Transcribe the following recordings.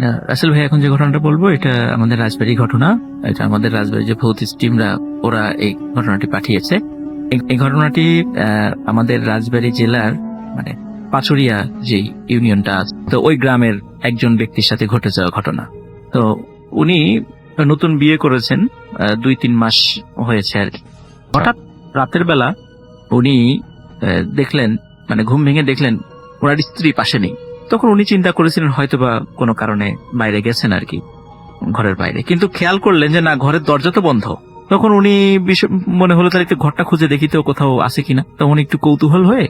রাসেল ভাই, এখন যে ঘটনাটা বলবো এটা আমাদের রাজবাড়ি ঘটনা। এটা আমাদের রাজবাড়ি যে ভৌতিক টিমরা ওরা এই ঘটনাটি পাঠিয়েছে। এই ঘটনাটি আমাদের রাজবাড়ি জেলার মানে পাচুরিয়া যে ইউনিয়নটা আছে, তো ওই গ্রামের একজন ব্যক্তির সাথে ঘটে যাওয়া ঘটনা। তো উনি নতুন বিয়ে করেছেন, 2-3 মাস হয়েছে আর কি। হঠাৎ রাতের বেলা উনি দেখলেন, মানে ঘুম ভেঙে দেখলেন ওনার স্ত্রী পাশে নেই। তখন উনি চিন্তা করেছিলেন হয়তোবা কোনো কারণে বাইরে গেছেন আর কি, ঘরের বাইরে। কিন্তু খেয়াল করলেন যে না, ঘরের দরজা তো বন্ধ। তখন উনি মনে হলো তার একটু ঘরটা খুঁজে দেখি তো কোথাও আছে কিনা। তখন একটু কৌতূহল হয়ে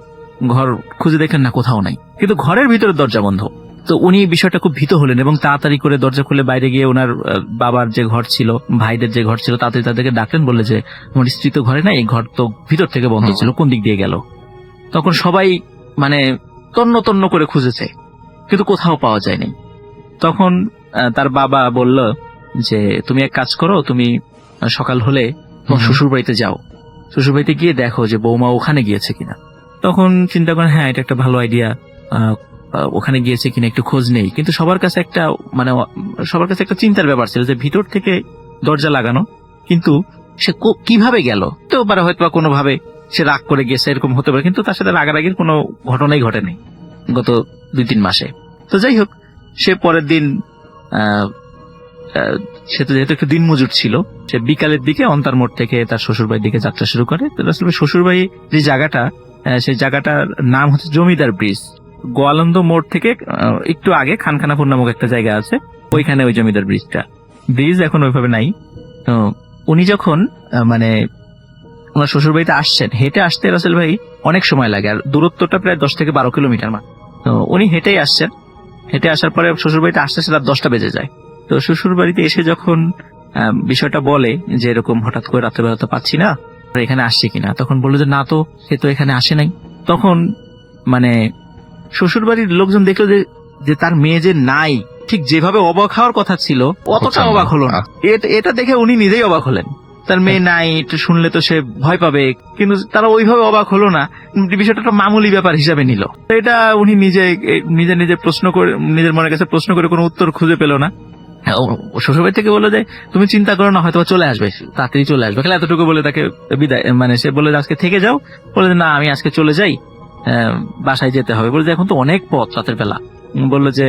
ঘর খুঁজে দেখেন, না কোথাও নাই, কিন্তু ঘরের ভিতরে দরজা বন্ধ। তো উনি বিষয়টা খুব ভীত হলেন এবং তাড়াতাড়ি করে দরজা খুলে বাইরে গিয়ে ওনার বাবার যে ঘর ছিল, ভাইদের যে ঘর ছিল, তাড়াতাড়ি তাদেরকে ডাকলেন, বললে যে আমার স্ত্রী তো ঘরে নাই, এই ঘর তো ভিতর থেকে বন্ধ ছিল, কোন দিক দিয়ে গেল। তখন সবাই মানে তন্ন তন্ন করে খুঁজেছে, কিন্তু কোথাও পাওয়া যায়নি। তখন তার বাবা বলল যে তুমি এক কাজ করো, তুমি সকাল হলে তোমার শ্বশুর বাড়িতে যাও, শ্বশুর বাড়িতে গিয়ে দেখো যে বৌমা ওখানে গিয়েছে কিনা। তখন চিন্তা করেন হ্যাঁ, এটা একটা ভালো আইডিয়া, ওখানে গিয়েছে কিনা একটু খোঁজ নেই। কিন্তু সবার কাছে একটা চিন্তার ব্যাপার ছিল যে ভিতর থেকে দরজা লাগানো, কিন্তু সে কিভাবে গেল। তো হয়তো কোনোভাবে সে রাগ করে গেছে, এরকম হতে পারে, কিন্তু তার সাথে রাগারাগির কোনো ঘটনাই ঘটেনি গত 2-3 মাসে। তো যাই হোক, সে পরের দিন সে তো যেহেতু একটু দিন মজুর ছিল, সে বিকালের দিকে অন্তার মোড় থেকে তার শ্বশুর বাড়ির দিকে যাত্রা শুরু করে। শ্বশুর বাড়ি যে জায়গাটা, সেই জায়গাটার নাম হচ্ছে জমিদার ব্রিজ। গোয়ালন্দ মোড় থেকে একটু আগে খানখানাপুর নামক একটা জায়গা আছে, ওইখানে ওই জমিদার ব্রিজ এখন ওইভাবে নাই। তো উনি যখন মানে ওনার শ্বশুর বাড়িতে আসছেন, হেঁটে আসতে রাসেল ভাই অনেক সময় লাগে, আর দূরত্বটা প্রায় 10 থেকে 12 কিলোমিটার। তো উনি হেঁটেই আসছেন। হেঁটে আসার পরে শ্বশুর বাড়িতে আসতে আসতে রাত 10টা বেজে যায়। তো শ্বশুর বাড়িতে এসে যখন বিষয়টা বলে যে এরকম হঠাৎ করে রাতের বেলা তো পাচ্ছি না, এখানে আসছে কিনা, তখন বললো যে না, তো সে তো এখানে আসে নাই। তখন মানে শ্বশুর বাড়ির লোকজন দেখলো যে তার মেয়ে যে নাই, ঠিক যেভাবে অবাক হওয়ার কথা ছিল অতটা অবাক হলো না। এটা দেখে উনি নিজেই অবাক হলেন, তার মেয়ে নাই, একটু শুনলে তো সে ভয় পাবে, কিন্তু তারা ওইভাবে অবাক হলো না, বিষয়টা একটা মামুলি ব্যাপার হিসাবে নিল। এটা উনি নিজে প্রশ্ন করে, নিজের মনের কাছে প্রশ্ন করে কোনো উত্তর খুঁজে পেল না। শ্বশুরবাড়ি থেকে বললো যে তুমি চিন্তা করো না, হয়তো চলে আসবে, তাড়াতাড়ি চলে আসবে, খালি এতটুকু বলে তাকে বিদায়, মানে সে বলে আজকে থেকে যাও, বলে না আমি আজকে চলে যাই, বাসায় যেতে হবে। বলে যে এখন তো অনেক পথ রাতের বেলা। বললো যে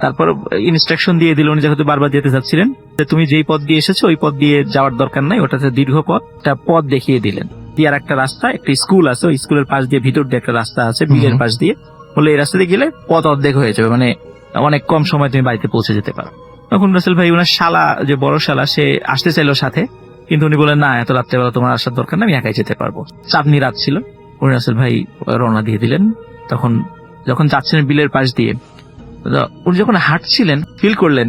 তারপর ইনস্ট্রাকশন দিয়ে দিল, উনি যেহেতু বারবার যেতে চাচ্ছিলেন, যে তুমি যেই পথ দিয়ে এসেছো ওই পথ দিয়ে যাওয়ার দরকার নাই, ওটা দীর্ঘ পথ, একটা পথ দেখিয়ে দিলেন। দিয়ে আর একটা রাস্তা, একটা স্কুল আছে, ওই স্কুলের পাশ দিয়ে ভিতর দিয়ে একটা রাস্তা আছে বিলের পাশ দিয়ে, বলে এই রাস্তা দিয়ে গেলে পথ অর্ধেক হয়ে যাবে, মানে অনেক কম সময় তুমি বাড়িতে পৌঁছে যেতে পারো। তখন রাসেল ভাই, ওনার শালা যে বড় শালা, সে আসতে চাইলো সাথে, কিন্তু উনি বলেন না, এত রাত্রেবেলা তোমার আসার দরকার না, আমি একাই যেতে পারবো। চাঁদনি রাত ছিল। উনি রাসেল ভাই রওনা দিয়ে দিলেন। তখন যখন যাচ্ছেন বিলের পাশ দিয়ে, উনি যখন হাঁটছিলেন ফিল করলেন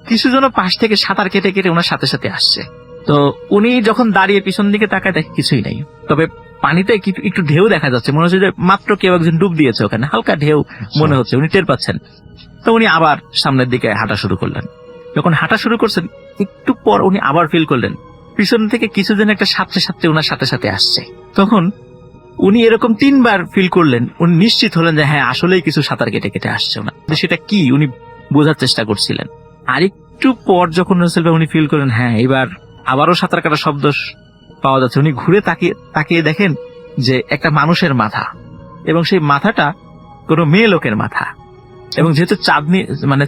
কিছু জন পাশ থেকে সাঁতার কেটে কেটে ওনার সাথে সাথে আসছে। তো উনি যখন দাঁড়িয়ে পিছন দিকে তাকায়, দেখে কিছুই নাই, তবে পানিতে একটু ঢেউ দেখা যাচ্ছে, মনে হচ্ছে যে মাত্র কেউ একজন ডুব দিয়েছে ওখানে, হালকা ঢেউ মনে হচ্ছে, উনি টের পাচ্ছেন। তো উনি আবার সামনের দিকে হাঁটা শুরু করলেন। যখন হাঁটা শুরু করছেন, একটু পর উনি আবার ফিল করলেন পিছন থেকে কিছু জন একটা সাথে সাথে ওনার সাথে সাথে আসছে। তখন উনি এরকম 3 বার ফিল করলেন, উনি নিশ্চিত হলেন যে হ্যাঁ, আসলেই কিছু সাঁতার কেটে কেটে আসছে না, সেটা কি উনি বোঝার চেষ্টা করছিলেন। আর একটু পর যখন উনি ফিল করেন হ্যাঁ, এবার আবারও সাঁতার কাটার শব্দ পাওয়া যাচ্ছে, উনি ঘুরে তাকিয়ে দেখেন যে একটা মানুষের মাথা, এবং সেই মাথাটা কোনো মেয়ে লোকের মাথা। এবং যেহেতু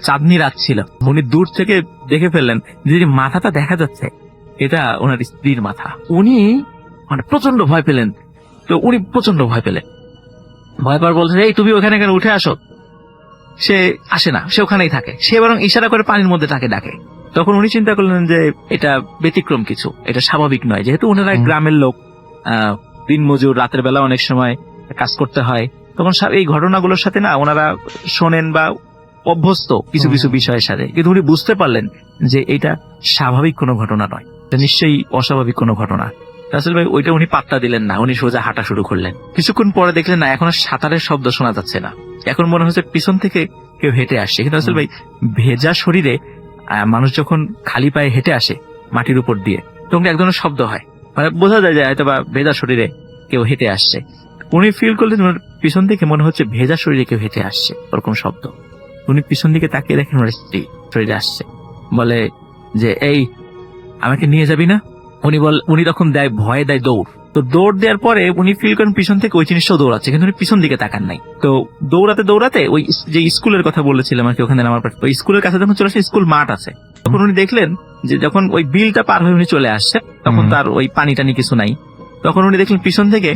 চাঁদনি রাত ছিল, উনি দূর থেকে দেখে ফেললেন যে মাথাটা দেখা যাচ্ছে এটা ওনার স্ত্রীর মাথা। উনি মানে প্রচন্ড ভয় পেলেন। তো উনি প্রচন্ড ভয় পেলেন, ভয় পাওয়ার বলছে এই তুমি ওখানে কেন, উঠে আসো। সে আসে না, সে ওখানেই থাকে, সে বরং ইশারা করে পানির মধ্যে তাকে ডাকে। তখন উনি চিন্তা করলেন যে এটা ব্যতিক্রম কিছু, এটা স্বাভাবিক নয়, যেহেতু ওনারা গ্রামের লোক, দিন মজুর, রাতের বেলা অনেক সময় কাজ করতে হয়, তখন এই ঘটনাগুলোর সাথে না ওনারা শোনেন বা অভ্যস্ত কিছু কিছু বিষয়ের সাথে। কিন্তু উনি বুঝতে পারলেন যে এটা স্বাভাবিক কোনো ঘটনা নয়, নিশ্চয়ই অস্বাভাবিক কোনো ঘটনা। রাসেল ভাই ওইটা উনি পাত্তা দিলেন না, উনি সোজা হাঁটা শুরু করলেন। কিছুক্ষণ পরে দেখলেন না, এখন আর সাঁতারের শব্দ শোনা যাচ্ছে না, এখন মনে হচ্ছে পিছন থেকে কেউ হেঁটে আসছে। কিন্তু রাসেল ভাই, ভেজা শরীরে মানুষ যখন খালি পায়ে হেঁটে আসে মাটির উপর দিয়ে, তখন এক ধরনের শব্দ হয়, মানে বোঝা যায় যে হয়তো বা ভেজা শরীরে কেউ হেঁটে আসছে। উনি ফিল করলেন পিছন থেকে মনে হচ্ছে ভেজা শরীরে কেউ হেঁটে আসছে, ওরকম শব্দ। উনি পিছন দিকে তাকিয়ে দেখেন ওনার স্ত্রী আসছে, বলে যে এই আমাকে নিয়ে যাবি না? উনি তখন দেয়, ভয়ে দেয় দৌড়। তো দৌড় দেওয়ার পরে উনি ফিল করেন পিছন থেকে ওই জিনিসটাও দৌড়াচ্ছে, কিন্তু উনি পিছন দিকে তাকান নাই। তো দৌড়াতে দৌড়াতে ওই যে স্কুলের কথা বলেছিলাম আর কি, ওখানে নামার পর ওই স্কুলের কাছে যখন চলে আসে, স্কুল মাঠ আছে, তখন উনি দেখলেন যে যখন ওই বিলটা পার হয়ে উনি চলে আসছে, তখন তার ওই পানি টানি কিছু নাই। তখন উনি দেখলেন পিছন থেকে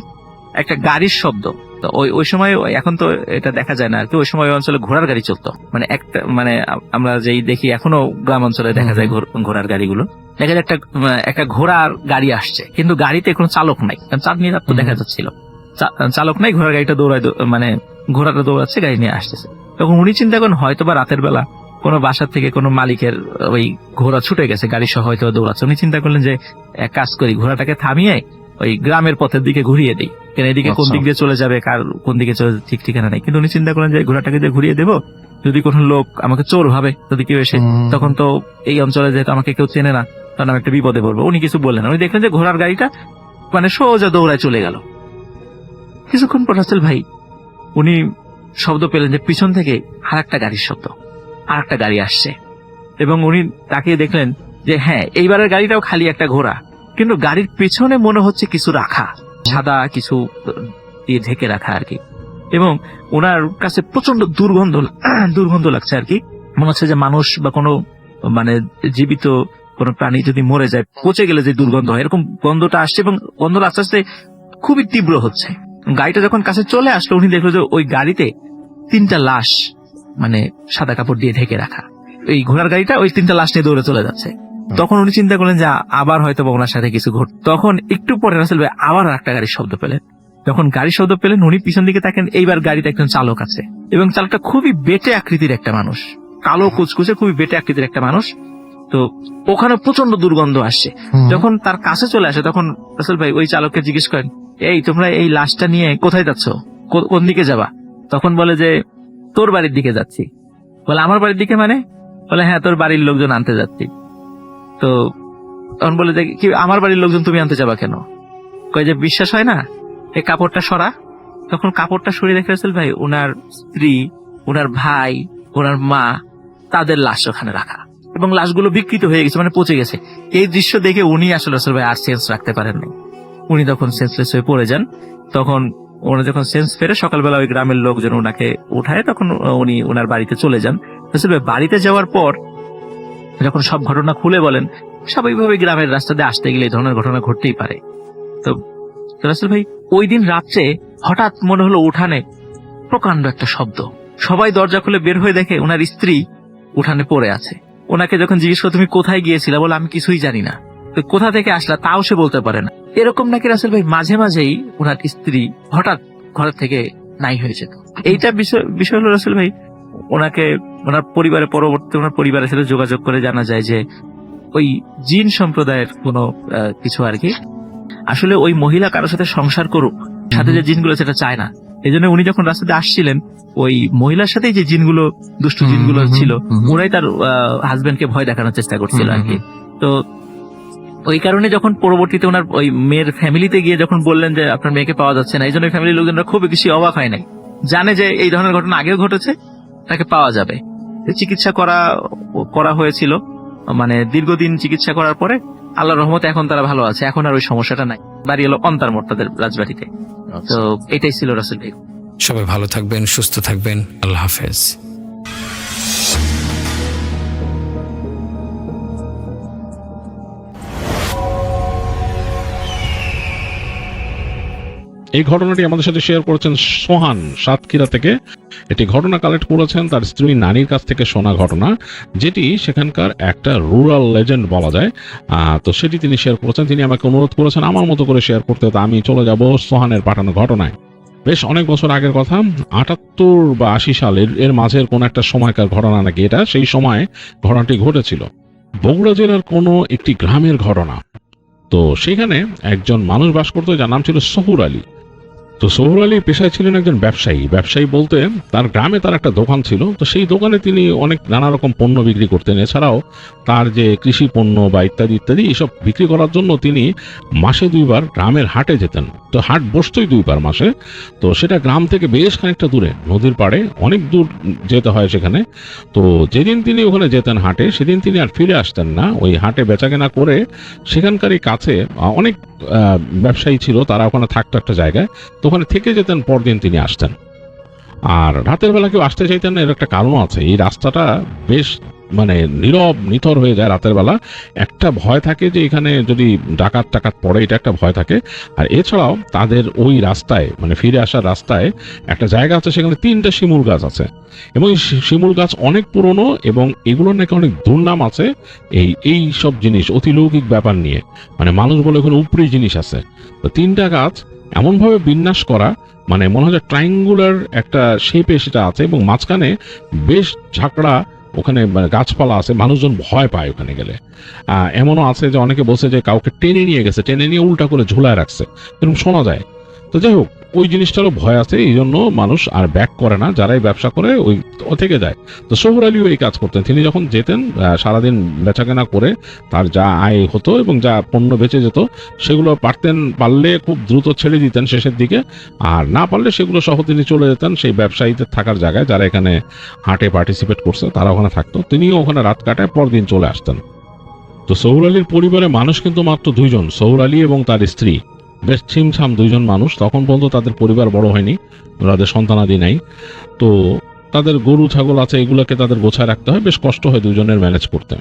একটা গাড়ির শব্দ। তো ওই সময়, এখন তো এটা দেখা যায় না আর কি, ওই সময় ওই অঞ্চলে ঘোড়ার গাড়ি চলতো, মানে একটা মানে আমরা যেই দেখি এখনো গ্রাম অঞ্চলে দেখা যায় ঘোড়ার গাড়িগুলো, দেখা যায় একটা ঘোড়ার গাড়ি আসছে, কিন্তু গাড়িতে কোনো চালক নাই, কারণ চাঁদনি রাত তো দেখা যাচ্ছিল, চালক নাই, ঘোড়ার গাড়িটা মানে ঘোড়াটা দৌড়াচ্ছে, গাড়ি নিয়ে আসতেছে। তখন উনি চিন্তা করেন হয়তো বা রাতের বেলা কোনো বাসার থেকে কোনো মালিকের ওই ঘোড়া ছুটে গেছে, গাড়ি সহ হয়তো দৌড়াচ্ছে। উনি চিন্তা করলেন যে এক কাজ করি, ঘোড়াটাকে থামিয়ে ওই গ্রামের পথের দিকে ঘুরিয়ে দিই, কেন এদিকে কোন দিক দিয়ে চলে যাবে, কার কোন দিকে চলে ঠিক ঠিকানা নেই। কিন্তু উনি চিন্তা করেন যে ঘোড়াটাকে যে ঘুরিয়ে দেবো, যদি কোনো লোক আমাকে চোর ভাবে, যদি কেউ এসে, তখন তো এই অঞ্চলে যেহেতু আমাকে কেউ চেনে না, তখন আমি একটা বিপদে পড়বো। উনি কিছু বললেন না, উনি দেখলেন যে ঘোড়ার গাড়িটা মানে সোজা দৌড়ায় চলে গেল। কিছুক্ষণ পর রাসেল ভাই উনি শব্দ পেলেন যে পিছন থেকে আর একটা গাড়ির শব্দ, আর একটা গাড়ি আসছে, এবং উনি তাকিয়ে দেখলেন যে হ্যাঁ, এইবারের গাড়িটাও খালি একটা ঘোড়া, কিন্তু গাড়ির পেছনে মনে হচ্ছে কিছু রাখা, সাদা কিছু দিয়ে ঢেকে রাখা আর কি। এবং ওনার কাছে প্রচন্ড দুর্গন্ধ লাগছে আর কি, মনে হচ্ছে যে মানুষ বা কোনো মানে জীবিত কোনো প্রাণী যদি মরে যায়, পচে গেলে যে দুর্গন্ধ হয়, এরকম গন্ধটা আসছে, এবং গন্ধটা আস্তে আস্তে খুবই তীব্র হচ্ছে। গাড়িটা যখন কাছে চলে আসলো, উনি দেখলো যে ওই গাড়িতে 3টা লাশ, মানে সাদা কাপড় দিয়ে ঢেকে রাখা, এই ঘোড়ার গাড়িটা ওই 3টা লাশ নিয়ে দৌড়ে চলে যাচ্ছে। তখন উনি চিন্তা করলেন যে আবার হয়তো ওনার সাথে কিছু ঘট। তখন একটু পরে রাসেল ভাই আবার একটা গাড়ির শব্দ পেলেন। যখন গাড়ির শব্দ পেলেন, উনি পিছন দিকে তাকেন, এইবার গাড়িতে একজন চালক আছে, এবং চালকটা খুবই বেটে আকৃতির একটা মানুষ, কালো কুচকুচে, খুবই বেটে আকৃতির একটা মানুষ। তো ওখানে প্রচন্ড দুর্গন্ধ আসছে। যখন তার কাছে চলে আসে, তখন রাসেল ভাই ওই চালককে জিজ্ঞেস করেন, এই তোমরা এই লাশটা নিয়ে কোথায় যাচ্ছ, কোন দিকে যাবা? তখন বলে যে তোর বাড়ির দিকে যাচ্ছি। বলে আমার বাড়ির দিকে মানে? বলে হ্যাঁ, তোর বাড়ির লোকজন আনতে যাচ্ছি। তো তখন বলে যে কি, আমার বাড়ির লোকজন তুমি আনতে যাবা কেন? কয় যে বিশ্বাস হয় না, এই কাপড়টা সরা। তখন কাপড়টা সরিয়ে দেখে রাসেল ভাই ওনার স্ত্রী, ওনার ভাই, ওনার মা, তাদের লাশ ওখানে রাখা, এবং লাশগুলো বিকৃত হয়ে গেছে, মানে পচে গেছে। এই দৃশ্য দেখে উনি আসলে রাসেল ভাই আর সেন্স রাখতে পারেননি, উনি তখন সেন্সলেস হয়ে পড়ে যান। তখন ওনার যখন সেন্স ফেরে, সকালবেলা ওই গ্রামের লোকজন ওনাকে উঠায়, তখন উনি ওনার বাড়িতে চলে যান। রাসেল ভাই বাড়িতে যাওয়ার পর যখন সব ঘটনা খুলে বলেন, স্বাভাবিকভাবে গ্রামের রাস্তা দিয়ে আসতে গেলে এই ধরনের ঘটনা ঘটতেই পারে। তো রাসেল ভাই ওই দিন রাত্রে হঠাৎ মনে হলো উঠানে প্রকাণ্ড একটা শব্দ। সবাই দরজা খুলে বের হয়ে দেখে ওনার স্ত্রী উঠানে পড়ে আছে। ওনাকে যখন জিজ্ঞেস করে তুমি কোথায় গিয়েছিলা, বলে আমি কিছুই জানি না। তো কোথা থেকে আসলা তাও সে বলতে পারে না। এরকম নাকি রাসেল ভাই মাঝে মাঝেই ওনার স্ত্রী হঠাৎ ঘর থেকে নাই হয়ে যেত। এইটা বিষয় হলো রাসেল ভাই ওনাকে ওনার পরিবারের পরবর্তী ওনার পরিবারের সাথে যোগাযোগ করে জানা যায় যে ওই জিন সম্প্রদায়ের কোনো কিছু আর কি, আসলে ওই মহিলা কারোর সাথে সংসার করুক, সাথে যে জিনগুলো সেটা চায় না। এই জন্য উনি যখন রাস্তাতে আসছিলেন, ওই মহিলার সাথেই যে জিনগুলো, দুষ্ট জিনগুলো ছিল, ওরাই তার হাজবেন্ডকে ভয় দেখানোর চেষ্টা করছিল আর কি। তো ওই কারণে যখন পরবর্তীতে ওনার ওই মেয়ের ফ্যামিলিতে গিয়ে যখন বললেন যে আপনার মেয়েকে পাওয়া যাচ্ছে না, এই জন্য ফ্যামিলির লোকজনরা খুব বেশি অবাক হয় নাই, জানে যে এই ধরনের ঘটনা আগেও ঘটেছে, তাকে পাওয়া যাবে। চিকিৎসা করা হয়েছিল, মানে দীর্ঘদিন চিকিৎসা করার পরে আল্লাহর রহমতে এখন তারা ভালো আছে, এখন আর ওই সমস্যাটা নাই। বাড়ি হলো অন্তারমোড় তাদের রাজবাড়িতে। তো এটাই ছিল রাসেল ভাই। সবাই ভালো থাকবেন, সুস্থ থাকবেন, আল্লাহ হাফেজ। এই ঘটনাটি আমাদের সাথে শেয়ার করেছেন সোহান সাতক্ষীরা থেকে। এটি ঘটনা কালেক্ট করেছেন তার স্ত্রী নানির কাছ থেকে শোনা ঘটনা, যেটি সেখানকার একটা রুরাল লেজেন্ড বলা যায়। তো সেটি তিনি শেয়ার করেছেন। তিনি আমাকে অনুরোধ করেছেন আমার মতো করে শেয়ার করতে, তো আমি চলে যাব সোহানের পাঠানো ঘটনায়। বেশ অনেক বছর আগের কথা, ৭৮ বা ৮০ সালের এর মাঝের কোন একটা সময়কার ঘটনা নাকি এটা। সেই সময় ঘটনাটি ঘটেছিল বগুড়া জেলার কোনো একটি গ্রামের ঘটনা। তো সেখানে একজন মানুষ বাস করতো, যার নাম ছিল সহুর আলী। তো সোহর আলী পেশায় ছিলেন একজন ব্যবসায়ী। ব্যবসায়ী বলতে তার গ্রামে তার একটা দোকান ছিল, তো সেই দোকানে তিনি অনেক নানা রকম পণ্য বিক্রি করতেন। এছাড়াও তার যে কৃষি পণ্য বা ইত্যাদি ইত্যাদি এইসব বিক্রি করার জন্য তিনি মাসে 2বার গ্রামের হাটে যেতেন। তো হাট বসতই 2বার মাসে, তো সেটা গ্রাম থেকে বেশ খানিকটা দূরে, নদীর পাড়ে অনেক দূর যেতে হয় সেখানে। তো যেদিন তিনি ওখানে যেতেন হাটে, সেদিন তিনি আর ফিরে আসতেন না। ওই হাটে বেচাকেনা করে সেখানকারই কাছে অনেক ব্যবসায়ী ছিল, তারা ওখানে থাকতো একটা জায়গায়, তো ওখানে থেকে যেতেন, পরদিন তিনি আসতেন। আর রাতের বেলা কেউ আসতে চাইতেন না, এর একটা কারণ আছে। এই রাস্তাটা বেশ মানে নীরব নিথর হয়ে যায় রাতের বেলা। একটা ভয় থাকে যে এখানে যদি ডাকাত টাকাত পড়ে, এটা একটা ভয় থাকে। আর এছাড়াও তাদের ওই রাস্তায় মানে ফিরে আসার রাস্তায় একটা জায়গা আছে, সেখানে 3টা শিমুল গাছ আছে, এবং এই শিমুল গাছ অনেক পুরনো, এবং এগুলোর নাকি অনেক দুর্নাম আছে এই সব জিনিস অতিলৌকিক ব্যাপার নিয়ে। মানে মানুষ বলে ওখানে উপরি জিনিস আছে। তো 3টা গাছ এমনভাবে বিন্যাস করা, মানে মনে হয় ট্রায়াঙ্গুলার একটা শেপে সেটা আছে, এবং মাঝখানে বেশ ঝাঁকড়া ওখানে মানে গাছপালা আছে, মানুষজন ভয় পায় ওখানে গেলে। এমনও আছে যে অনেকে বলছে যে কাউকে টেনে নিয়ে গেছে, টেনে নিয়ে উল্টা করে ঝুলায় রাখছে, এরকম শোনা যায়। তো যাই হোক, ওই জিনিসটারও ভয় আছে, এই জন্য মানুষ আর ব্যাক করে না, যারাই ব্যবসা করে ওই থেকে যায়। তো সোহর আলীও এই কাজ করতেন। তিনি যখন যেতেন সারাদিন বেচাকেনা করে তার যা আয় হতো এবং যা পণ্য বেঁচে যেত, সেগুলো পারলে খুব দ্রুত ছেড়ে দিতেন শেষের দিকে, আর না পারলে সেগুলো সহ তিনি চলে যেতেন সেই ব্যবসায়ীদের থাকার জায়গায়, যারা এখানে হাটে পার্টিসিপেট করছে তারা ওখানে থাকতো, তিনিও ওখানে রাত কাটায়, পরদিন চলে আসতেন। তো সোহর আলীর পরিবারে মানুষ কিন্তু মাত্র 2জন, সোহর আলী এবং তার স্ত্রী। বেশ ছিমছাম 2জন মানুষ, তখন পর্যন্ত তাদের পরিবার বড় হয়নি, তাদের সন্তানাদি নাই। তো তাদের গরু ছাগল আছে, এগুলোকে তাদের গোছায় রাখতে হয়, বেশ কষ্ট হয় 2জনের ম্যানেজ করতে।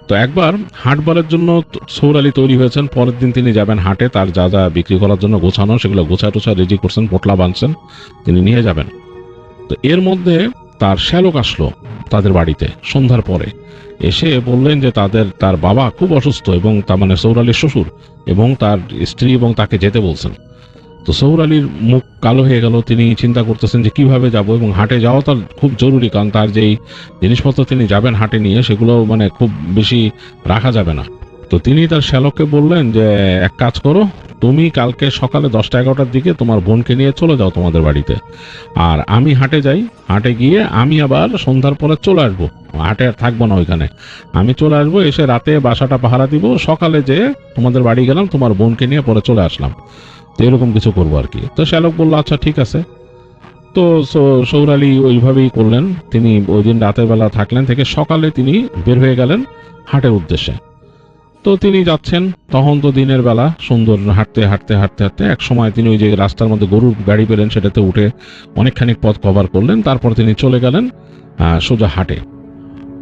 তো একবার হাটবারের জন্য সোহর আলী তৈরি হয়েছেন, পরের দিন তিনি যাবেন হাটে, তার যা যা বিক্রি করার জন্য গোছানো সেগুলো গোছা টোছা রেডি করছেন, পোটলা বাঁধছেন, তিনি নিয়ে যাবেন। তো এর মধ্যে তার শ্যালক আসলো তাদের বাড়িতে সন্ধ্যার পরে, এসে বললেন যে তার বাবা খুব অসুস্থ, এবং তার মানে সোহর আলীর শ্বশুর এবং তার স্ত্রী, এবং তাকে যেতে বলছেন। তো সোহর আলীর মুখ কালো হয়ে গেল, তিনি চিন্তা করতেছেন যে কিভাবে যাব, এবং হাটে যাওয়া তার খুব জরুরি, কারণ তার যেই জিনিসপত্র তিনি যাবেন হাটে নিয়ে, সেগুলো মানে খুব বেশি রাখা যাবে না। তো তিনি তার শ্যালককে বললেন যে এক কাজ করো, তুমি কালকে সকালে 10টা-11টার দিকে তোমার বোনকে নিয়ে চলে যাও তোমাদের বাড়িতে, আর আমি হাটে যাই, হাটে গিয়ে আমি আবার সন্ধ্যার পরে চলে আসবো, হাটে আর থাকবো না ওইখানে, আমি চলে আসবো, এসে রাতে বাসাটা পাহারা দিব, সকালে যে তোমাদের বাড়ি গেলাম, তোমার বোনকে নিয়ে পরে চলে আসলাম। তো এরকম কিছু করবো আর কি। তো শ্যালক বললো আচ্ছা ঠিক আছে। তো সোহর আলী ওইভাবেই করলেন, তিনি ওই দিন রাতের বেলা থাকলেন, থেকে সকালে তিনি বের হয়ে গেলেন হাটের উদ্দেশ্যে। তো তিনি যাচ্ছেন, তখন তো দিনের বেলা, সুন্দর হাঁটতে হাঁটতে হাঁটতে হাঁটতে এক সময় তিনি ওই যে রাস্তার মধ্যে গরুর গাড়ি পেলেন, সেটাতে উঠে অনেকখানি পথ কভার করলেন, তারপর তিনি চলে গেলেন সোজা হাটে।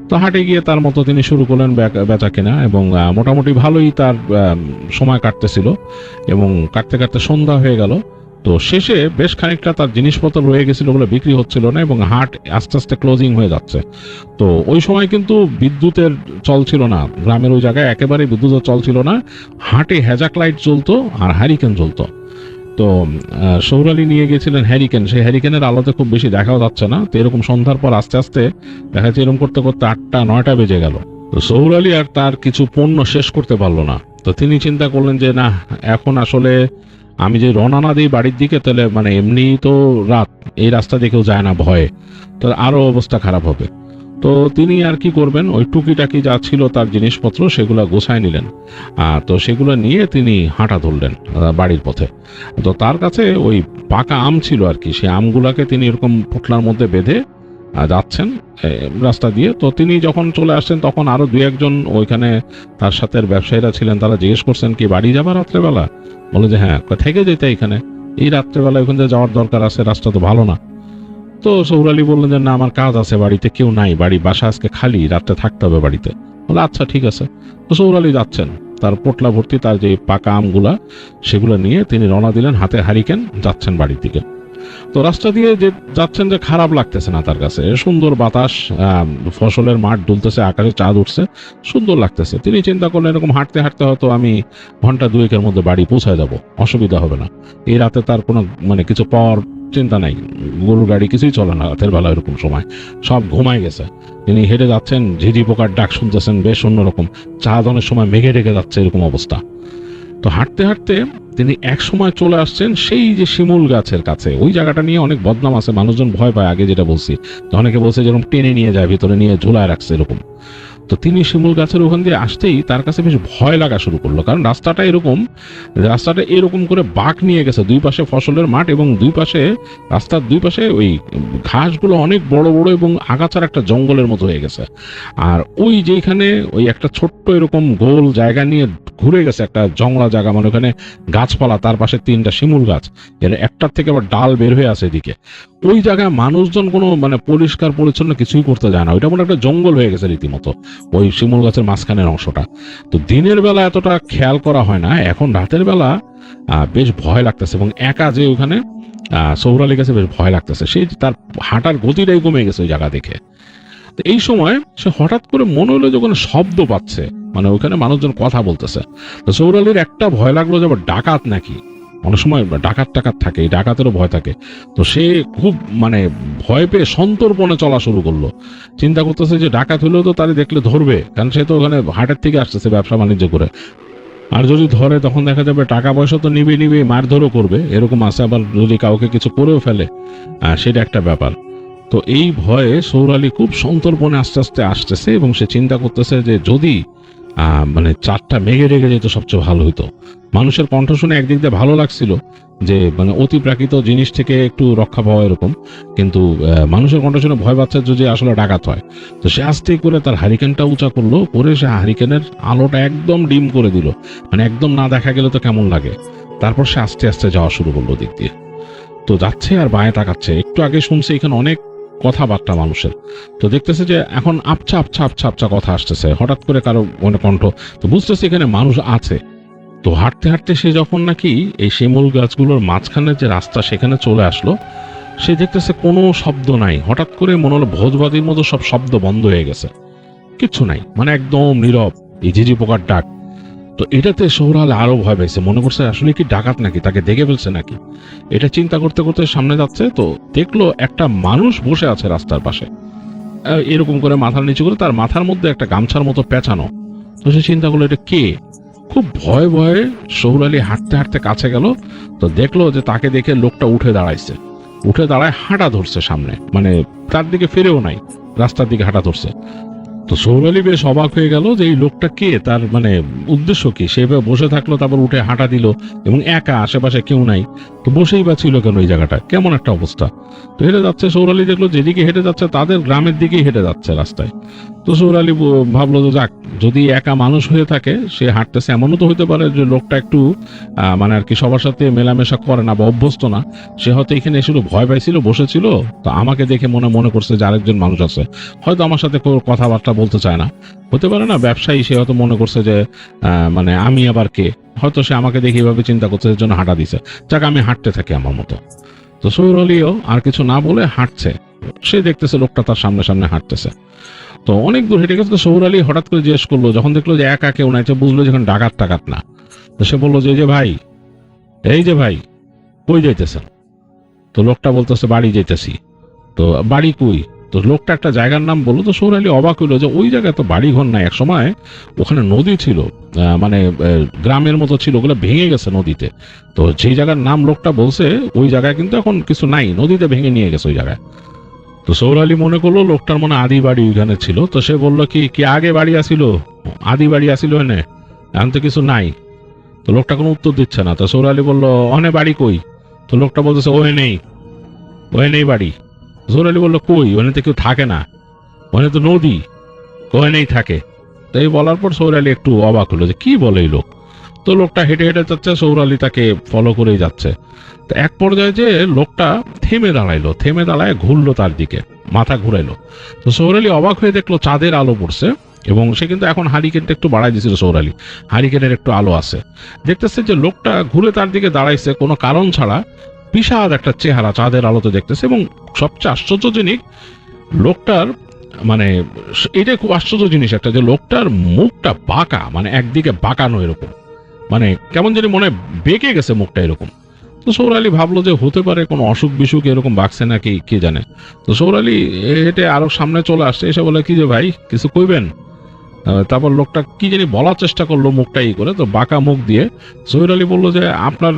তো হাটে গিয়ে তার মতো তিনি শুরু করলেন বেচা কেনা, এবং মোটামুটি ভালোই তার সময় কাটতেছিল, এবং কাটতে কাটতে সন্ধ্যা হয়ে গেল। তো শেষে বেশ খানিকটা তার জিনিসপত্র রয়ে গেছিল বলে বিক্রি হচ্ছিল না, এবং হাট আস্তে আস্তে ক্লোজিং হয়ে যাচ্ছে। তো ওই সময় কিন্তু বিদ্যুতের চল ছিল না, গ্রামের ওই জায়গায় একেবারে বিদ্যুতের চল ছিল না। হাটে হ্যাজাক লাইট জ্বলতো আর হ্যারিকেন জ্বলতো। তো সোহর আলী নিয়ে গেছিলেন হ্যারিকেন, সেই হ্যারিকেনের আলোতে খুব বেশি দেখাও যাচ্ছে না। তো এরকম সন্ধ্যার পর আস্তে আস্তে দেখা যাচ্ছে এরকম করতে করতে 8টা-9টা বেজে গেল। তো সোহর আলী আর তার কিছু পণ্য শেষ করতে পারলো না। তো তিনি চিন্তা করলেন যে না, এখন আসলে আমি যে রওনা না দিই বাড়ির দিকে, তাহলে মানে এমনি তো রাত, এই রাস্তা দিয়ে কেউ যায় না ভয়ে, তো আরো অবস্থা খারাপ হবে। তো তিনি আর কি করবেন, ওই টুকিটাকি যা ছিল তার জিনিসপত্র সেগুলো গোছায় নিলেন, তো সেগুলো নিয়ে তিনি হাঁটা ধরলেন বাড়ির পথে। তো তার কাছে ওই পাকা আম ছিল আর কি, সেই আমগুলাকে তিনি এরকম পোটলার মধ্যে বেঁধে যাচ্ছেন রাস্তা দিয়ে। তো তিনি যখন চলে আসছেন, তখন আরো 2-1জন ওইখানে তার সাথে ব্যবসায়ীরা ছিলেন, তারা জিজ্ঞেস করছেন কি বাড়ি যাবা রাত্রেবেলা? বলে যে হ্যাঁ। থেকে যেতে এখানে, এই রাত্রেবেলা ওখান থেকে যাওয়ার দরকার আছে, রাস্তা তো ভালো না। তো সোহর আলী বললেন যে না, আমার কাজ আছে, বাড়িতে কেউ নাই, বাসা আজকে খালি, রাত্রে থাকতে হবে বাড়িতে। বলে আচ্ছা ঠিক আছে। তো সোহর আলী যাচ্ছেন, তার পোটলা ভর্তি তার যে পাকা আমগুলা সেগুলো নিয়ে তিনি রওনা দিলেন, হাতে হ্যারিকেন, যাচ্ছেন বাড়ির দিকে। তো রাস্তা দিয়ে যে যাচ্ছেন, যে খারাপ লাগতেছে না তার কাছে, সুন্দর বাতাস, ফসলের মাঠ দুলতেছে, আকাশে চাঁদ উঠছে, সুন্দর লাগতেছে। তিনি চিন্তা করলেন এরকম হাঁটতে হাঁটতে হয়তো আমি ঘন্টা 2-1-এর মধ্যে বাড়ি পৌঁছায় যাব, অসুবিধা হবে না। এই রাতে তার কোনো মানে কিছু পাওয়ার চিন্তা নাই, গরুর গাড়ি কিছুই চলে না রাতের বেলা, এরকম সময় সব ঘুমায় গেছে। তিনি হেঁটে যাচ্ছেন, ঝিঝি পোকার ডাক শুনতেছেন, বেশ অন্যরকম, চাঁদ অনেক সময় মেঘে ঢেকে যাচ্ছে, এরকম অবস্থা। তো হাঁটতে হাঁটতে তিনি এক সময় চলে আসছেন সেই যে শিমুল গাছের কাছে। ওই জায়গাটা নিয়ে অনেক বদনাম আছে, মানুষজন ভয় পায়, আগে যেটা বলছি, তো অনেকে বলছে যেরকম টেনে নিয়ে যায়, ভিতরে নিয়ে ঝুলায় রাখছে এরকম। তো তিনি শিমুল গাছের ওখান দিয়ে আসতেই তার কাছে বেশ ভয় লাগা শুরু করলো, কারণ রাস্তাটা এরকম করে বাঁক নিয়ে গেছে, দুই পাশে ফসলের মাঠ এবং রাস্তার দুই পাশে ওই ঘাসগুলো অনেক বড় বড় এবং আগাছার একটা জঙ্গলের মতো হয়ে গেছে। আর ওই যেখানে ওই একটা ছোট্ট এরকম গোল জায়গা নিয়ে ঘুরে গেছে, একটা জংলা জায়গা, মানে ওখানে গাছপালা, তার পাশে 3টা শিমুল গাছ, এর একটার থেকে আবার ডাল বের হয়ে আছে এদিকে। ওই জায়গায় মানুষজন কোনো মানে পরিষ্কার পরিচ্ছন্ন কিছুই করতে যায় না, ওইটা মনে একটা জঙ্গল হয়ে গেছে রীতিমতো, ওই শিমুল গাছের মাঝখানের অংশটা। তো দিনের বেলা এতটা খেয়াল করা হয় না, এখন রাতের বেলা বেশ ভয় লাগতেছে, এবং একা যে ওখানে সৌর আলীর কাছে বেশ ভয় লাগতেছে, সেই তার হাঁটার গতিটাই কমে গেছে ওই জায়গা দেখে। তো এই সময় সে হঠাৎ করে মনে হলো যে ওখানে শব্দ পাচ্ছে, মানে ওখানে মানুষজন কথা বলতেছে। তো সৌর আলীর একটা ভয় লাগলো যে আবার ডাকাত নাকি, অনেক সময় ডাকাত থাকে, এই ডাকাতেরও ভয় থাকে। তো সে খুব মানে ভয় পেয়ে সন্তর্পণে চলা শুরু করলো, চিন্তা করতেছে যে ডাকাত হলেও তো তারে দেখলে ধরবে, কারণ সে তো ওখানে হাটের থেকে আসতেছে ব্যবসা বাণিজ্য করে, আর যদি ধরে তখন দেখা যাবে টাকা পয়সা তো নিবে মারধরও করবে, এরকম আছে। আবার যদি কাউকে কিছু করেও ফেলে সেটা একটা ব্যাপার। তো এই ভয়ে সৌর আলী খুব সন্তর্পণে আস্তে আস্তে আসতেছে, এবং সে চিন্তা করতেছে যে যদি মানে চারটা মেঘে রেগে যেত সবচেয়ে ভালো হতো। মানুষের কণ্ঠ শুনে একদিক দিয়ে ভালো লাগছিল যে মানে অতি প্রাকৃত জিনিস থেকে একটু রক্ষা পাওয়া এরকম, কিন্তু মানুষের কণ্ঠ শুনে ভয় পাচ্ছে যদি আসলে ডাকাত হয়। তো সে আস্তে করে তার হারিকেনটা উঁচা করলো, করে সে হারিকেনের আলোটা একদম ডিম করে দিল, মানে একদম না দেখা গেলে তো কেমন লাগে। তারপর সে আস্তে আস্তে যাওয়া শুরু করলো দিক দিয়ে। তো যাচ্ছে আর বাঁয়ে তাকাচ্ছে, একটু আগে শুনছে এখানে অনেক কথাবার্তা মানুষের, তো দেখতেছে যে এখন আবছা আবছা আবছা আবছা কথা আসতেছে, হঠাৎ করে কারো মনে কণ্ঠ, তো বুঝতেছে এখানে মানুষ আছে। তো হাঁটতে হাঁটতে সে যখন নাকি এই শিমুল গাছগুলোর মাঝখানে যে রাস্তা সেখানে চলে আসলো, সে দেখতেছে কোনো শব্দ নাই। হঠাৎ করে মনে হলো ভোজবাতির মতো সব শব্দ বন্ধ হয়ে গেছে, কিচ্ছু নাই, মানে একদম নীরব, এই ঝিঝি পোকার ডাক। তো এটাতে সোহরাল আরো ভয় পেয়েছে, মনে করছে আসলে কি ডাকাত নাকি, তাকে দেখে ফেলছে নাকি। এটা চিন্তা করতে করতে সামনে যাচ্ছে, তো দেখলো একটা মানুষ বসে আছে রাস্তার পাশে, এরকম করে মাথার নিচু করে, তার মাথার মধ্যে একটা গামছার মতো পেঁচানো। তো সে চিন্তা করলো এটা কে। খুব ভয়ে ভয়ে সোহর আলী হাঁটতে হাঁটতে কাছে গেল, তো দেখলো যে তাকে দেখে লোকটা উঠে দাঁড়াইছে, উঠে দাঁড়ায় হাঁটা ধরছে সামনে, মানে তার দিকে ফিরেও নাই, রাস্তার দিকে হাঁটা ধরছে। তো সোহর আলী বেশ অবাক হয়ে গেল যে এই লোকটা কে, তার মানে উদ্দেশ্য কি। সেভাবে বসে থাকলো, তারপর উঠে হাঁটা দিল, এবং একা, আশেপাশে কেউ নাই, তো বসেই বা ছিল কেন এই জায়গাটা, কেমন একটা অবস্থা। তো হেঁটে যাচ্ছে, সোহর আলী দেখলো যেদিকে হেঁটে যাচ্ছে তাদের গ্রামের দিকেই হেঁটে যাচ্ছে রাস্তায়। তো সোহর আলী ভাবলো যে যাক, যদি একা মানুষ হয়ে থাকে, সে হাঁটতেছে, এমনও তো হতে পারে যে লোকটা একটু মানে আর কি সবার সাথে মেলামেশা করে না বা অভ্যস্ত না, সে হয়তো এখানে এসে ভয় পাইছিল, বসেছিল, তো আমাকে দেখে মনে করছে যে আরেকজন মানুষ আছে, হয়তো আমার সাথে কোনো কথাবার্তা বলতে চায় না, হতে পারে না ব্যবসায়ী, সে হয়তো মনে করছে যে মানে আমি আবার কে, হয়তো সে আমাকে দেখে এভাবে চিন্তা করছে, এর জন্য হাঁটা দিছে, যাক আমি হাঁটতে থাকি আমার মতো। তো সোহর আলীও আর কিছু না বলে হাঁটছে, সে দেখতেছে লোকটা তার সামনে সামনে হাঁটতেছে। তো অনেক দূর হেঁটে গেছে, তো সোহর আলী হঠাৎ করে জিজ্ঞেস করলো, যখন দেখলো যে একা কেউ নাই, বুঝলো যখন ডাকাত টাকাত না, তো সে বললো যে এই যে ভাই কই যাইতেছেন। তো লোকটা বলতেছে বাড়ি যাইতেছি। তো বাড়ি কই। তো লোকটা একটা জায়গার নাম বললো। তো সোহর আলী অবাক হইলো যে ওই জায়গায় তো বাড়ি ঘর নাই, এক সময় ওখানে নদী ছিল, মানে গ্রামের মতো ছিল, ওগুলো ভেঙে গেছে নদীতে। তো যেই জায়গার নাম লোকটা বলছে ওই জায়গায় কিন্তু এখন কিছু নাই, নদীতে ভেঙে নিয়ে গেছে ওই জায়গায়। তো সোহর আলী মনে করলো লোকটার মনে আদি বাড়ি ওইখানে ছিল। তো সে বললো কি আগে বাড়ি আসিল, আদি বাড়ি আসিল এনে, এখন তো কিছু নাই। তো লোকটা কোনো উত্তর দিচ্ছে না। তো সোহর আলী বললো অনে বাড়ি কই। তো লোকটা বলতেছে ওই নেই বাড়ি। সোহর আলী বললো কই, ওখানে তো কেউ থাকে না, ওখানে তো নদী, ওখানে নেই থাকে। তো এই বলার পর সোহর আলী একটু অবাক হলো যে কি বলে এই লোক। তো লোকটা হেঁটে হেঁটে যাচ্ছে, সোহর আলী তাকে ফলো করেই যাচ্ছে। তো এক পর্যায়ে যে লোকটা থেমে দাঁড়ায় ঘুরলো তার দিকে, মাথা ঘুরাইলো। তো সোহর আলী অবাক হয়ে দেখলো চাঁদের আলো পড়ছে, এবং সে কিন্তু এখন হারিকেনটা একটু বাড়াই দিয়েছিল সোহর আলী, হারিকেনের একটু আলো আছে। দেখতেছে যে লোকটা ঘুরে তার দিকে দাঁড়াইছে কোনো কারণ ছাড়া, বিশাল একটা চেহারা চাঁদের আলোতে দেখতেছে। এবং সবচেয়ে আশ্চর্য জিনিস, লোকটার মানে এটা খুব আশ্চর্য জিনিস একটা, যে লোকটার মুখটা বাঁকা, মানে একদিকে বাঁকানো এরকম, মানে কেমন জানি মনে বেঁকে গেছে মুখটা এরকম। তো সোহর আলী ভাবলো যে হতে পারে কোনো অসুখ বিসুখ এরকম বাঁকছে নাকি, কে জানে। তো সোহর আলী হেঁটে আরো সামনে চলে আসছে, এসে বলে কি যে ভাই কিছু কইবেন। তারপর লোকটা কি জানি বলার চেষ্টা করলো মুখটা ই করে, তো বাঁকা মুখ দিয়ে সোহেল আলী বললো যে আপনার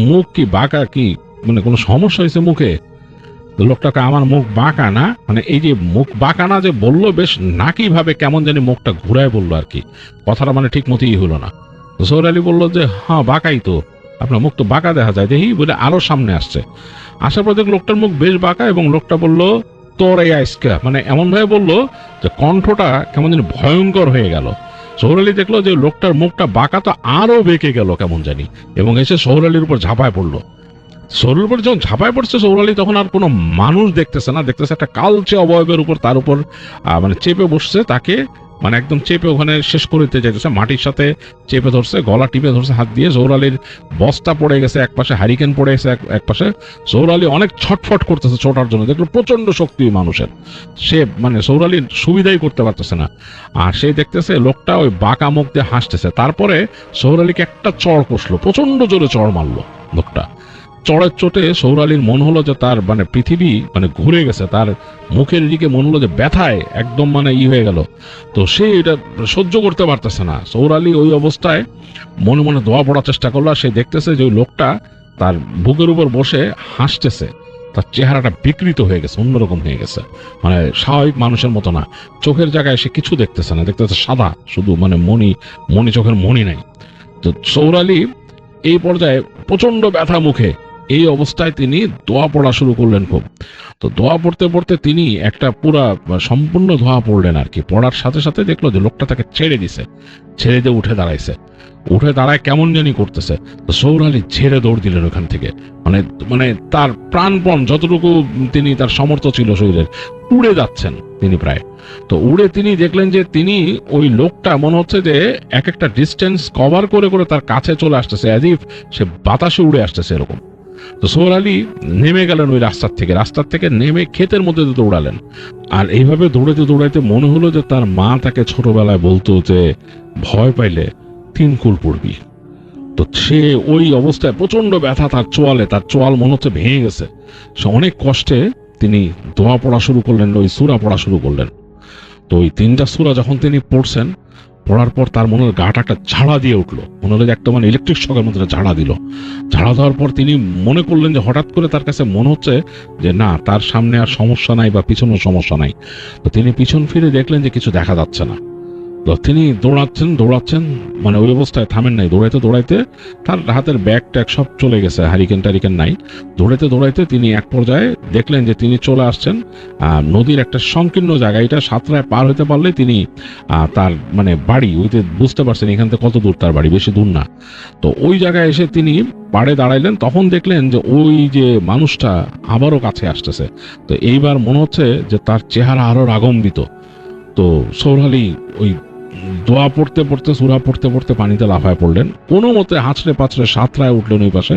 মুখ কি বাঁকা, কি মানে কোনো সমস্যা হয়েছে মুখে? তো লোকটাকে আমার মুখ বাঁকা না, মানে এই যে মুখ বাঁকা না যে বললো, বেশ নাকি ভাবে কেমন জানি মুখটা ঘুরায় বললো আর কি, কথাটা মানে ঠিক মতোই হলো না। তো সোহেল আলী বললো যে হ্যাঁ বাঁকাই তো, আপনার মুখ তো বাঁকা দেখা যায় দেখি, বলে আরো সামনে আসছে। আসার পর দেখ লোকটার মুখ বেশ বাঁকা, এবং লোকটা বললো তোর এই আইসকা, মানে এমন ভাবে বললো যে কণ্ঠটা কেমন জানি ভয়ঙ্কর হয়ে গেল। সোহেল আলী দেখলো যে লোকটার মুখটা বাঁকা তো আরো বেঁকে গেল কেমন জানি, এবং এসে সোহেল আলীর উপর ঝাঁপায় পড়লো। সোহেল উপর যখন ঝাঁপায় পড়ছে সোহেল আলী তখন আর কোনো মানুষ দেখতেছে না, দেখতেছে একটা কালচে অবয়বের উপর, তার উপর মানে চেপে বসছে, তাকে মানে একদম চেপে ওখানে শেষ করে দিতে চাইতেছে, মাটির সাথে চেপে ধরছে, গলা টিপে ধরছে হাত দিয়ে। সোহেল আলীর বস্তা পড়ে গেছে এক পাশে, হারিকেন পড়ে গেছে এক পাশে। সোহেল আলী অনেক ছটফট করতেছে ছোটার জন্য, দেখলো প্রচন্ড শক্তি মানুষের, সে মানে সোহেল আলীর সুবিধাই করতে পারতেছে না। আর সে দেখতেছে লোকটা ওই বাঁকা মুখ দিয়ে হাসতেছে। তারপরে সোহেল আলীকে একটা চড় কষলো, প্রচন্ড জোরে চড় মারলো লোকটা। চড়ের চোটে সোহেল আলীর মন হলো যে তার মানে পৃথিবী মানে ঘুরে গেছে, তার মুখের দিকে মন হলো যে ব্যথায় একদম মানে হয়ে গেল। তো সে এটা সহ্য করতে পারতেছে না। সোহেল আলী ওই অবস্থায় মনে মনে দোয়া পড়ার চেষ্টা করলো, আর সে দেখতেছে যে ওই লোকটা তার বুকের উপর বসে হাসতেছে, তার চেহারাটা বিকৃত হয়ে গেছে, অন্যরকম হয়ে গেছে, মানে স্বাভাবিক মানুষের মতো না। চোখের জায়গায় সে কিছু দেখতেছে না, দেখতেছে সাদা শুধু, মানে মণি চোখের মণি নাই। তো সোহেল আলী এই পর্যায়ে প্রচন্ড ব্যথা মুখে, এই অবস্থায় তিনি দোয়া পড়া শুরু করলেন খুব। তো দোয়া পড়তে পড়তে তিনি একটা পুরা সম্পূর্ণ দোয়া পড়লেন আর কি। পড়ার সাথে সাথে দেখলো যে লোকটা তাকে ছেড়ে দিছে, ছেড়ে দিয়ে উঠে দাঁড়াইছে, উঠে দাঁড়ায় কেমন জানি করতেছে। তো সোহেল আলী ছেড়ে দৌড় দিলেন ওখান থেকে, মানে মানে তার প্রাণপণ যতটুকু তিনি তার সামর্থ্য ছিল শরীরের, উড়ে যাচ্ছেন তিনি প্রায়। তো উড়ে তিনি দেখলেন যে তিনি ওই লোকটা মনে হচ্ছে যে এক একটা ডিস্টেন্স কভার করে করে তার কাছে চলে আসতেছে, অ্যাজ ইফ সে বাতাসে উড়ে আসতেছে এরকম। তো সোহেল আলী নেমে গেলেন ওই রাস্তার থেকে নেমে ক্ষেতের মধ্যে দৌড়ালেন। আর এইভাবে দৌড়াইতে দৌড়াইতে মনে হলো যে তার মা তাকে ছোটবেলায় বলতো যে ভয় পাইলে 3 কুল পড়বি। তো সে ওই অবস্থায় প্রচন্ড ব্যথা তার চোয়াল মনে হচ্ছে ভেঙে গেছে। সে অনেক কষ্টে তিনি দোয়া পড়া শুরু করলেন, ওই সূরা পড়া শুরু করলেন। তো ওই 3টা সূরা যখন তিনি পড়ছেন, পড়ার পর তার মনে গাটা একটা ঝাড়া দিয়ে উঠলো, মনে হলো যে একটা মানে ইলেকট্রিক শকের মধ্যে ঝাড়া দিল। ঝাড়া দেওয়ার পর তিনি মনে করলেন যে হঠাৎ করে তার কাছে মনে হচ্ছে যে না, তার সামনে আর সমস্যা নাই বা পিছনেও সমস্যা নাই। তো তিনি পিছন ফিরে দেখলেন যে কিছু দেখা যাচ্ছে না। তো তিনি দৌড়াচ্ছেন, মানে ওই অবস্থায় থামেন নাই, দৌড়াইতে তার হাতের ব্যাগ ট্যাগ সব চলে গেছে, হারিকেন টারিকেন নাই। দৌড়াইতে তিনি এক পর্যায়ে দেখলেন যে তিনি চলে আসছেন নদীর একটা সংকীর্ণ জায়গা। এটা সাঁতরায় পার হতে পারলে তিনি তার মানে বাড়ি, ওইতে বুঝতে পারছেন এখান থেকে কত দূর তার বাড়ি, বেশি দূর না। তো ওই জায়গায় এসে তিনি পাড়ে দাঁড়াইলেন, তখন দেখলেন যে ওই যে মানুষটা আবারও কাছে আসতেছে। তো এইবার মনে হচ্ছে যে তার চেহারা আরো রাগম্বিত। তো সোহেল আলী ওই দোয়া পড়তে পড়তে, সূরা পড়তে পড়তে পানিতে লাফায় পড়লেন, কোনো মতে হাঁচড়ে পাঁচড়ে সাঁতরায় উঠলেন ওই পাশে।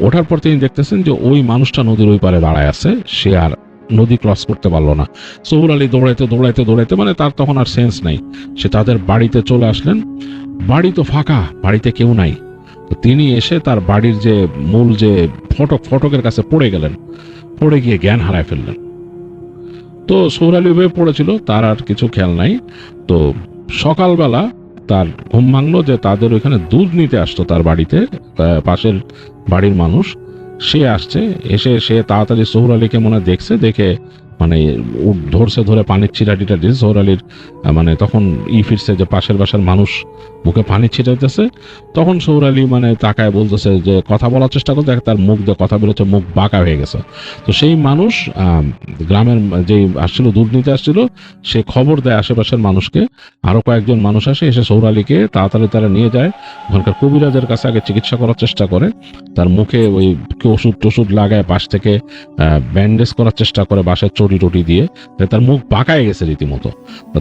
ওঠার পর তিনি দেখতেছেন যে ওই মানুষটা নদীর ওই পারে দাঁড়ায় আছে, সে আর নদী ক্রস করতে পারলো না। সোহেল আলী দৌড়াইতে মানে তার তখন আর সেন্স নাই। সে তাদের বাড়িতে চলে আসলেন, বাড়ি তো ফাঁকা, বাড়িতে কেউ নাই। তো তিনি এসে তার বাড়ির যে মূল যে ফটকের কাছে পড়ে গেলেন, পড়ে গিয়ে জ্ঞান হারায় ফেললেন। তো সোহেল আলী হয়ে পড়েছিল, তার আর কিছু খেয়াল নাই। তো সকালবেলা তার ঘুম ভাঙলো যে তাদের ওইখানে দুধ নিতে আসতো তার বাড়িতে, পাশের বাড়ির মানুষ, সে আসছে। এসে সে তাড়াতাড়ি সোহেল আলীকে মনে দেখছে, দেখে মানে ধরে পানির ছিটাটিটা দিয়েছে। সোহেল আলীর মানে তখন ফিরছে যে পাশের বাসার মানুষ মুখে পানি ছিটাইতেছে। তখন সোহেল আলী মানে তাকায় বলতেছে যে কথা বলার চেষ্টা করতে, তার মুখ দিয়ে কথা বেরোচ্ছে, মুখ বাঁকা হয়ে গেছে। তো সেই মানুষ গ্রামের যে আসছিল, দুধ নিতে আসছিল, সে খবর দেয় আশেপাশের মানুষকে। আরো কয়েকজন মানুষ আসে, এসে সোহেল আলীকে তাড়াতাড়ি তারা নিয়ে যায় ওখানকার কবিরাজের কাছে, আগে চিকিৎসা করার চেষ্টা করে। তার মুখে ওই ওষুধ লাগায়, পাশ থেকে ব্যান্ডেজ করার চেষ্টা করে বাঁশের চটি দিয়ে, তার মুখ বাঁকায় গেছে রীতিমতো।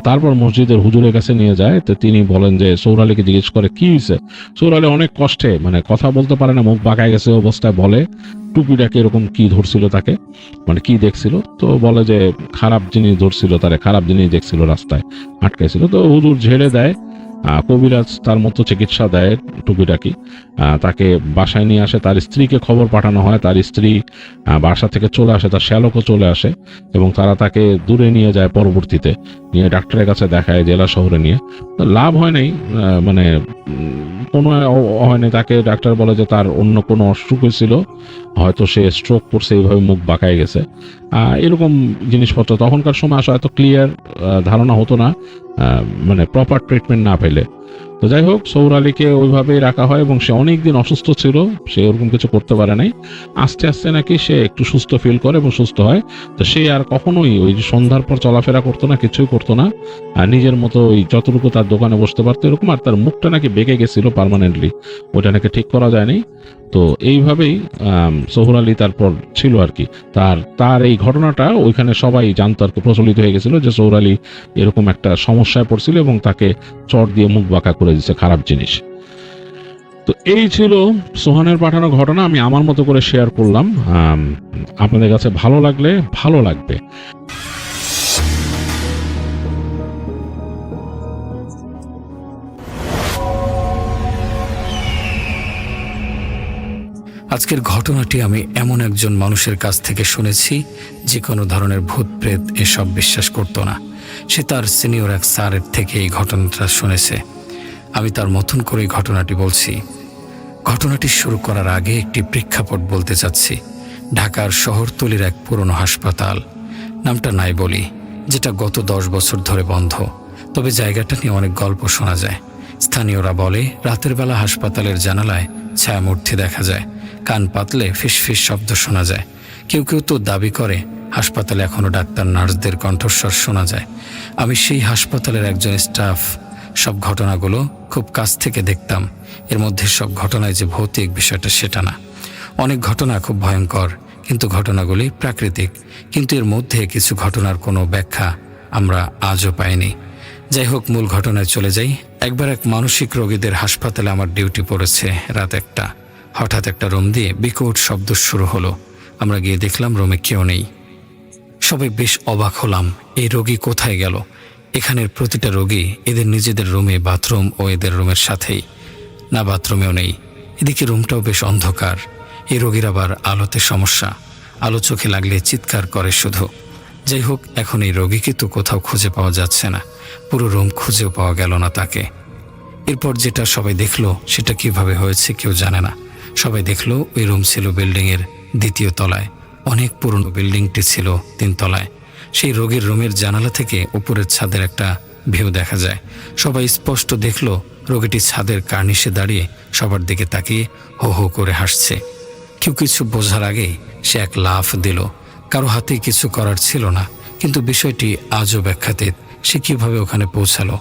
তারপর মসজিদের হুজুরের কাছে নিয়ে যায়। তো তিনি বলেন যে সোহেল আলীকে জিজ্ঞেস করে কি হয়েছে। সোহেল আলী অনেক কষ্টে, মানে কথা বলতে পারে না, মুখ বাঁকায় গেছে অবস্থায় বলে টুপিটাকে এরকম কি ধরছিল তাকে, মানে কি দেখছিল। তো বলে যে খারাপ জিনিস ধরছিল তারে, খারাপ জিনিস দেখছিল, রাস্তায় আটকাইছিল। তো হুজুর ঝেড়ে দেয়, কবিরাজ তার মতো চিকিৎসা দেয় টুকিটাকি। তাকে বাসায় নিয়ে আসে, তার স্ত্রীকে খবর পাঠানো হয়, তার স্ত্রী বাসা থেকে চলে আসে, তার শ্যালকও চলে আসে এবং তারা তাকে দূরে নিয়ে যায়, পরবর্তীতে নিয়ে ডাক্তারের কাছে দেখায়, জেলা শহরে নিয়ে। তো লাভ হয় নাই, মানে কোনো হয় নাই। তাকে ডাক্তার বলে যে তার অন্য কোনো অসুখ হয়েছিল, হয়তো সে স্ট্রোক করছে, এইভাবে মুখ বাঁকায় গেছে। এরকম জিনিসপত্র তখনকার সময় আসলে এত ক্লিয়ার ধারণা হতো না, মানে প্রপার ট্রিটমেন্ট না পেলে। তো যাই হোক, সৌর আলীকে ওইভাবেই রাখা হয় এবং সে অনেকদিন অসুস্থ ছিল, সে ওরকম কিছু করতে পারে নাই। আস্তে আস্তে নাকি সে একটু সুস্থ ফিল করে এবং সুস্থ হয়। তো সে আর কখনোই ওই যে সন্ধ্যার পর চলাফেরা করতো না, কিছুই করতো না, আর নিজের মতো ওই যতটুকু তার দোকানে বসতে পারতো এরকম। আর তার মুখটা নাকি বেঁকে গেছিল পার্মানেন্টলি, ওইটা নাকি ঠিক করা যায়নি। তো এইভাবেই সোহর আলী তারপর ছিল আর কি। তার এই ঘটনাটা ওইখানে সবাই জানতো আর কি, প্রচলিত হয়ে গেছিল যে সোহর আলী এরকম একটা সমস্যায় পড়ছিল এবং তাকে চট দিয়ে মুখ বাঁকা করে দিচ্ছে, খারাপ জিনিস। তো এই ছিল সোহানের পাঠানো ঘটনা, আমি আমার মতো করে শেয়ার করলাম। আপনাদের কাছে ভালো লাগলে ভালো লাগবে। আজকের ঘটনাটি আমি এমন একজন মানুষের কাছ থেকে শুনেছি যে কোনো ধরনের ভূত প্রেত এসব বিশ্বাস করতো না। সে তার সিনিয়র এক স্যারের থেকে এই ঘটনাটা শুনেছে। আমি তার মতন করে ঘটনাটি বলছি। ঘটনাটি শুরু করার আগে একটি প্রেক্ষাপট বলতে চাচ্ছি। ঢাকার শহরতলির এক পুরনো হাসপাতাল, নামটা নাই বলি, যেটা গত 10 বছর ধরে বন্ধ। তবে জায়গাটা নিয়ে অনেক গল্প শোনা যায়। স্থানীয়রা বলে রাতের বেলা হাসপাতালের জানালায় ছায়ামূর্তি দেখা যায়, কান পাতলে ফিসফিস শব্দ শোনা যায়। কেউ কেউ তো দাবি করে হাসপাতালে এখনো ডাক্তার নার্সদের কণ্ঠস্বর শোনা যায়। আমি সেই হাসপাতালের একজন স্টাফ, সব ঘটনাগুলো খুব কাছ থেকে দেখতাম। এর মধ্যে সব ঘটনায় যে ভৌতিক বিষয়টা সেটা না। অনেক ঘটনা খুব ভয়ঙ্কর, কিন্তু ঘটনাগুলি প্রাকৃতিক। কিন্তু এর মধ্যে কিছু ঘটনার কোনো ব্যাখ্যা আমরা আজও পাইনি। যাই হোক, মূল ঘটনায় চলে যাই। একবার এক মানসিক রোগীদের হাসপাতালে আমার ডিউটি পড়েছে রাত 1টা। হঠাৎ একটা রুম দিয়ে বিকট শব্দ শুরু হলো। আমরা গিয়ে দেখলাম রুমে কেউ নেই। সবাই বেশ অবাক হলাম, এই রোগী কোথায় গেল? এখানের প্রতিটা রোগী এদের নিজেদের রুমে বাথরুম ও এদের রুমের সাথেই, না বাথরুমেও নেই। এদিকে রুমটাও বেশ অন্ধকার। এই রোগীর আবার আলোতে সমস্যা, আলো চোখে লাগলে চিৎকার করে শুধু। যাই হোক, এখন এই রোগীকে তো কোথাও খুঁজে পাওয়া যাচ্ছে না, পুরো রুম খুঁজেও পাওয়া গেল না তাকে। এরপর যেটা সবাই দেখলো সেটা কিভাবে হয়েছে কেউ জানে না। সবাই দেখলো ওই রুম ছিল বিল্ডিংয়ের 2য় তলায়। অনেক পুরনো বিল্ডিংটি ছিল 3 তলায়। সেই রোগীর রুমের জানালা থেকে উপরের ছাদের একটা ভিউ দেখা যায়। সবাই স্পষ্ট দেখলো রোগীটি ছাদের কার্নিশে দাঁড়িয়ে সবার দিকে তাকিয়ে হো হো করে হাসছে। কেউ কিছু বোঝার আগেই সে এক লাফ দিল। কারো হাতে কিছু করার ছিল না, কিন্তু বিষয়টি আজও ব্যাখ্যাতীত। সে কিভাবে ওখানে পৌঁছালো,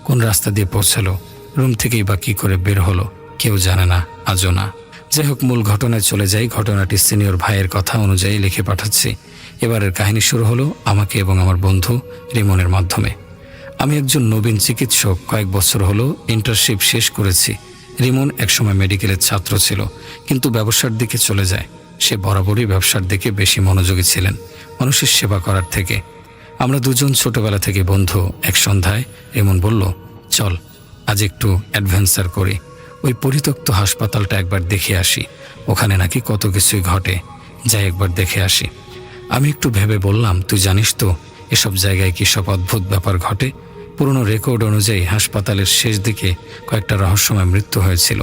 কোন রাস্তা দিয়ে পৌঁছালো, রুম থেকেই বা কী করে বের হলো, কেউ জানে না, আজও না। যাই হোক, মূল ঘটনায় চলে যাই। ঘটনাটি সিনিয়র ভাইয়ের কথা অনুযায়ী লিখে পাঠাচ্ছি। এবারের কাহিনী শুরু হলো আমাকে এবং আমার বন্ধু রিমনের মাধ্যমে। আমি একজন নবীন চিকিৎসক, কয়েক বছর হলো ইন্টার্নশিপ শেষ করেছি। রিমন একসময় মেডিকেলের ছাত্র ছিল, কিন্তু ব্যবসার দিকে চলে যায়। সে বরাবরই ব্যবসার দিকে বেশি মনোযোগী ছিলেন, মানুষের সেবা করার থেকে। আমরা দুজন ছোটবেলা থেকে বন্ধু। এক সন্ধ্যায় রিমন বলল, চল আজ একটু অ্যাডভেঞ্চার করি, ওই পরিত্যক্ত হাসপাতালটা একবার দেখে আসি, ওখানে নাকি কত কিছুই ঘটে, যাই একবার দেখে আসি। আমি একটু ভেবে বললাম, তুই জানিস তো এসব জায়গায় কী সব অদ্ভুত ব্যাপার ঘটে। পুরনো রেকর্ড অনুযায়ী হাসপাতালের শেষ দিকে কয়েকটা রহস্যময় মৃত্যু হয়েছিল।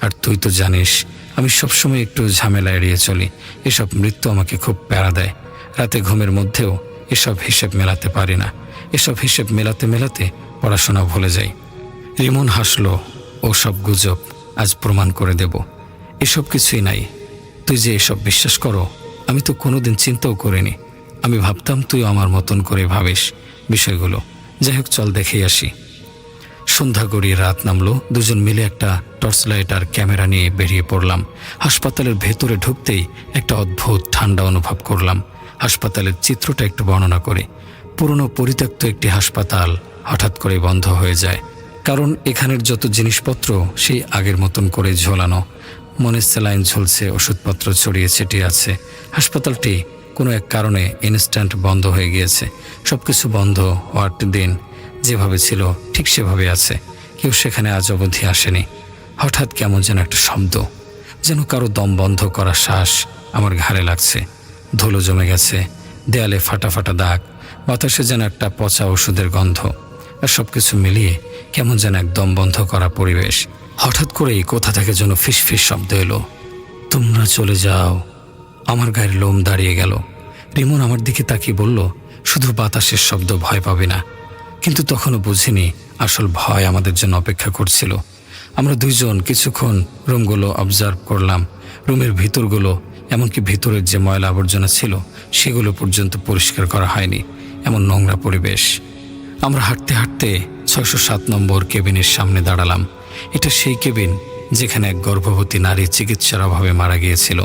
আর তুই তো জানিস আমি সবসময় একটু ঝামেলা এড়িয়ে চলি। এসব মৃত্যু আমাকে খুব প্যারা দেয়। রাতে ঘুমের মধ্যেও এসব হিসেব মেলাতে পারি না। এসব হিসেব মেলাতে মেলাতে পড়াশোনা ভুলে যাই। রিমন হাসলো, ও সব গুজব, আজ প্রমাণ করে দেব এসব কিছুই নাই। তুই যে এসব বিশ্বাস করো আমি তো কোনোদিন চিন্তাও করিনি। আমি ভাবতাম তুই আমার মতন করে ভাবিস বিষয়গুলো। যাই হোক, চল দেখেই আসি। সন্ধ্যা গড়িয়ে রাত নামলো। দুজন মিলে একটা টর্চ লাইট আর ক্যামেরা নিয়ে বেরিয়ে পড়লাম। হাসপাতালের ভেতরে ঢুকতেই একটা অদ্ভুত ঠান্ডা অনুভব করলাম। হাসপাতালের চিত্রটা একটু বর্ণনা করে। পুরনো পরিত্যক্ত একটি হাসপাতাল হঠাৎ করে বন্ধ হয়ে যায়, কারণ এখানের যত জিনিসপত্র সেই আগের মতন করে ঝোলানো। মনে স্যালাইন ঝুলছে, ওষুধপত্র ছড়িয়ে ছিটিয়ে আছে। হাসপাতালটি কোনো এক কারণে ইনস্ট্যান্ট বন্ধ হয়ে গিয়েছে। সব কিছু বন্ধ, ওয়ার্ড দিন যেভাবে ছিল ঠিক সেভাবে আছে, কেউ সেখানে আজ অবধি আসেনি। হঠাৎ কেমন যেন একটা শব্দ, যেন কারো দম বন্ধ করা শ্বাস আমার ঘাড়ে লাগছে। ধুলো জমে গেছে, দেয়ালে ফাটা ফাটা দাগ, বাতাসে যেন একটা পচা ওষুধের গন্ধ। আর সবকিছু মিলিয়ে কেমন যেন এক দম বন্ধ করা পরিবেশ। হঠাৎ করেই কোথা থেকে যেন ফিসফিস শব্দ এলো, তোমরা চলে যাও। আমার গায়ের লোম দাঁড়িয়ে গেল। রিমন আমার দিকে তাকিয়ে বলল, শুধু বাতাসের শব্দ, ভয় পাবে না। কিন্তু তখনও বুঝিনি আসল ভয় আমাদের জন্য অপেক্ষা করছিল। আমরা দুইজন কিছুক্ষণ রুমগুলো অবজার্ভ করলাম। রুমের ভিতরগুলো, এমনকি ভিতরের যে ময়লা আবর্জনা ছিল সেগুলো পর্যন্ত পরিষ্কার করা হয়নি, এমন নোংরা পরিবেশ। আমরা হাঁটতে হাঁটতে 607 নম্বর কেবিনের সামনে দাঁড়ালাম। এটা সেই কেবিন যেখানে এক গর্ভবতী নারী চিকিৎসার অভাবে মারা গিয়েছিল।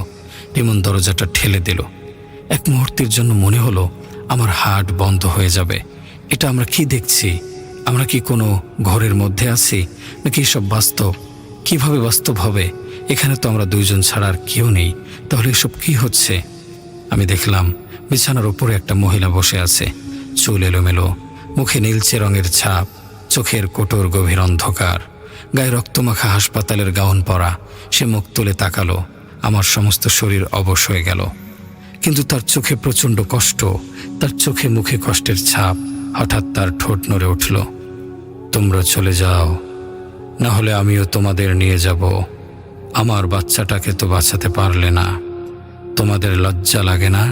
রিমন দরজাটা ঠেলে দিল। এক মুহূর্তের জন্য মনে হলো আমার হার্ট বন্ধ হয়ে যাবে। এটা আমরা কি দেখছি? আমরা কি কোনো ঘরের মধ্যে আছি, নাকি সব বাস্তব? কিভাবে বাস্তব হবে? এখানে তো আমরা দুইজন ছাড়া আর কেউ নেই। তাহলে এসব কি হচ্ছে? আমি দেখলাম বিছানার উপরে একটা মহিলা বসে আছে। চুল এলোমেলো, মুখে নীলচে রঙের ছাপ, চোখের কোটর গভীর অন্ধকার, গায়ে রক্তমাখা হাসপাতালের গাউন পরা। সে মুখ তুলে তাকালো। আমার সমস্ত শরীর অবশ হয়ে গেল। কিন্তু তার চোখে প্রচণ্ড কষ্ট, তার চোখে মুখে কষ্টের ছাপ। হঠাৎ তার ঠোঁট নড়ে উঠল। তোমরা চলে যাও, না হলে আমিও তোমাদের নিয়ে যাব। আমার বাচ্চাটাকে তো বাঁচাতে পারলে না। তোমাদের লজ্জা লাগে না?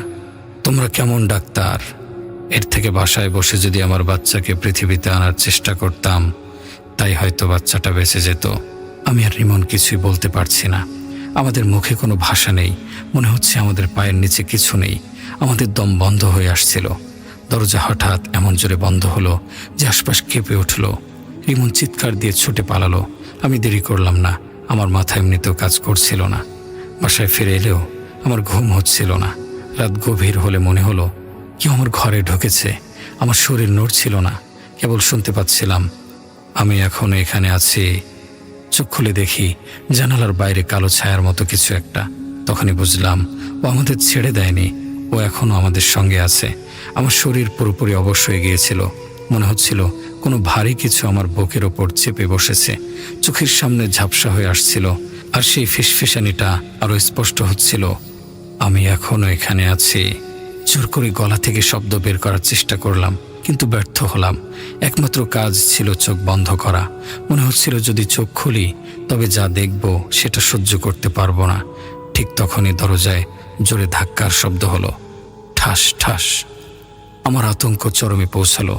তোমরা কেমন ডাক্তার? এর থেকে বাসায় বসে যদি আমার বাচ্চাকে পৃথিবীতে আনার চেষ্টা করতাম, তাই হয়তো বাচ্চাটা বেঁচে যেত। আমি আর রিমন কিছুই বলতে পারছি না। আমাদের মুখে কোনো ভাষা নেই। মনে হচ্ছে আমাদের পায়ের নিচে কিছু নেই। আমাদের দম বন্ধ হয়ে আসছিল। দরজা হঠাৎ এমন জোরে বন্ধ হলো যে আশপাশ কেঁপে উঠল। রিমন চিৎকার দিয়ে ছুটে পালালো। আমি দেরি করলাম না। আমার মাথা এমনিতেও কাজ করছিল না। বাসায় ফিরে এলেও আমার ঘুম হচ্ছিল না। রাত গভীর হলে মনে হলো কেউ আমার ঘরে ঢুকেছে। আমার শরীর নড়ছিল না, কেবল শুনতে পাচ্ছিলাম, আমি এখনো এখানে আছি। চোখ খুলে দেখি জানালার বাইরে কালো ছায়ার মতো কিছু একটা। তখনই বুঝলাম ও আমাদের ছেড়ে দেয়নি, ও এখনো আমাদের সঙ্গে আছে। আমার শরীর পুরোপুরি অবশ হয়ে গিয়েছিল। মনে হচ্ছিল কোনো ভারী কিছু আমার বুকের ওপর চেপে বসেছে। চোখের সামনে ঝাপসা হয়ে আসছিল, আর সেই ফিসফিসানিটা আরো স্পষ্ট হচ্ছিল, আমি এখনো এখানে আছি। জোর করে গলা থেকে শব্দ বের করার চেষ্টা করলাম, কিন্তু ব্যর্থ হলাম। একমাত্র কাজ ছিল চোখ বন্ধ করা। মনে হচ্ছিল যদি চোখ খুলি তবে যা দেখব সেটা সহ্য করতে পারবো না। ঠিক তখনই দরজায় জোরে ধাক্কার শব্দ হলো, ঠাস ঠাস। আমার আতঙ্ক চরমে পৌঁছালো।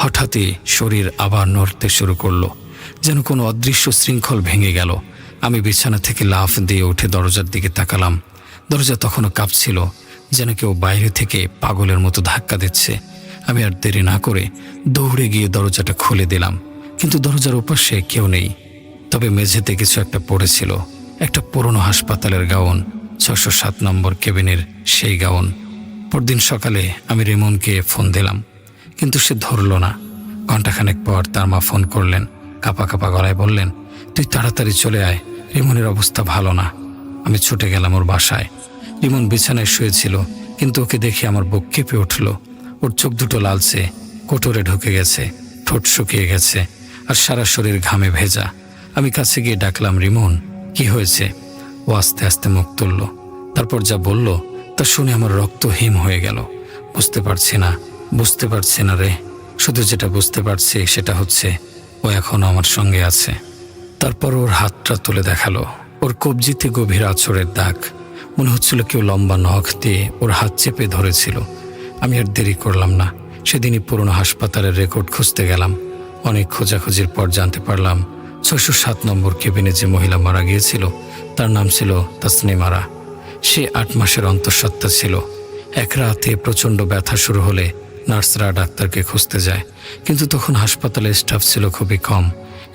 হঠাৎই শরীর আবার নড়তে শুরু করলো, যেন কোনো অদৃশ্য শৃঙ্খল ভেঙে গেল। আমি বিছানা থেকে লাফ দিয়ে উঠে দরজার দিকে তাকালাম। দরজা তখনও কাঁপছিল, যেন কেউ বাইরে থেকে পাগলের মতো ধাক্কা দিচ্ছে। আমি আর দেরি না করে দৌড়ে গিয়ে দরজাটা খুলে দিলাম। কিন্তু দরজার ওপাশে কেউ নেই। তবে মেঝেতে কিছু একটা পড়েছিল, একটা পুরনো হাসপাতালের গাউন, 607 নম্বর কেবিনের সেই গাউন। পরদিন সকালে আমি রিমনকে ফোন দিলাম, কিন্তু সে ধরল না। ঘণ্টাখানেক পর তার মা ফোন করলেন, কাঁপা কাঁপা গলায় বললেন, তুই তাড়াতাড়ি চলে আয়, রিমনের অবস্থা ভালো না। আমি ছুটে গেলাম ওর বাসায়। রিমন বিছানায় শুয়েছিল, কিন্তু ওকে দেখে আমার বুক কেঁপে উঠল। ওর চোখ দুটো লালচে, কোটরে ঢুকে গেছে, ঠোঁট শুকিয়ে গেছে, আর সারা শরীর ঘামে ভেজা। আমি কাছে গিয়ে ডাকলাম, রিমন কি হয়েছে? ও আস্তে আস্তে মুখ তুলল। তারপর যা বলল তা শুনে আমার রক্ত হিম হয়ে গেল। বুঝতে পারছি না রে। শুধু যেটা বুঝতে পারছি সেটা হচ্ছে ও এখনো আমার সঙ্গে আছে। তারপর ওর হাতটা তুলে দেখালো। ওর কবজিতে গভীর আঁচড়ের দাগ। মনে হচ্ছিল কেউ লম্বা নখ দিয়ে ওর হাত চেপে ধরেছিল। আমি আর দেরি করলাম না। সেদিনই পুরনো হাসপাতালের রেকর্ড খুঁজতে গেলাম। অনেক খোঁজাখুঁজির পর জানতে পারলাম 607 নম্বর কেবিনে যে মহিলা মারা গিয়েছিল তার নাম ছিল তাসনিমারা। সে 8 মাসের অন্তঃসত্ত্বা ছিল। এক রাতে প্রচণ্ড ব্যথা শুরু হলে নার্সরা ডাক্তারকে খুঁজতে যায়, কিন্তু তখন হাসপাতালে স্টাফ ছিল খুবই কম।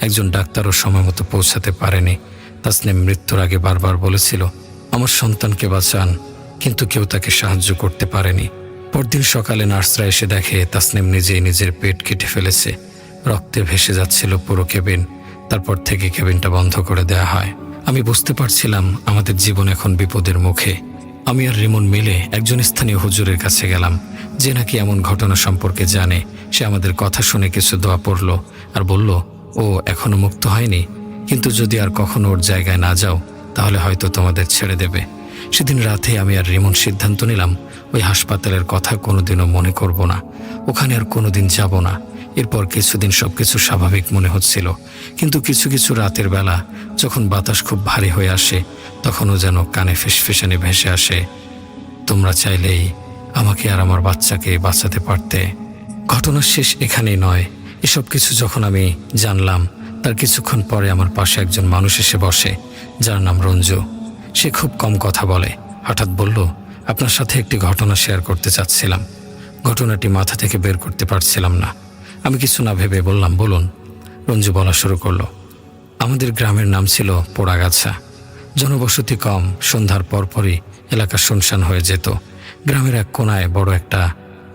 একজন ডাক্তারও সময় মতো পৌঁছাতে পারেনি। তাসনিম মৃত্যুর আগে বারবার বলেছিল, আমার সন্তানকে বাঁচান, কিন্তু কেউ তাকে সাহায্য করতে পারেনি। পরদিন সকালে নার্সরা এসে দেখে তাসনিম নিজেই নিজের পেট কেটে ফেলেছে। রক্তে ভেসে যাচ্ছিল পুরো কেবিন। তারপর থেকে কেবিনটা বন্ধ করে দেয়া হয়। আমি বুঝতে পারছিলাম আমাদের জীবন এখন বিপদের মুখে। আমি আর রিমন মিলে একজন স্থানীয় হুজুরের কাছে গেলাম, যে নাকি এমন ঘটনা সম্পর্কে জানে। সে আমাদের কথা শুনে কিছু দোয়া পড়ল আর বলল, ও এখনো মুক্ত হয়নি, কিন্তু যদি আর কখনো ওর জায়গায় না যাও তাহলে হয়তো তোমাদের ছেড়ে দেবে। সেদিন রাতে আমি আর রিমন সিদ্ধান্ত নিলাম ওই হাসপাতালের কথা কোনোদিনও মনে করব না, ওখানে আর কোনোদিন যাব না। এরপর কিছুদিন সবকিছু স্বাভাবিক মনে হচ্ছিল, কিন্তু কিছু কিছু রাতের বেলা যখন বাতাস খুব ভারী হয়ে আসে তখনও যেন কানে ফিসফিসানি ভেসে আসে, তোমরা চাইলেই আমাকে আর আমার বাচ্চাকে বাঁচাতে পারতে। ঘটনার শেষ এখানেই নয়। এসব কিছু যখন আমি জানলাম তার কিছুক্ষণ পরে আমার পাশে একজন মানুষ এসে বসে, যার নাম রঞ্জু। সে খুব কম কথা বলে। হঠাৎ বলল, আপনার সাথে একটি ঘটনা শেয়ার করতে চাচ্ছিলাম। ঘটনাটি মাথা থেকে বের করতে পারছিলাম না। আমি কিছু না ভেবে বললাম, বলুন। রঞ্জু বলা শুরু করলো, আমাদের গ্রামের নাম ছিল পোড়াগাছা। জনবসতি কম, সন্ধ্যার পরপরই এলাকা শুনশান হয়ে যেত। গ্রামের এক কোনায় বড় একটা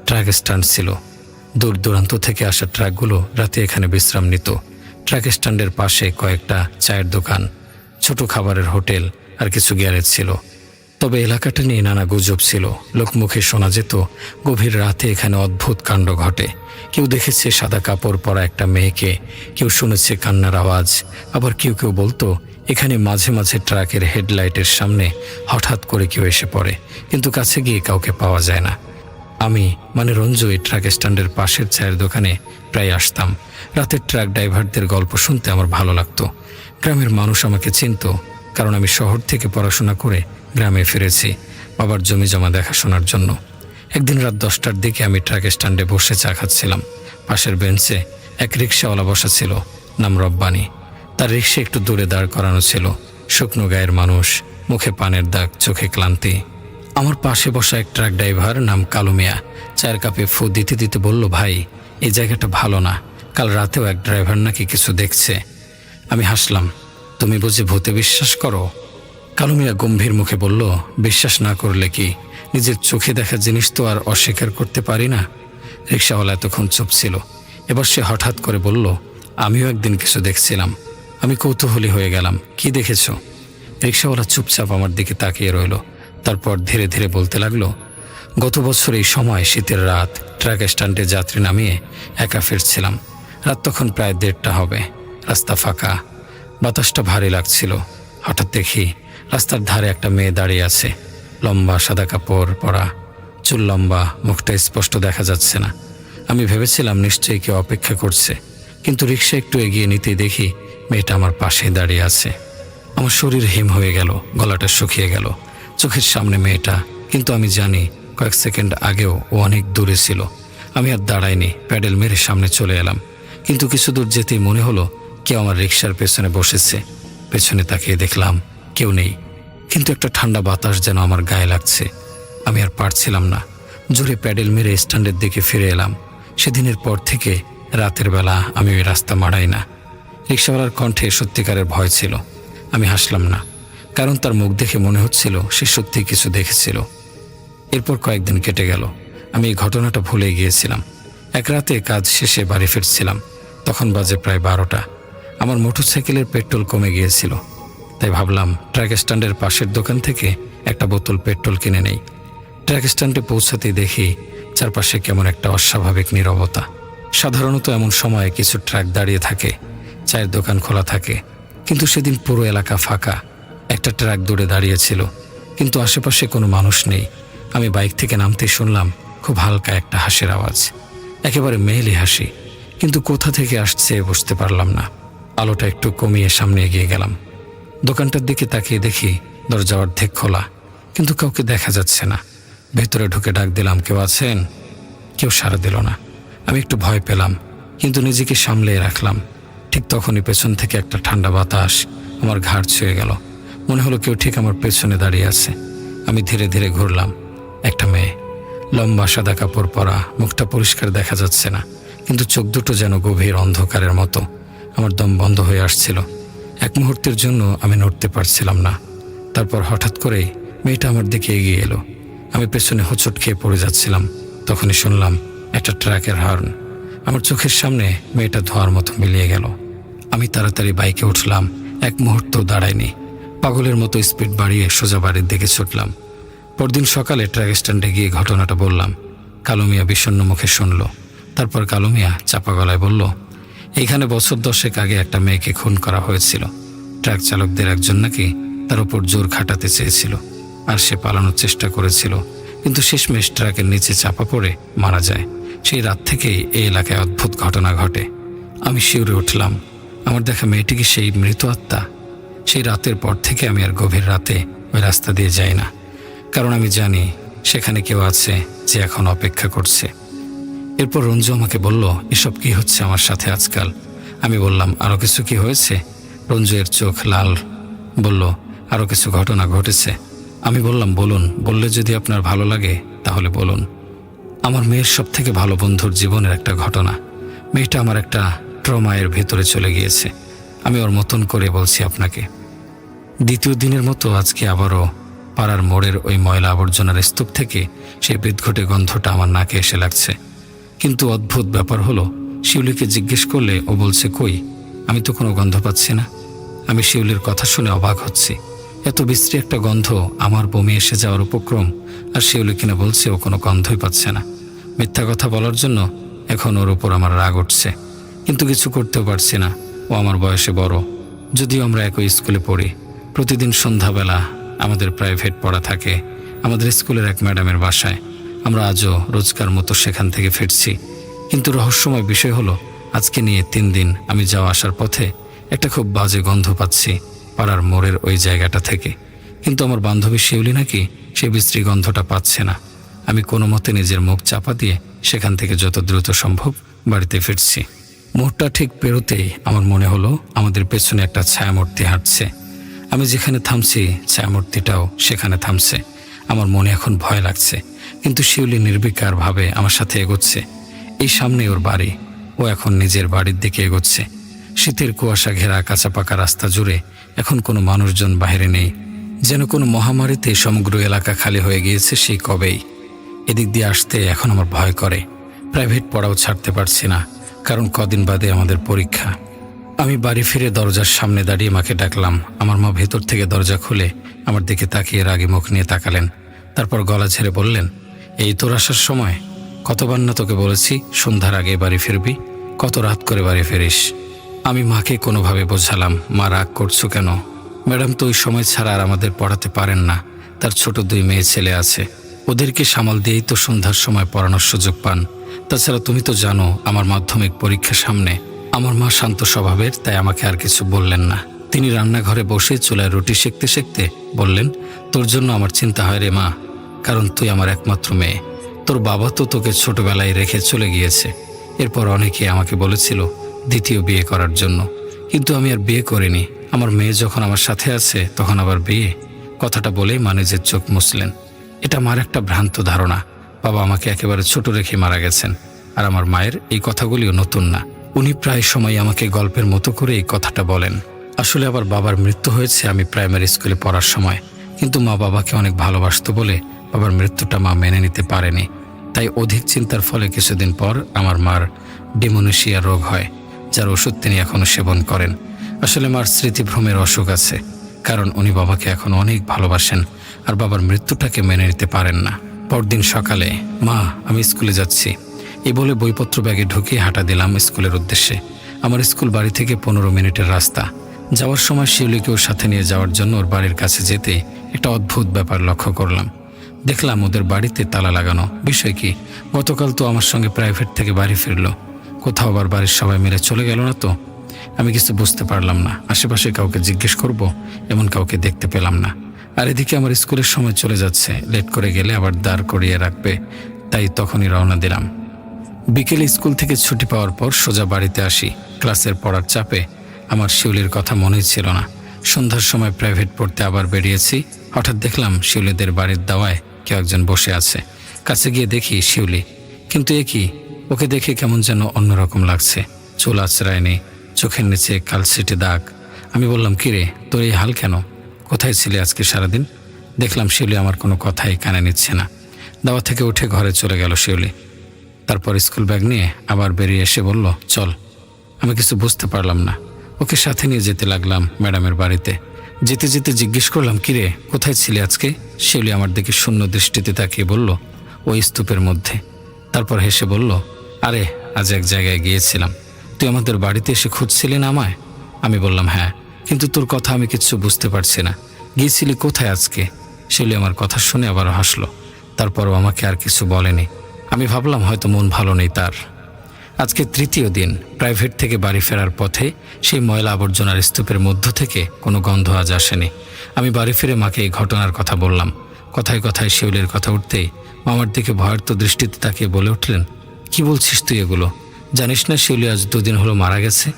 ট্রাক স্ট্যান্ড ছিল। দূর দূরান্ত থেকে আসা ট্রাকগুলো রাতে এখানে বিশ্রাম নিত। ট্রাক স্ট্যান্ডের পাশে কয়েকটা চায়ের দোকান, ছোট খাবারের হোটেল আর কিছু গ্যারেজ ছিল। তবে এলাকাটা নিয়ে নানা গুজব ছিল। লোকমুখে শোনা যেত গভীর রাতে এখানে অদ্ভুত কাণ্ড ঘটে। কেউ দেখেছে সাদা কাপড় পরা একটা মেয়েকে, কেউ শুনেছে কান্নার আওয়াজ, আবার কেউ কেউ বলতো এখানে মাঝে মাঝে ট্রাকের হেডলাইটের সামনে হঠাৎ করে কেউ এসে পড়ে, কিন্তু কাছে গিয়ে কাউকে পাওয়া যায় না। আমি মানে রঞ্জু এই ট্রাক স্ট্যান্ডের পাশের চায়ের দোকানে প্রায় আসতাম। রাতের ট্রাক ড্রাইভারদের গল্প শুনতে আমার ভালো লাগতো। গ্রামের মানুষ আমাকে চিনত, কারণ আমি শহর থেকে পড়াশোনা করে গ্রামে ফিরেছি বাবার জমি জমা দেখাশোনার জন্য। একদিন রাত 10টার দিকে আমি ট্রাক স্ট্যান্ডে বসে চা খাচ্ছিলাম। পাশের বেঞ্চে এক রিক্সাওয়ালা বসা ছিল, নাম রব্বানি। তার রিক্সা একটু দূরে দাঁড় করানো ছিল। শুকনো গায়ের মানুষ, মুখে পানের দাগ, চোখে ক্লান্তি। আমার পাশে বসা এক ট্রাক ড্রাইভার নাম কালু মিয়া চায়ের কাপে ফু দিতে দিতে বলল, ভাই এই জায়গাটা ভালো না, কাল রাতেও এক ড্রাইভার নাকি কিছু দেখছে। আমি হাসলাম, তুমি বুঝি ভূতে বিশ্বাস করো? কালু মিয়া গম্ভীর মুখে বলল, বিশ্বাস না করলে কি, নিজের চোখে দেখা জিনিস তো আর অস্বীকার করতে পারি না। রিক্সাওয়ালা এতক্ষণ চুপ ছিল। এবার সে হঠাৎ করে বলল, আমিও একদিন কিছু দেখছিলাম। আমি কৌতূহলী হয়ে গেলাম, কি দেখেছো? রিক্সাওয়ালা চুপচাপ আমার দিকে তাকিয়ে রইল। তারপর ধীরে ধীরে বলতে লাগলো, গত বছর এই সময় শীতের রাত ট্রাক স্ট্যান্ডে যাত্রী নামিয়ে একা ফিরছিলাম। রাত তখন প্রায় 1:30 হবে। রাস্তা ফাঁকা, বাতাসটা ভারী লাগছিল। হঠাৎ দেখি রাস্তার ধারে একটা মেয়ে দাঁড়িয়ে আছে। লম্বা সাদা কাপড় পরা, চুল লম্বা, মুখটা স্পষ্ট দেখা যাচ্ছে না। আমি ভেবেছিলাম নিশ্চয়ই কেউ অপেক্ষা করছে, কিন্তু রিক্সা একটু এগিয়ে নিতেই দেখি মেয়েটা আমার পাশে দাঁড়িয়ে আছে। আমার শরীর হিম হয়ে গেল, গলাটা শুকিয়ে গেল। চোখের সামনে মেয়েটা, কিন্তু আমি জানি কয়েক সেকেন্ড আগেও ও অনেক দূরে ছিল। আমি আর দাঁড়াইনি, প্যাডেল মেরে সামনে চলে এলাম। কিন্তু কিছু দূর যেতেই মনে হলো কেউ আমার রিক্সার পেছনে বসেছে। পেছনে তাকিয়ে দেখলাম কেউ নেই, কিন্তু একটা ঠান্ডা বাতাস যেন আমার গায়ে লাগছে। আমি আর পারছিলাম না, জোরে প্যাডেল মেরে স্ট্যান্ডের দিকে ফিরে এলাম। সেদিনের পর থেকে রাতের বেলা আমি ওই রাস্তা মাড়াই না। রিক্সাওয়ালার কণ্ঠে সত্যিকারের ভয় ছিল। আমি হাসলাম না, কারণ তার মুখ দেখে মনে হচ্ছিল সে সত্যি কিছু দেখেছিল। এরপর কয়েকদিন কেটে গেল। আমি এই ঘটনাটা ভুলে গিয়েছিলাম। এক রাতে কাজ শেষে বাড়ি ফিরছিলাম, তখন বাজে প্রায় 12টা। আমার মোটরসাইকেলের পেট্রোল কমে গিয়েছিল, তাই ভাবলাম ট্রাক স্ট্যান্ডের পাশের দোকান থেকে একটা বোতল পেট্রোল কিনে নেই। ট্রাক স্ট্যান্ডে পৌঁছাতেই দেখি চারপাশে কেমন একটা অস্বাভাবিক নীরবতা। সাধারণত এমন সময়ে কিছু ট্রাক দাঁড়িয়ে থাকে, চায়ের দোকান খোলা থাকে, কিন্তু সেদিন পুরো এলাকা ফাঁকা। একটা ট্রাক দূরে দাঁড়িয়েছিল, কিন্তু আশেপাশে কোনো মানুষ নেই। আমি বাইক থেকে নামতেই শুনলাম খুব হালকা একটা হাসির আওয়াজ, একেবারে মেয়েলি হাসি, কিন্তু কোথা থেকে আসছে বুঝতে পারলাম না। আলোটা একটু কমিয়ে সামনে এগিয়ে গেলাম। দোকানটার দিকে তাকিয়ে দেখি দরজা অর্ধেক খোলা, কিন্তু কাউকে দেখা যাচ্ছে না। ভেতরে ঢুকে ডাক দিলাম, কেউ আছেন? কেউ সাড়া দিল না। আমি একটু ভয় পেলাম, কিন্তু নিজেকে সামলিয়ে রাখলাম। ঠিক তখনই পেছন থেকে একটা ঠান্ডা বাতাস আমার ঘাড় ছুঁয়ে গেল। মনে হলো কেউ ঠিক আমার পেছনে দাঁড়িয়ে আছে। আমি ধীরে ধীরে ঘুরলাম। একটা মেয়ে, লম্বা সাদা কাপড় পরা, মুখটা পরিষ্কার দেখা যাচ্ছে না, কিন্তু চোখ দুটো যেন গভীর অন্ধকারের মতো। আমার দম বন্ধ হয়ে আসছিল। এক মুহূর্তের জন্য আমি নড়তে পারছিলাম না। তারপর হঠাৎ করেই মেয়েটা আমার দিকে এগিয়ে এলো। আমি পেছনে হোঁচট খেয়ে পড়ে যাচ্ছিলাম। তখনই শুনলাম একটা ট্রাকের হর্ন। আমার চোখের সামনে মেয়েটা ধোঁয়ার মতো মিলিয়ে গেল। আমি তাড়াতাড়ি বাইকে উঠলাম, এক মুহূর্ত দাঁড়ায়নি। পাগলের মতো স্পিড বাড়িয়ে সোজা বাড়ির দিকে ছুটলাম। পরদিন সকালে ট্রাক স্ট্যান্ডে গিয়ে ঘটনাটা বললাম। কালু মিয়া বিষণ্ণ মুখে শুনল। তারপর কালু মিয়া চাপা গলায় বলল, এখানে বছর 10 আগে একটা মেয়েকে খুন করা হয়েছিল। ট্রাক চালকদের একজন নাকি তার উপর জোর খাটাতে চেয়েছিল, আর সে পালানোর চেষ্টা করেছিল, কিন্তু শেষমেশ ট্রাকের নিচে চাপা পড়ে মারা যায়। সেই রাত থেকেই এই এলাকায় অদ্ভুত ঘটনা ঘটে। আমি শিউরে উঠলাম, আমার দেখা মেয়েটি কি সেই মৃত আত্মা? সেই রাতের পর থেকে আমি আর গভীর রাতে ওই রাস্তা দিয়ে যাই না, কারণ আমি জানি সেখানে কেউ আছে যে এখন অপেক্ষা করছে। এরপর রঞ্জু আমাকে বলল, এসব কি হচ্ছে আমার সাথে আজকাল? আমি বললাম, আরও কিছু কি হয়েছে? রঞ্জু এর চোখ লাল, বলল, আরও কিছু ঘটনা ঘটেছে। আমি বললাম, বলুন, বললে যদি আপনার ভালো লাগে তাহলে বলুন। আমার মেয়ের সব থেকে ভালো বন্ধুর জীবনের একটা ঘটনা। মেয়েটা আমার একটা ট্রমায়ের ভেতরে চলে গিয়েছে। আমি ওর মতন করে বলছি আপনাকে। দ্বিতীয় দিনের মতো আজকে আবারও পাড়ার মোড়ের ওই ময়লা আবর্জনার স্তূপ থেকে সেই বিদঘটে গন্ধটা আমার নাকে এসে লাগছে। কিন্তু অদ্ভুত ব্যাপার হলো, শিউলিকে জিজ্ঞেস করলে ও বলছে, কই, আমি তো কোনো গন্ধ পাচ্ছি না। আমি শিউলির কথা শুনে অবাক হচ্ছি। এত বিশ্রী একটা গন্ধ, আমার বমি এসে যাওয়ার উপক্রম, আর শিউলি কিনা বলছে ও কোনো গন্ধই পাচ্ছে না। মিথ্যা কথা বলার জন্য এখন ওর উপর আমার রাগ উঠছে, কিন্তু কিছু করতেও পারছি না। ও আমার বয়সে বড়, যদিও আমরা একই স্কুলে পড়ি। প্রতিদিন সন্ধ্যাবেলা আমাদের প্রাইভেট পড়া থাকে আমাদের স্কুলের এক ম্যাডামের বাসায়। আমরা আজও রোজকার মতো সেখান থেকে ফিরছি, কিন্তু রহস্যময় বিষয় হলো, আজকে নিয়ে 3 দিন আমি যাওয়া আসার পথে একটা খুব বাজে গন্ধ পাচ্ছি পাড়ার মোড়ের ওই জায়গাটা থেকে। কিন্তু আমার বান্ধবী শিউলি নাকি সেই বিশ্রী গন্ধটা পাচ্ছে না। আমি কোনো মতে নিজের মুখ চাপা দিয়ে সেখান থেকে যত দ্রুত সম্ভব বাড়িতে ফিরছি। মোড়টা ঠিক পেরোতেই আমার মনে হলো আমাদের পেছনে একটা ছায়ামূর্তি হাঁটছে। আমি যেখানে থামছি ছায়ামূর্তিটাও সেখানে থামছে। আমার মনে এখন ভয় লাগছে, কিন্তু শিউলি নির্বিকারভাবে আমার সাথে এগোচ্ছে। এই সামনে ওর বাড়ি, ও এখন নিজের বাড়ির দিকে এগোচ্ছে। শীতের কুয়াশা ঘেরা কাঁচা পাকা রাস্তা জুড়ে এখন কোনো মানুষজন বাইরে নেই, যেন কোনো মহামারীতে সমগ্র এলাকা খালি হয়ে গিয়েছে সেই কবেই। এদিক দিয়ে আসতে এখন আমার ভয় করে। প্রাইভেট পড়াও ছাড়তে পারছি না, কারণ কদিন বাদে আমাদের পরীক্ষা। আমি বাড়ি ফিরে দরজার সামনে দাঁড়িয়ে মাকে ডাকলাম। আমার মা ভেতর থেকে দরজা খুলে আমার দিকে তাকিয়ে রাগে মুখ নিয়ে তাকালেন। তারপর গলা ঝেড়ে বললেন, এই তোর আসার সময়? কতবার না তোকে বলেছি সন্ধ্যার আগে বাড়ি ফিরবি, কত রাত করে বাড়ি ফেরিস। আমি মাকে কোনোভাবে বোঝালাম, মা রাগ করছো কেন? ম্যাডাম তো ওই সময় ছাড়া আর আমাদের পড়াতে পারেন না, তার ছোট 2 মেয়ে ছেলে আছে, ওদেরকে সামাল দিয়েই তো সন্ধ্যার সময় পড়ানোর সুযোগ পান। তাছাড়া তুমি তো জানো আমার মাধ্যমিক পরীক্ষা সামনে। আমার মা শান্ত স্বভাবের, তাই আমাকে আর কিছু বললেন না। তিনি রান্নাঘরে বসে চুলায় রুটি সেঁকতে সেঁকতে বললেন, তোর জন্য আমার চিন্তা হয় রে মা, কারণ তুই আমার একমাত্র মেয়ে। তোর বাবা তো তোকে ছোটবেলায় রেখে চলে গিয়েছে। এরপর অনেকে আমাকে বলেছিল দ্বিতীয় বিয়ে করার জন্য, কিন্তু আমি আর বিয়ে করিনি। আমার মেয়ে যখন আমার সাথে আছে তখন আবার বিয়ে? কথাটা বলেই মা নিজের চোখ মুছলেন। এটা আমার একটা ভ্রান্ত ধারণা। বাবা আমাকে একেবারে ছোট রেখে মারা গেছেন, আর আমার মায়ের এই কথাগুলিও নতুন না। উনি প্রায় সময় আমাকে গল্পের মতো করে এই কথাটা বলেন। আসলে আবার বাবার মৃত্যু হয়েছে আমি প্রাইমারি স্কুলে পড়ার সময়, কিন্তু মা বাবাকে অনেক ভালোবাসতো বলে বাবার মৃত্যুটা মা মেনে নিতে পারেনি। তাই অধিক চিন্তার ফলে কিছুদিন পর আমার মার ডিমোনেশিয়া রোগ হয়, যার ওষুধ তিনি এখনও সেবন করেন। আসলে মার স্মৃতিভ্রমের অসুখ আছে, কারণ উনি বাবাকে এখন অনেক ভালোবাসেন আর বাবার মৃত্যুটাকে মেনে নিতে পারেন না। পরদিন সকালে, মা আমি স্কুলে যাচ্ছি, এই বলে বইপত্র ব্যাগে ঢুকিয়ে হাঁটা দিলাম স্কুলের উদ্দেশ্যে। আমার স্কুল বাড়ি থেকে 15 মিনিটের রাস্তা। যাওয়ার সময় শিউলিকেও সাথে নিয়ে যাওয়ার জন্য ওর বাড়ির কাছে যেতে একটা অদ্ভুত ব্যাপার লক্ষ্য করলাম। দেখলাম ওদের বাড়িতে তালা লাগানো। বিষয় কি, গতকাল তো আমার সঙ্গে প্রাইভেট থেকে বাড়ি ফিরলো, কোথাও আবার বাড়ির সবাই মিলে চলে গেল না তো? আমি কিছু বুঝতে পারলাম না। আশেপাশে কাউকে জিজ্ঞেস করব, এমন কাউকে দেখতে পেলাম না। আর এদিকে আমার স্কুলের সময় চলে যাচ্ছে, লেট করে গেলে আবার দাঁড় করিয়ে রাখবে, তাই তখনই রওনা দিলাম। বিকেলে স্কুল থেকে ছুটি পাওয়ার পর সোজা বাড়িতে আসি। ক্লাসের পড়ার চাপে আমার শিউলির কথা মনেই ছিল না। সন্ধ্যার সময় প্রাইভেট পড়তে আবার বেরিয়েছি। হঠাৎ দেখলাম শিউলিদের বাড়ির দাওয়ায় কেউ একজন বসে আছে। কাছে গিয়ে দেখি শিউলি, কিন্তু এ কি, ওকে দেখে কেমন যেন অন্যরকম লাগছে। চুল আঁচড়ায়নি, চোখের নিচে কালসিটে দাগ। আমি বললাম, কিরে তোর এই হাল কেন? কোথায় ছিলি আজকে সারাদিন? দেখলাম শিউলি আমার কোনো কথাই কানে নিচ্ছে না। দাওয়া থেকে উঠে ঘরে চলে গেল শিউলি। তারপর স্কুল ব্যাগ নিয়ে আবার বেরিয়ে এসে বলল, চল। আমি কিছু বুঝতে পারলাম না। ওকে সাথে নিয়ে যেতে লাগলাম ম্যাডামের বাড়িতে। যেতে যেতে জিজ্ঞেস করলাম, কিরে কোথায় ছিলি আজকে? শিউলি আমার দিকে শূন্য দৃষ্টিতে তাকিয়ে বলল, ওই স্তূপের মধ্যে। তারপর হেসে বলল, আরে আজ এক জায়গায় গিয়েছিলাম, তুই আমাদের বাড়িতে এসে খুঁজছিলি না আমায়? আমি বললাম হ্যাঁ, কিন্তু তোর কথা আমি কিচ্ছু বুঝতে পারছি না। গিয়েছিলি কোথায় আজকে? শিউলি আমার কথা শুনে আবার হাসলো। তারপরও আমাকে আর কিছু বলেনি। আমি ভাবলাম হয়তো মন ভালো নেই তার। আজকে তৃতীয় দিন। প্রাইভেট থেকে বাড়ি ফেরার পথে সেই ময়লা আবর্জনার স্তূপের মধ্য থেকে কোনো গন্ধ আজ আসেনি। আমি বাড়ি ফিরে মাকে এই ঘটনার কথা বললাম। কথায় কথায় শিউলির কথা উঠতেই মা আমার দিকে ভয়ার্ত দৃষ্টিতে তাকিয়ে বলে উঠলেন, কি বলছিস তুই এগুলো? জানিস না শিউলি আজ 2 দিন হলো মারা গেছে?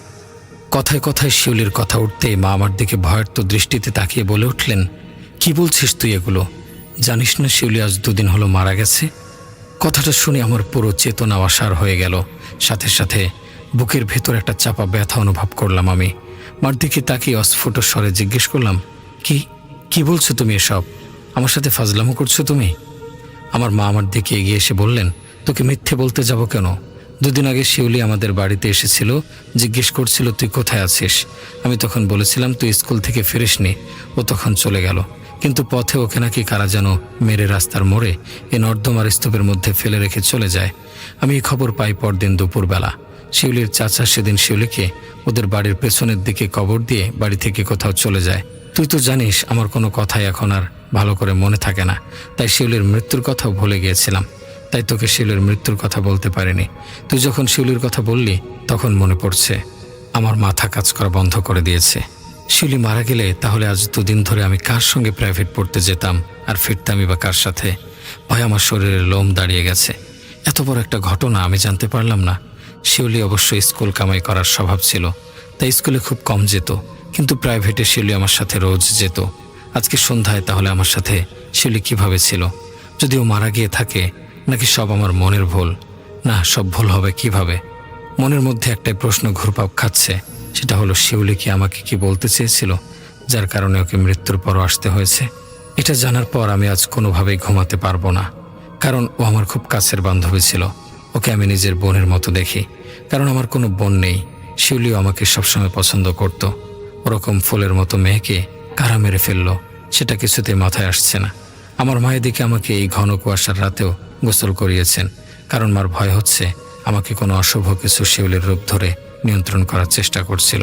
কথায় কথায় শিউলির কথা উঠতেই মা আমার দিকে ভয়ার্ত দৃষ্টিতে তাকিয়ে বলে উঠলেন, কি বলছিস তুই এগুলো? জানিস না শিউলি আজ 2 দিন হলো মারা গেছে? কথাটা শুনে আমার পুরো চেতনা অসাড় হয়ে গেল। সাথে সাথে বুকের ভেতর একটা চাপা ব্যথা অনুভব করলাম। আমি মার দিকে তাকিয়ে অস্ফুট স্বরে জিজ্ঞেস করলাম, কি কি বলছো তুমি এসব? আমার সাথে ফাজলামো করছো তুমি? আমার মা আমার দিকে এগিয়ে এসে বললেন, তোকে মিথ্যে বলতে যাব কেন? 2 দিন আগে শিউলি আমাদের বাড়িতে এসেছিল, জিজ্ঞেস করছিল তুই কোথায় আছিস। আমি তখন বলেছিলাম তুই স্কুল থেকে ফিরিসনি। ও তখন চলে গেল, কিন্তু পথে ওকে নাকি কারা যেন মেরে রাস্তার মোড়ে এ নর্দমার স্তূপের মধ্যে ফেলে রেখে চলে যায়। আমি এই খবর পাই পরদিন দুপুরবেলা। শিউলির চাচা সেদিন শিউলিকে ওদের বাড়ির পেছনের দিকে কবর দিয়ে বাড়ি থেকে কোথাও চলে যায়। তুই তো জানিস আমার কোনো কথাই এখন আর ভালো করে মনে থাকে না, তাই শিউলির মৃত্যুর কথাও ভুলে গিয়েছিলাম। তাই তোকে শিউলির মৃত্যুর কথা বলতে পারিনি। তুই যখন শিউলির কথা বললি তখন মনে পড়ছে। আমার মাথা কাজ করা বন্ধ করে দিয়েছে। শিউলি মারা গেলে তাহলে আজ 2 দিন ধরে আমি কার সঙ্গে প্রাইভেট পড়তে যেতাম আর ফিরতামই বা কার সাথে? ভয় আমার শরীরের লোম দাঁড়িয়ে গেছে। এত বড় একটা ঘটনা আমি জানতে পারলাম না। শিউলি অবশ্যই স্কুল কামাই করার স্বভাব ছিল, তাই স্কুলে খুব কম যেত, কিন্তু প্রাইভেটে শিউলি আমার সাথে রোজ যেত। আজকে সন্ধ্যায় তাহলে আমার সাথে শিউলি কিভাবে ছিল? যদি ও মারা গিয়ে থাকে, নাকি সব আমার মনের ভুল? না, সব ভুল হবে কিভাবে? মনের মধ্যে একটাই প্রশ্ন ঘুরপাক খাচ্ছে, সেটা হলো শিউলি কি আমাকে কি বলতে চেয়েছিল, যার কারণে ওকে মৃত্যুর পরও আসতে হয়েছে? এটা জানার পর আমি আজ কোনোভাবেই ঘুমাতে পারবো না, কারণ ও আমার খুব কাছের বান্ধবী ছিল। ওকে আমি নিজের বোনের মতো দেখি, কারণ আমার কোনো বোন নেই। শিউলিও আমাকে সবসময় পছন্দ করত। ওরকম ফুলের মতো মেয়েকে কারা মেরে ফেললো সেটা কিছুতেই মাথায় আসছে না। আমার মায়ের দিকে আমাকে এই ঘন কুয়াশার রাতেও গোসল করিয়েছেন, কারণ মার ভয় হচ্ছে আমাকে কোনো অশুভ কিছু শিউলির রূপ ধরে নিয়ন্ত্রণ করার চেষ্টা করছিল।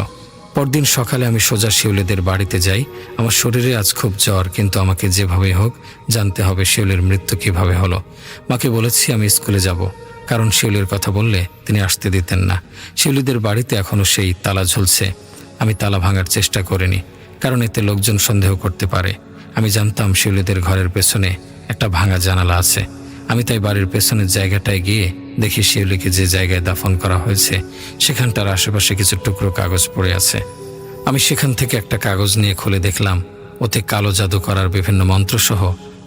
পরদিন সকালে আমি সোজা শিউলিদের বাড়িতে যাই। আমার শরীরে আজ খুব জ্বর, কিন্তু আমাকে যেভাবেই হোক জানতে হবে শিউলির মৃত্যু কিভাবে হলো। মাকে বলেছি আমি স্কুলে যাব, কারণ শিউলির কথা বললে তিনি আসতে দিতেন না। শিউলিদের বাড়িতে এখনও সেই তালা ঝুলছে। আমি তালা ভাঙার চেষ্টা করিনি, কারণ এতে লোকজন সন্দেহ করতে পারে। আমি জানতাম শিউলিদের ঘরের পেছনে একটা ভাঙা জানালা আছে। আমি তাই বাড়ির পেছনের জায়গাটায় গিয়ে দেখি শিউলিকে যে জায়গায় দাফন করা হয়েছে সেখানটার আশেপাশে কিছু টুকরো কাগজ পড়ে আছে। আমি সেখান থেকে একটা কাগজ নিয়ে খুলে দেখলাম ওতে কালো জাদু করার বিভিন্ন মন্ত্রসহ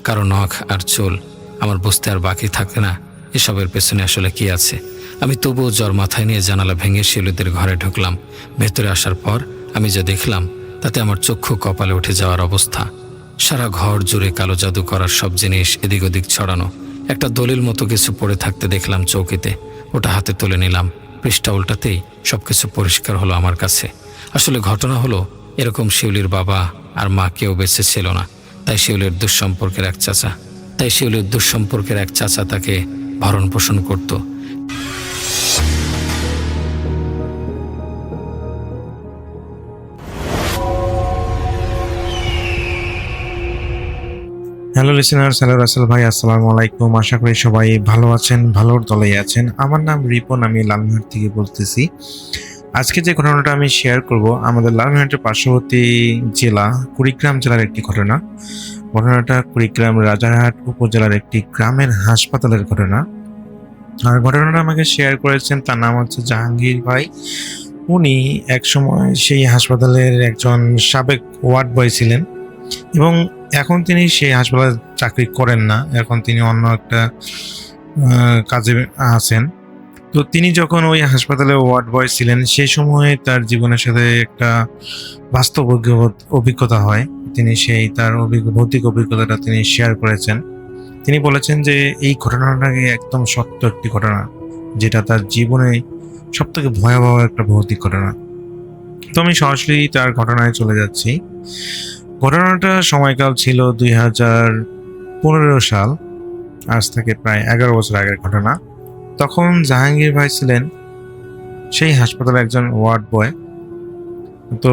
কারো নখ আর চুল। আমার বুঝতে আর বাকি থাকে না এসবের পেছনে আসলে কি আছে। আমি তবুও জ্বর মাথায় নিয়ে জানালা ভেঙে শিউলিদের ঘরে ঢুকলাম। ভেতরে আসার পর আমি যা দেখলাম তাতে আমার চক্ষু কপালে উঠে যাওয়ার অবস্থা। সারা ঘর জুড়ে কালো জাদু করার সব জিনিস এদিক ওদিক ছড়ানো। একটা দলিল মতো কিছু পড়ে থাকতে দেখলাম চৌকিতে। ওটা হাতে তুলে নিলাম। পৃষ্ঠা উল্টাতেই সবকিছু পরিষ্কার হলো আমার কাছে। আসলে ঘটনা হলো এরকম, শিউলির বাবা আর মা কেউ বেঁচে ছিল না, তাই শিউলির দুঃসম্পর্কের এক চাচা তাকে ভরণ পোষণ করত। হ্যালো লিসেনার্স, হ্যালো রাসেল ভাই, আসসালামু আলাইকুম। আশা করি সবাই ভালো আছেন, ভালোর দলেই আছেন। আমার নাম রিপন, আমি লালমোহর থেকে বলতেছি। আজকে যে ঘটনাটা আমি শেয়ার করব আমাদের লালমোহরের পার্শ্ববর্তী জেলা কুড়িগ্রাম জেলার একটি ঘটনা। ঘটনাটা কুড়িগ্রাম রাজারহাট উপজেলার একটি গ্রামের হাসপাতালের ঘটনা। আর ঘটনাটা আমাকে শেয়ার করেছেন, তার নাম হচ্ছে জাহাঙ্গীর ভাই। উনি একসময় সেই হাসপাতালের একজন সাবেক ওয়ার্ড বয় ছিলেন এবং এখন তিনি সেই হাসপাতালে চাকরি করেন না, এখন তিনি অন্য একটা কাজে আছেন। তো তিনি যখন ওই হাসপাতালে ওয়ার্ড বয় ছিলেন সেই সময় তার জীবনের সাথে একটা বাস্তব অভিজ্ঞতা হয়। তিনি সেই তার ভৌতিক অভিজ্ঞতাটা তিনি শেয়ার করেছেন। তিনি বলেছেন যে এই ঘটনাটাকে একদম সত্য একটি ঘটনা, যেটা তার জীবনে সব থেকে ভয়াবহ একটা ভৌতিক ঘটনা। তো আমি সরাসরি তার ঘটনায় চলে যাচ্ছি। ঘটনাটা সময়কাল ছিল 2015 সাল, আজ থেকে প্রায় 11 বছর আগের ঘটনা। তখন জাহাঙ্গীর ভাই ছিলেন সেই হাসপাতালে একজন ওয়ার্ড বয়। তো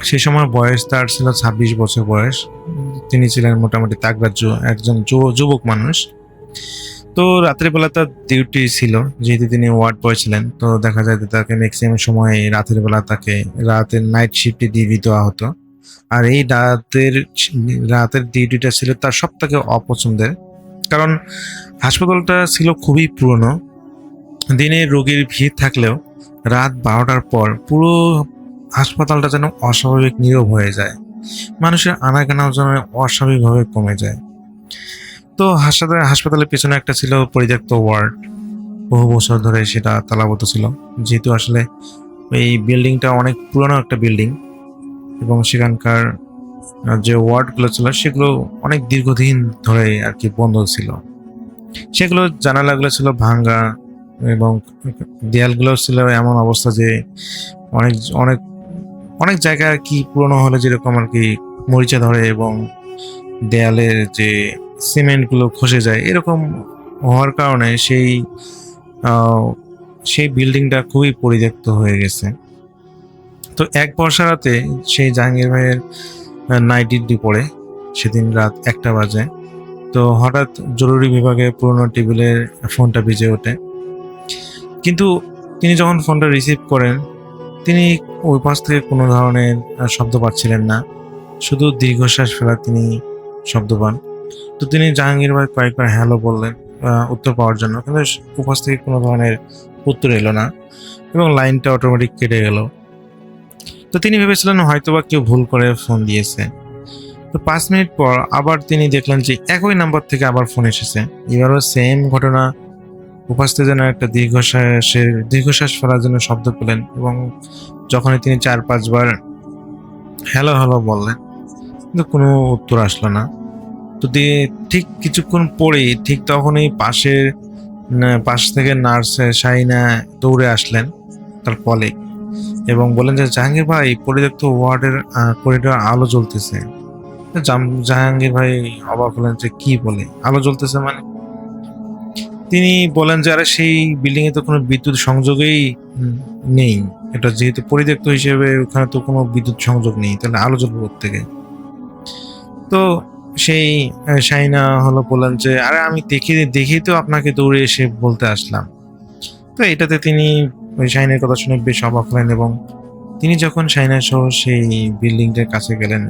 সেই সময় বয়স তার ছিল 26 বছর বয়স। তিনি ছিলেন মোটামুটি তাগড়া একজন যুবক মানুষ। তো রাতের বেলা তার ডিউটি ছিল, যেহেতু তিনি ওয়ার্ড বয় ছিলেন। তো দেখা যায় যে তাকে ম্যাক্সিমাম সময় রাতের বেলা তাকে রাতের নাইট শিফটে দিয়ে দেওয়া হতো। আর এই রাতের ডিউটিটা ছিল তার সব থেকে অপছন্দের, কারণ হাসপাতালটা ছিল খুবই পুরনো। দিনে রোগীর ভিড় থাকলেও রাত 12টার পর পুরো হাসপাতালটা যেন অস্বাভাবিক নীরব হয়ে যায়, মানুষের আনাগোনাও যেন অস্বাভাবিকভাবে কমে যায়। তো হাসপাতালের পেছনে একটা ছিল পরিত্যক্ত ওয়ার্ড, বহু বছর ধরে সেটা তালাবদ্ধ ছিল, যেহেতু আসলে এই বিল্ডিংটা অনেক পুরনো একটা বিল্ডিং এবং সেখানকার যে ওয়ার্ডগুলো ছিল সেগুলো অনেক দীর্ঘদিন ধরে আর কি বন্ধ ছিল। সেগুলো জানালাগুলো ছিল ভাঙ্গা এবং দেয়ালগুলো ছিল এমন অবস্থা যে অনেক অনেক অনেক জায়গায় আর কি পুরনো হলে যেরকম আর কি মরিচা ধরে এবং দেয়ালের যে সিমেন্টগুলো খসে যায়, এরকম হওয়ার কারণে সেই বিল্ডিংটা খুবই পরিত্যক্ত হয়ে গেছে। তো এক বর্ষা রাতে সেই জাহাঙ্গীর ভাইয়ের নাইট ডিউটি পড়ে, সেদিন রাত 1টা বাজে। তো হঠাৎ জরুরি বিভাগে পুরোনো টেবিলের ফোনটা বেজে ওঠে, কিন্তু তিনি যখন ফোনটা রিসিভ করেন তিনি ওই পাশ থেকে কোনো ধরনের শব্দ পাচ্ছিলেন না, শুধু দীর্ঘশ্বাস ফেলা তিনি শব্দ পান। তো তিনি জাহাঙ্গীর ভাই কয়েকবার হ্যালো বললেন উত্তর পাওয়ার জন্য, কিন্তু উপাস থেকে কোনো ধরনের উত্তর এলো না এবং লাইনটা অটোমেটিক কেটে গেল। তো তিনি ভেবেছিলেন হয়তোবা কেউ ভুল করে ফোন দিয়েছে। তো 5 মিনিট পর আবার তিনি দেখলেন যে একই নাম্বার থেকে আবার ফোন এসেছে। এবারও সেম ঘটনা। উপাসতে যেন একটা দীর্ঘশ্বাস ফেলার জন্য শব্দ পেলেন এবং যখনই তিনি 4-5 বার হ্যালো হ্যালো বললেন, কিন্তু কোনো উত্তর আসলো না। তো ঠিক কিছুক্ষণ পরেই ঠিক তখনই পাশ থেকে নার্স শাহিনা দৌড়ে আসলেন তার কলিগ এবং বলেন যে জাহাঙ্গীর ভাই, পরিত্যক্ত ওয়ার্ডের করিডোর আলো জ্বলতেছে। জাহাঙ্গীর ভাই অবাক হলেন যে কি বলে আলো জ্বলতেছে মানে। তিনি বলেন যে আরে সেই বিল্ডিং এ তো কোনো বিদ্যুৎ সংযোগই নেই, এটা যেহেতু পরিত্যক্ত হিসেবে ওখানে তো কোনো বিদ্যুৎ সংযোগ নেই, তাহলে আলো জ্বলবে কোত্থেকে। তো সেই শাহিনা বললেন যে আরে আমি দেখি তো আপনাকে দৌড়ে এসে বলতে আসলাম। তো এটাতে তিনি ওই শাহিনের কথা শুনে বেশ অবাক হলেন এবং তিনি যখন শাহিনা সহ সেই বিল্ডিংটার কাছে গেলেন,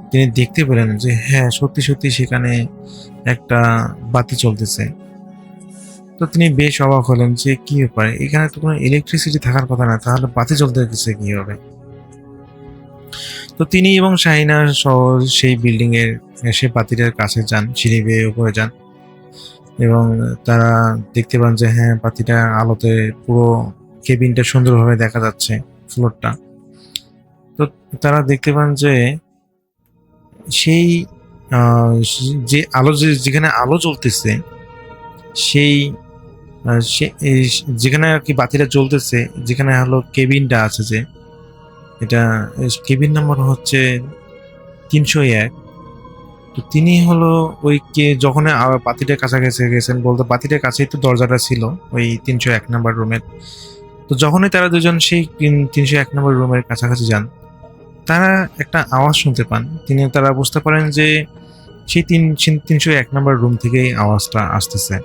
তিনি দেখতে পেলেন যে হ্যাঁ সত্যি সত্যি সেখানে একটা বাতি চলতেছে। তো তিনি বেশ অবাক হলেন যে কি ব্যাপার, এখানে তো কোনো ইলেকট্রিসিটি থাকার কথা না, তাহলে বাতি জ্বলতে গেছে কি হবে। তো তিনি এবং শাহিনা সহ সেই বিল্ডিং এর সে বাতিটার কাছে যান, সিঁড়ি বেয়ে উপরে যান এবং তারা দেখতে পান যে হ্যাঁ বাতিটা আলোতে পুরো কেবিনটা সুন্দরভাবে দেখা যাচ্ছে, ফ্লোরটা। তো তারা দেখতে পান যে সেই যে আলো যেখানে আলো জ্বলতেছে সেই যেখানে আর কি বাতিটা জ্বলতেছে, যেখানে কেবিনটা আছে, যে এটা কেবিন নাম্বার হচ্ছে 301। তো তিনি ওই যখন বাতিটার কাছাকাছি গেছেন, বলতে বাতিটার কাছেই তো দরজাটা ছিল ওই 301 নাম্বার রুমের। তো যখনই তারা দুজন সেই 301 নম্বর রুমের কাছাকাছি যান, তারা একটা আওয়াজ শুনতে পান। তারা বুঝতে পারেন যে সেই 301 নম্বর রুম থেকেই আওয়াজটা আসতেছে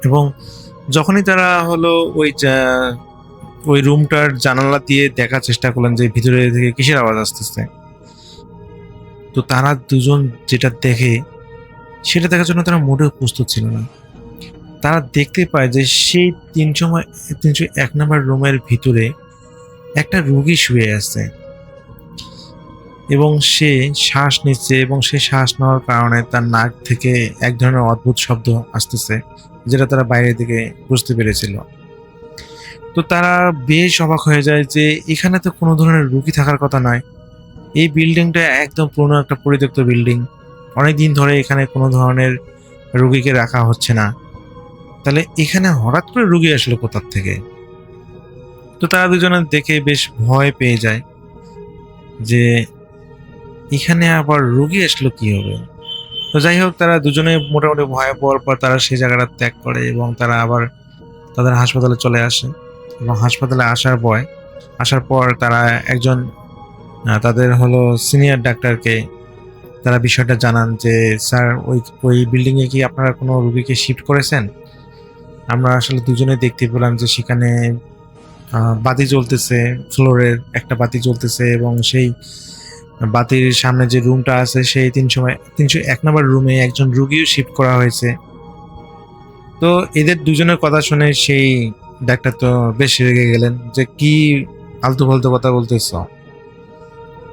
এবং যখনই তারা ওই রুমটার জানালা দিয়ে দেখার চেষ্টা করলেন যে ভিতরে থেকে কিসের আওয়াজ আসতেছে, তো তারা দুজন যেটা দেখে সেটা দেখার জন্য তারা মোটেও প্রস্তুত ছিল না। তারা দেখতে পায় যে সেই 301 নম্বর রুমের ভিতরে একটা রোগী শুয়ে আছে এবং সে শ্বাস নিচ্ছে এবং সে শ্বাস নেওয়ার কারণে তার নাক থেকে এক ধরনের অদ্ভুত শব্দ আসতেছে, যেটা তারা বাইরে থেকে বুঝতে পেরেছিল। তো তারা বেশ অবাক হয়ে যায় যে এখানে তো কোনো ধরনের রোগী থাকার কথা নয়, এই বিল্ডিংটা একদম পুরনো একটা পরিত্যক্ত বিল্ডিং, অনেকদিন ধরে এখানে কোনো ধরনের রোগীকে রাখা হচ্ছে না, তাহলে এখানে হঠাৎ করে রোগী আসলো কোথার থেকে। তো তারা দুজনে দেখে বেশ ভয় পেয়ে যায় যে এখানে আবার রোগী আসলো কি হবে। তো যাই হোক, তারা দুজনে মোটামুটি ভয় পাওয়ার পর তারা সেই জায়গাটা ত্যাগ করে এবং তারা আবার তাদের হাসপাতালে চলে আসে এবং হাসপাতালে আসার পর তারা একজন তাদের হলো সিনিয়র ডাক্তারকে তারা বিষয়টা জানান যে স্যার ওই বিল্ডিংয়ে কি আপনারা কোনো রোগীকে শিফট করেছেন? আমরা আসলে দুজনে দেখতে পেলাম যে সেখানে বাতি জ্বলতেছে, ফ্লোরের একটা বাতি জ্বলতেছে এবং সেই বাতির সামনে যে রুমটা আছে সেই 301 নম্বর রুমে একজন রুগীও শিফট করা হয়েছে। তো এদের দুজনের কথা শুনে সেই ডাক্তার তো বেশ রেগে গেলেন যে কি আলতু ফালতু কথা বলতেছ,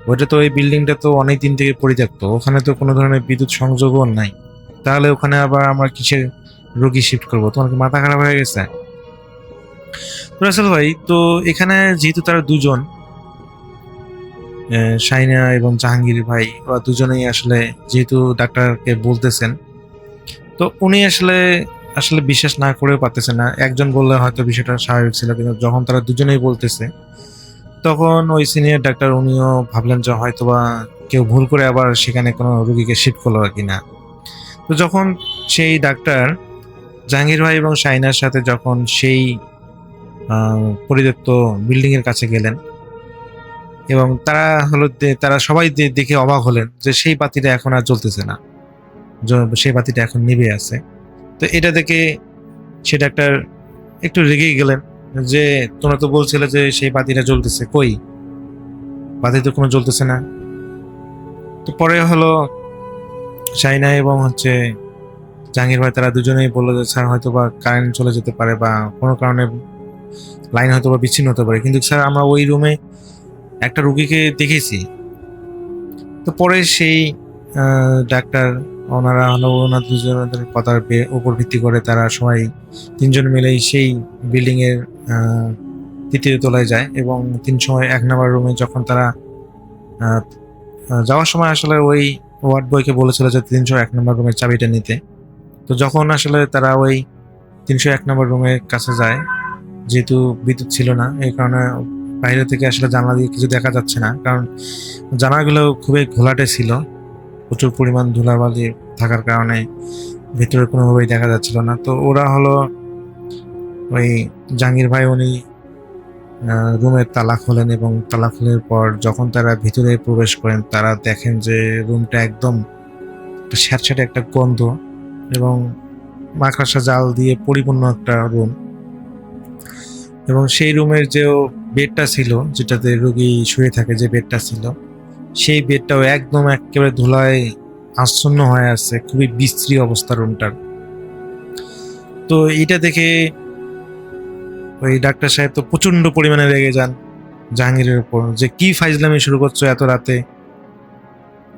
ওইটা তো এই বিল্ডিংটা তো অনেক দিন থেকে পরিত্যক্ত, ওখানে তো কোনো ধরনের বিদ্যুৎ সংযোগও নাই, তাহলে ওখানে আবার আমরা কিসের রোগী শিফট করবো? তোমার কি মাথা খারাপ হয়ে গেছে? রাসেল ভাই, তো এখানে যেহেতু তারা দুজন শাইনা এবং জাহাঙ্গীর ভাই ওরা দুজনেই আসলে যেহেতু ডাক্তারকে বলতেছেন, তো উনি আসলে আসলে বিশ্বাস না করেও পারতেছে না। একজন বললে হয়তো বিষয়টা স্বাভাবিক ছিল, কিন্তু যখন তারা দুজনেই বলতেছে তখন ওই সিনিয়র ডাক্তার উনিও ভাবলেন যে হয়তোবা কেউ ভুল করে আবার সেখানে কোনো রোগীকে শিফট করলো কিনা। তো যখন সেই ডাক্তার জাহাঙ্গীর ভাই এবং শাইনার সাথে যখন সেই পরিত্যক্ত বিল্ডিং এর কাছে গেলেন এবং তারা সবাই দেখে অবাক হলেন যে সেই বাতিটা এখন আর জ্বলতেছে না, সেই বাতিটা এখন নিভে আছে। তো এটা দেখে সে ডাক্তার একটু রেগে গেলেন যে তোমরা তো বলছিলে যে সেই বাতিটা জ্বলতেছে, কই বাতি তো কোনো জ্বলতেছে না। তো পরে হলো শাইনা এবং জাহাঙ্গীর ভাই তারা দুজনেই বললো যে স্যার হয়তো বা কারেন্ট চলে যেতে পারে বা কোনো কারণে লাইন হয়তো বা বিচ্ছিন্ন হতে পারে, কিন্তু স্যার আমরা ওই রুমে একটা রুগীকে দেখেছি। তো পরে সেই ডাক্তার ওনারা হলো ওনার দুজনের কথার উপর ভিত্তি করে তারা সবাই তিনজন মিলেই সেই বিল্ডিং এর তৃতীয় তলায় যায় এবং 301 নম্বর রুমে যখন তারা যাওয়ার সময় আসলে ওই ওয়ার্ড বয়কে বলেছিল যে 301 নম্বর রুমের চাবিটা নিতে। তো যখন আসলে তারা ওই 301 নম্বর রুমের কাছে যায়, যেহেতু বিদ্যুৎ ছিল না এই কারণে বাইরে থেকে আসলে জানলা দিয়ে কিছু দেখা যাচ্ছে না, কারণ জানালাগুলো খুবই ঘোলাটে ছিল, প্রচুর পরিমাণ ধুলাবালি থাকার কারণে ভেতরে কোনোভাবেই দেখা যাচ্ছিল না। তো ওরা হলো ওই জাহাঙ্গীর ভাই উনি রুমের তালা খোলেন এবং তালা খোলার পর যখন তারা ভিতরে প্রবেশ করেন তারা দেখেন যে রুমটা একদম স্যাঁতস্যাঁতে একটা গন্ধ এবং মাকড়সা জাল দিয়ে পরিপূর্ণ একটা রুম। এবং সেই রুমের যে বেডটা ছিল, যেটাতে রোগী শুয়ে থাকে, যে বেডটা ছিল সেই বেডটাও একদম একেবারে ধুলায় আচ্ছন্ন হয়ে আছে, খুবই বিশ্রী অবস্থা রুমটার। তো এটা দেখে ওই ডাক্তার সাহেব তো প্রচন্ড পরিমাণে রেগে যান জাহাঙ্গীরের উপর যে কি ফাইজলামি শুরু করছো এত রাতে,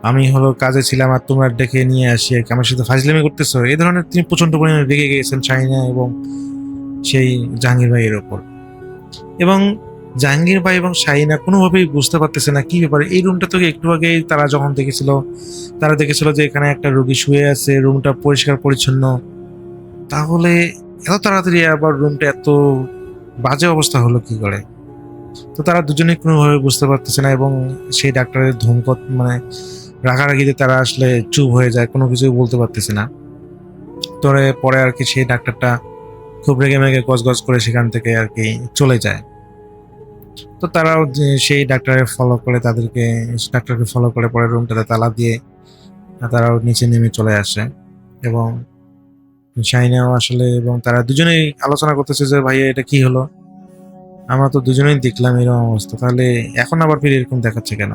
আমি হলো কাজে ছিলাম আর তোমরা ডেকে নিয়ে আসি আমার সাথে ফাইজলামি করতেছো, এই ধরনের তিনি প্রচন্ড পরিমাণে রেগে গিয়েছেন শাহিনা এবং সেই জাহাঙ্গীর ভাইয়ের ওপর। এবং জাহাঙ্গীর ভাই এবং শাহিনা কোনোভাবেই বুঝতে পারতেছে না কি ব্যাপারে। এই রুমটা তো একটু আগে তারা যখন তারা দেখেছিল যে এখানে একটা রোগী শুয়ে আছে, রুমটা পরিষ্কার পরিচ্ছন্ন, তাহলে এত তাড়াতাড়ি আবার রুমটা এত বাজে অবস্থা হলো কি করে? তো তারা দুজনেই কোনোভাবে বুঝতে পারতেছে না এবং সেই ডাক্তারের ধমকত রাগারাগিতে তারা আসলে চুপ হয়ে যায়, কোনো কিছুই বলতে পারতেছে না। পরে আর কি সেই ডাক্তারটা খুব রেগে মেগে গজগজ করে সেখান থেকে আর কি চলে যায়। তো তারাও সেই ডাক্তারকে ফলো করে পরে রুমটাতে তালা দিয়ে তারাও নিচে নেমে চলে আসে এবং শাহিনাও আসলে এবং তারা দুজনেই আলোচনা করতেছে যে ভাইয়া এটা কি হলো, আমরা তো দুজনেই দেখলাম এরকম অবস্থা, তাহলে এখন আবার ফিরে এরকম দেখাচ্ছে কেন?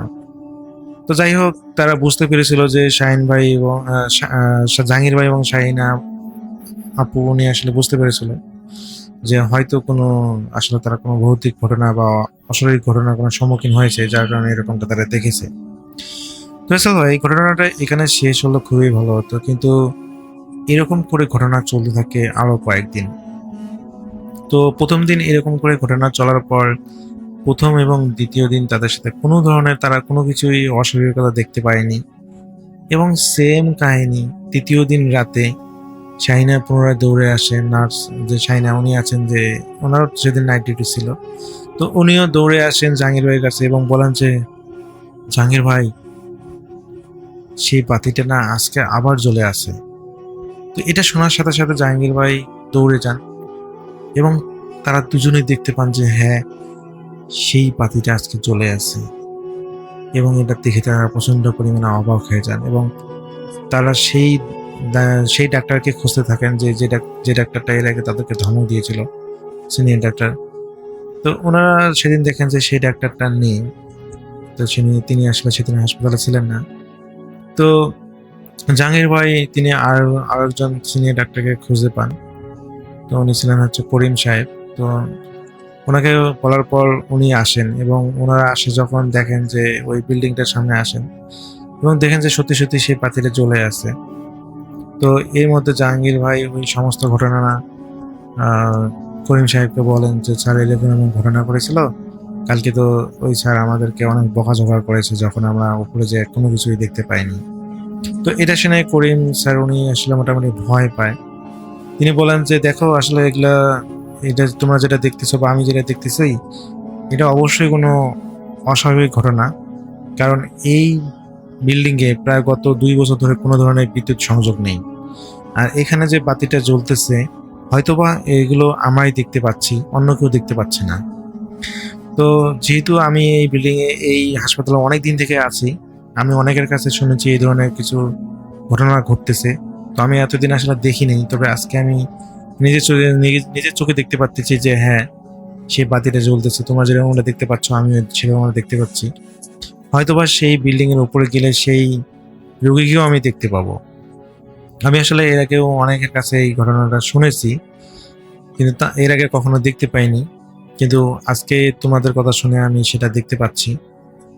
তো যাই হোক, তারা বুঝতে পেরেছিল যে শাহিন ভাই এবং জাহাঙ্গীর ভাই এবং শাহিনা আপু উনি আসলে বুঝতে পেরেছিল যে হয়তো আসলে তারা কোনো ভৌতিক ঘটনা বা অস্বাভাবিক ঘটনার কোনো সম্মুখীন হয়েছে, যার কারণে এরকমটা তারা দেখেছে। তো এই ঘটনাটা এখানে শেষ হলো খুবই ভালো হতো, কিন্তু এরকম করে ঘটনা চলতে থাকে আরো কয়েকদিন। তো প্রথম দিন এরকম করে ঘটনা চলার পর প্রথম এবং দ্বিতীয় দিন তাদের সাথে কোনো ধরনের তারা কোনো কিছুই অস্বাভাবিকতা দেখতে পায়নি এবং সেম কাহিনী তৃতীয় দিন রাতে শাহিনা পুনরায় দৌড়ে আসে। নার্স যে শাহিনা উনি আছেন, যে ওনারও সেদিন নাইট ডিউটি ছিল, তো উনিও দৌড়ে আসেন জাহাঙ্গীর ভাইয়ের কাছে এবং বলেন যে জাহাঙ্গীর ভাই সেই বাতিটা না আজকে আবার জ্বলে আসে। তো এটা শোনার সাথে সাথে জাহাঙ্গীর ভাই দৌড়ে যান এবং তারা দুজনেই দেখতে পান যে হ্যাঁ, সেই পাতিটা আজকে চলে আসে। এবং এটা দেখে তারা প্রচন্ড পরিমাণে অবাক হয়ে যান এবং তারা সেই ডাক্তারকে খুঁজতে থাকেন যে ডাক্তারটা এর আগে তাদেরকে ধমক দিয়েছিল, সিনিয়র ডাক্তার। তো ওনারা সেদিন দেখেন যে সেই ডাক্তারটা নেই। তো তিনি আসলে সেদিন হাসপাতালে ছিলেন না। তো জাহাঙ্গীর ভাই তিনি আরেকজন সিনিয়র ডাক্তারকে খুঁজে পান। তো উনি ছিলেন হচ্ছে করিম সাহেব। তো ওনাকে বলার পর উনি আসেন এবং ওনারা আসে যখন দেখেন যে ওই বিল্ডিংটার সামনে আসেন এবং দেখেন যে সত্যি সত্যি সেই পাতিটা জ্বলে আছে। তো এর মধ্যে জাহাঙ্গীর ভাই ওই সমস্ত ঘটনা আহ, করিম সাহেবকে বলেন যে স্যার এরকম এমন ঘটনা করেছিল, কালকে তো ওই স্যার আমাদেরকে অনেক বকাঝকা করেছে যখন আমরা উপরে যে কোনো কিছুই দেখতে পাইনি। তো এটা শুনে করিম স্যার উনি আসলে মোটামুটি ভয় পায়। তিনি বলেন যে দেখো আসলে এটা তোমরা যেটা দেখতেছো বা আমি যেটা দেখতেছি এটা অবশ্যই কোনো অস্বাভাবিক ঘটনা, কারণ এই বিল্ডিং এ প্রায় গত 2 বছর ধরে কোনো ধরনের বিদ্যুৎ সংযোগ নেই। আর এখানে যে বাতিটা জ্বলতেছে হয়তোবা এগুলো আমরাই দেখতে পাচ্ছি, অন্য কেউ দেখতে পাচ্ছে না। তো যেহেতু আমি এই বিল্ডিং এ এই হাসপাতালে অনেক দিন থেকে আছি, আমি অনেকের কাছে শুনেছি এই ধরনের কিছু ঘটনা ঘটতেছে। তো আমি এতদিন আসলে দেখিনি, তবে আজকে আমি নিজের চোখে দেখতে পাচ্ছি যে হ্যাঁ, সেই বাতিটা জ্বলতেছে। তোমরা যেরকম দেখতে পাচ্ছ আমি সেরকম দেখতে পাচ্ছি। হয়তোবা সেই বিল্ডিং এর উপরে গেলে সেই রোগীকেও আমি দেখতে পাবো। আমি আসলে এর আগেও অনেকের কাছে এই ঘটনাটা শুনেছি, কিন্তু এর আগে কখনো দেখতে পাইনি। কিন্তু আজকে তোমাদের কথা শুনে আমি সেটা দেখতে পাচ্ছি।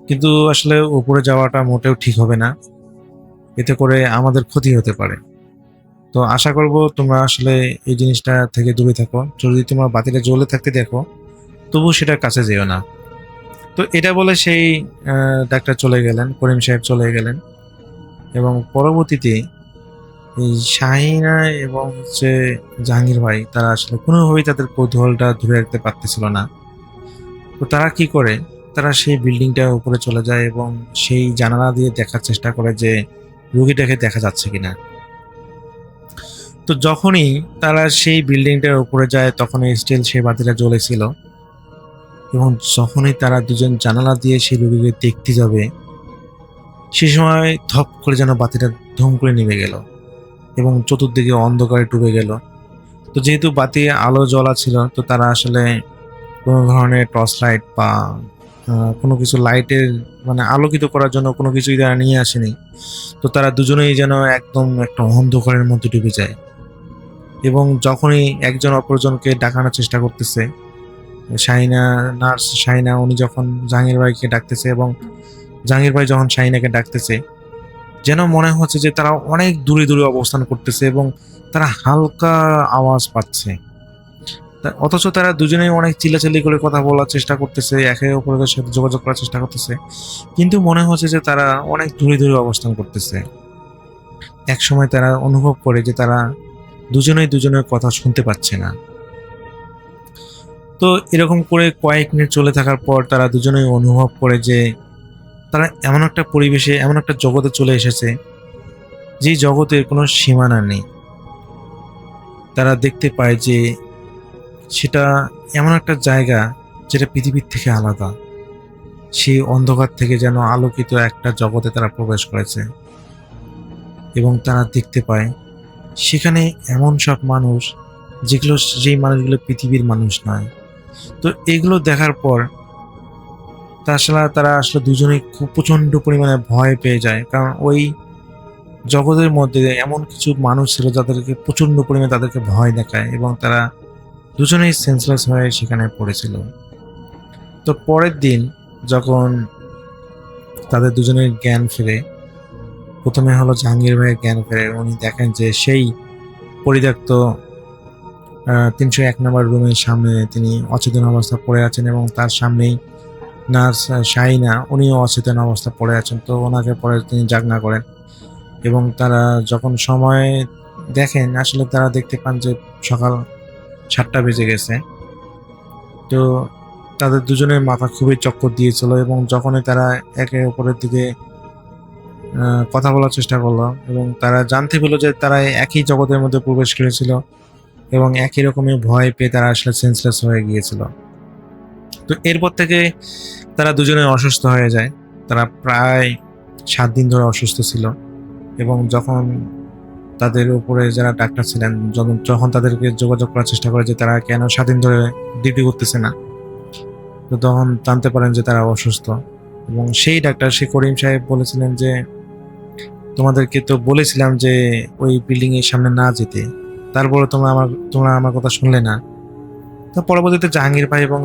কিন্তু আসলে উপরে যাওয়াটা মোটেও ঠিক হবে না, এতে করে আমাদের ক্ষতি হতে পারে। তো আশা করব তোমরা আসলে এই জিনিসটা থেকে দূরে থাকো। যদি তোমরা বাতিটা জ্বলে থাকতে দেখো তবু সেটার কাছে যেও না। তো এটা বলে সেই ডাক্তার চলে গেলেন, করিম সাহেব চলে গেলেন এবং পরবর্তীতে এই শাহিনা এবং হচ্ছে জাহাঙ্গীর ভাই তারা আসলে কোনোভাবেই তাদের কৌতূহলটা ধরে রাখতে পারতেছিল না। তো তারা কি করে, তারা সেই বিল্ডিংটার উপরে চলে যায় এবং সেই জানালা দিয়ে দেখার চেষ্টা করে যে রোগীটাকে দেখা যাচ্ছে কিনা। তো যখনই তারা সেই বিল্ডিংটার উপরে যায় তখনই স্টিল সেই বাতিটা জ্বলেছিল এবং যখনই তারা দুজন জানালা দিয়ে সেই রোগীকে দেখতে যাবে সে সময় ধপ করে যেন বাতিটা ধুম করে নিভে গেল এবং চতুর্দিকে অন্ধকারে ডুবে গেল। তো যেহেতু বাতি আলো জ্বলা ছিল, তো তারা আসলে কোনো ধরনের টর্চ লাইট বা কোনো কিছু লাইটের মানে আলোকিত করার জন্য কোনো কিছুই তারা নিয়ে আসেনি। তো তারা দুজনেই যেন একদম একটা অন্ধকারের মধ্যে ডুবে যায় এবং যখনই একজন অপরজনকে ডাকানোর চেষ্টা করতেছে, নার্স শাহিনা উনি যখন জাহাঙ্গীর ভাইকে ডাকতেছে এবং জাহাঙ্গীর ভাই যখন শাহিনাকে ডাকতেছে, যেন মনে হচ্ছে যে তারা অনেক দূরে দূরে অবস্থান করতেছে এবং তারা হালকা আওয়াজ পাচ্ছে। অথচ তারা দুজনেই অনেক চিল্লাচিল্লি করে কথা বলার চেষ্টা করতেছে, একে অপরের সাথে যোগাযোগ করার চেষ্টা করতেছে, কিন্তু মনে হচ্ছে যে তারা অনেক দূরে দূরে অবস্থান করতেছে। এক সময় তারা অনুভব করে যে তারা দুজনেই দুজনের কথা শুনতে পাচ্ছে না। তো এরকম করে কয়েক মিনিট চলে থাকার পর তারা দুজনেই অনুভব করে যে তারা এমন একটা পরিবেশে, এমন একটা জগতে চলে এসেছে যে জগতের কোনো সীমানা নেই। তারা দেখতে পায় যে সেটা এমন একটা জায়গা যেটা পৃথিবীর থেকে আলাদা। সেই অন্ধকার থেকে যেন আলোকিত একটা জগতে তারা প্রবেশ করেছে এবং তারা দেখতে পায় সেখানে এমন সব মানুষ যেই মানুষগুলো পৃথিবীর মানুষ নয়। তো এগুলো দেখার পর তারা আসলে দুজনেই খুব প্রচন্ড পরিমাণে ভয় পেয়ে যায়, কারণ ওই জগতের মধ্যে এমন কিছু মানুষ ছিল যাদেরকে প্রচন্ড পরিমাণে তাদেরকে ভয় দেখায় এবং তারা দুজনেই সেন্সলেস হয়ে সেখানে পড়েছিল। তো পরের দিন যখন তাদের দুজনের জ্ঞান ফেরে, প্রথমে হলো জাহাঙ্গীর ভাইয়ের জ্ঞান ফেরে, উনি দেখেন যে সেই পরিত্যক্ত 301 নম্বর রুমের সামনে তিনি অচেতন অবস্থা পড়ে আছেন এবং তার সামনেই নার্স শাহিনা উনিও অচেতন অবস্থা পড়ে আছেন। তো ওনাকে পরে তিনি জাগনা করেন এবং তারা যখন সময় দেখেন আসলে তারা দেখতে পান যে সকাল 7টা বেজে গেছে। তো তাদের দুজনের মাথা খুবই চক্কর দিয়েছিল এবং যখনই তারা একে অপরের দিকে কথা বলার চেষ্টা করলো এবং তারা জানতে পেলো যে তারা একই জগতের মধ্যে প্রবেশ করেছিল এবং একই রকমের ভয় পেয়ে তারা আসলে সেন্সলেস হয়ে গিয়েছিল। তো এরপর থেকে তারা দুজনে অসুস্থ হয়ে যায়। তারা প্রায় 7 দিন ধরে অসুস্থ ছিল এবং যখন তাদের উপরে যারা ডাক্তার ছিলেন যখন তাদেরকে যোগাযোগ করার চেষ্টা করে যে তারা কেন 7 দিন ধরে ডিউটি করতেছে না, তো তখন জানতে পারেন যে তারা অসুস্থ। এবং সেই ডাক্তার, সেই করিম সাহেব বলেছিলেন যে তোমাদেরকে তো বলেছিলাম যে ওই বিল্ডিং এর সামনে না যেতে, তারপরে তোমরা আমার কথা শুনলে না। তো পরবর্তীতে জাহাঙ্গীর ভাই এবং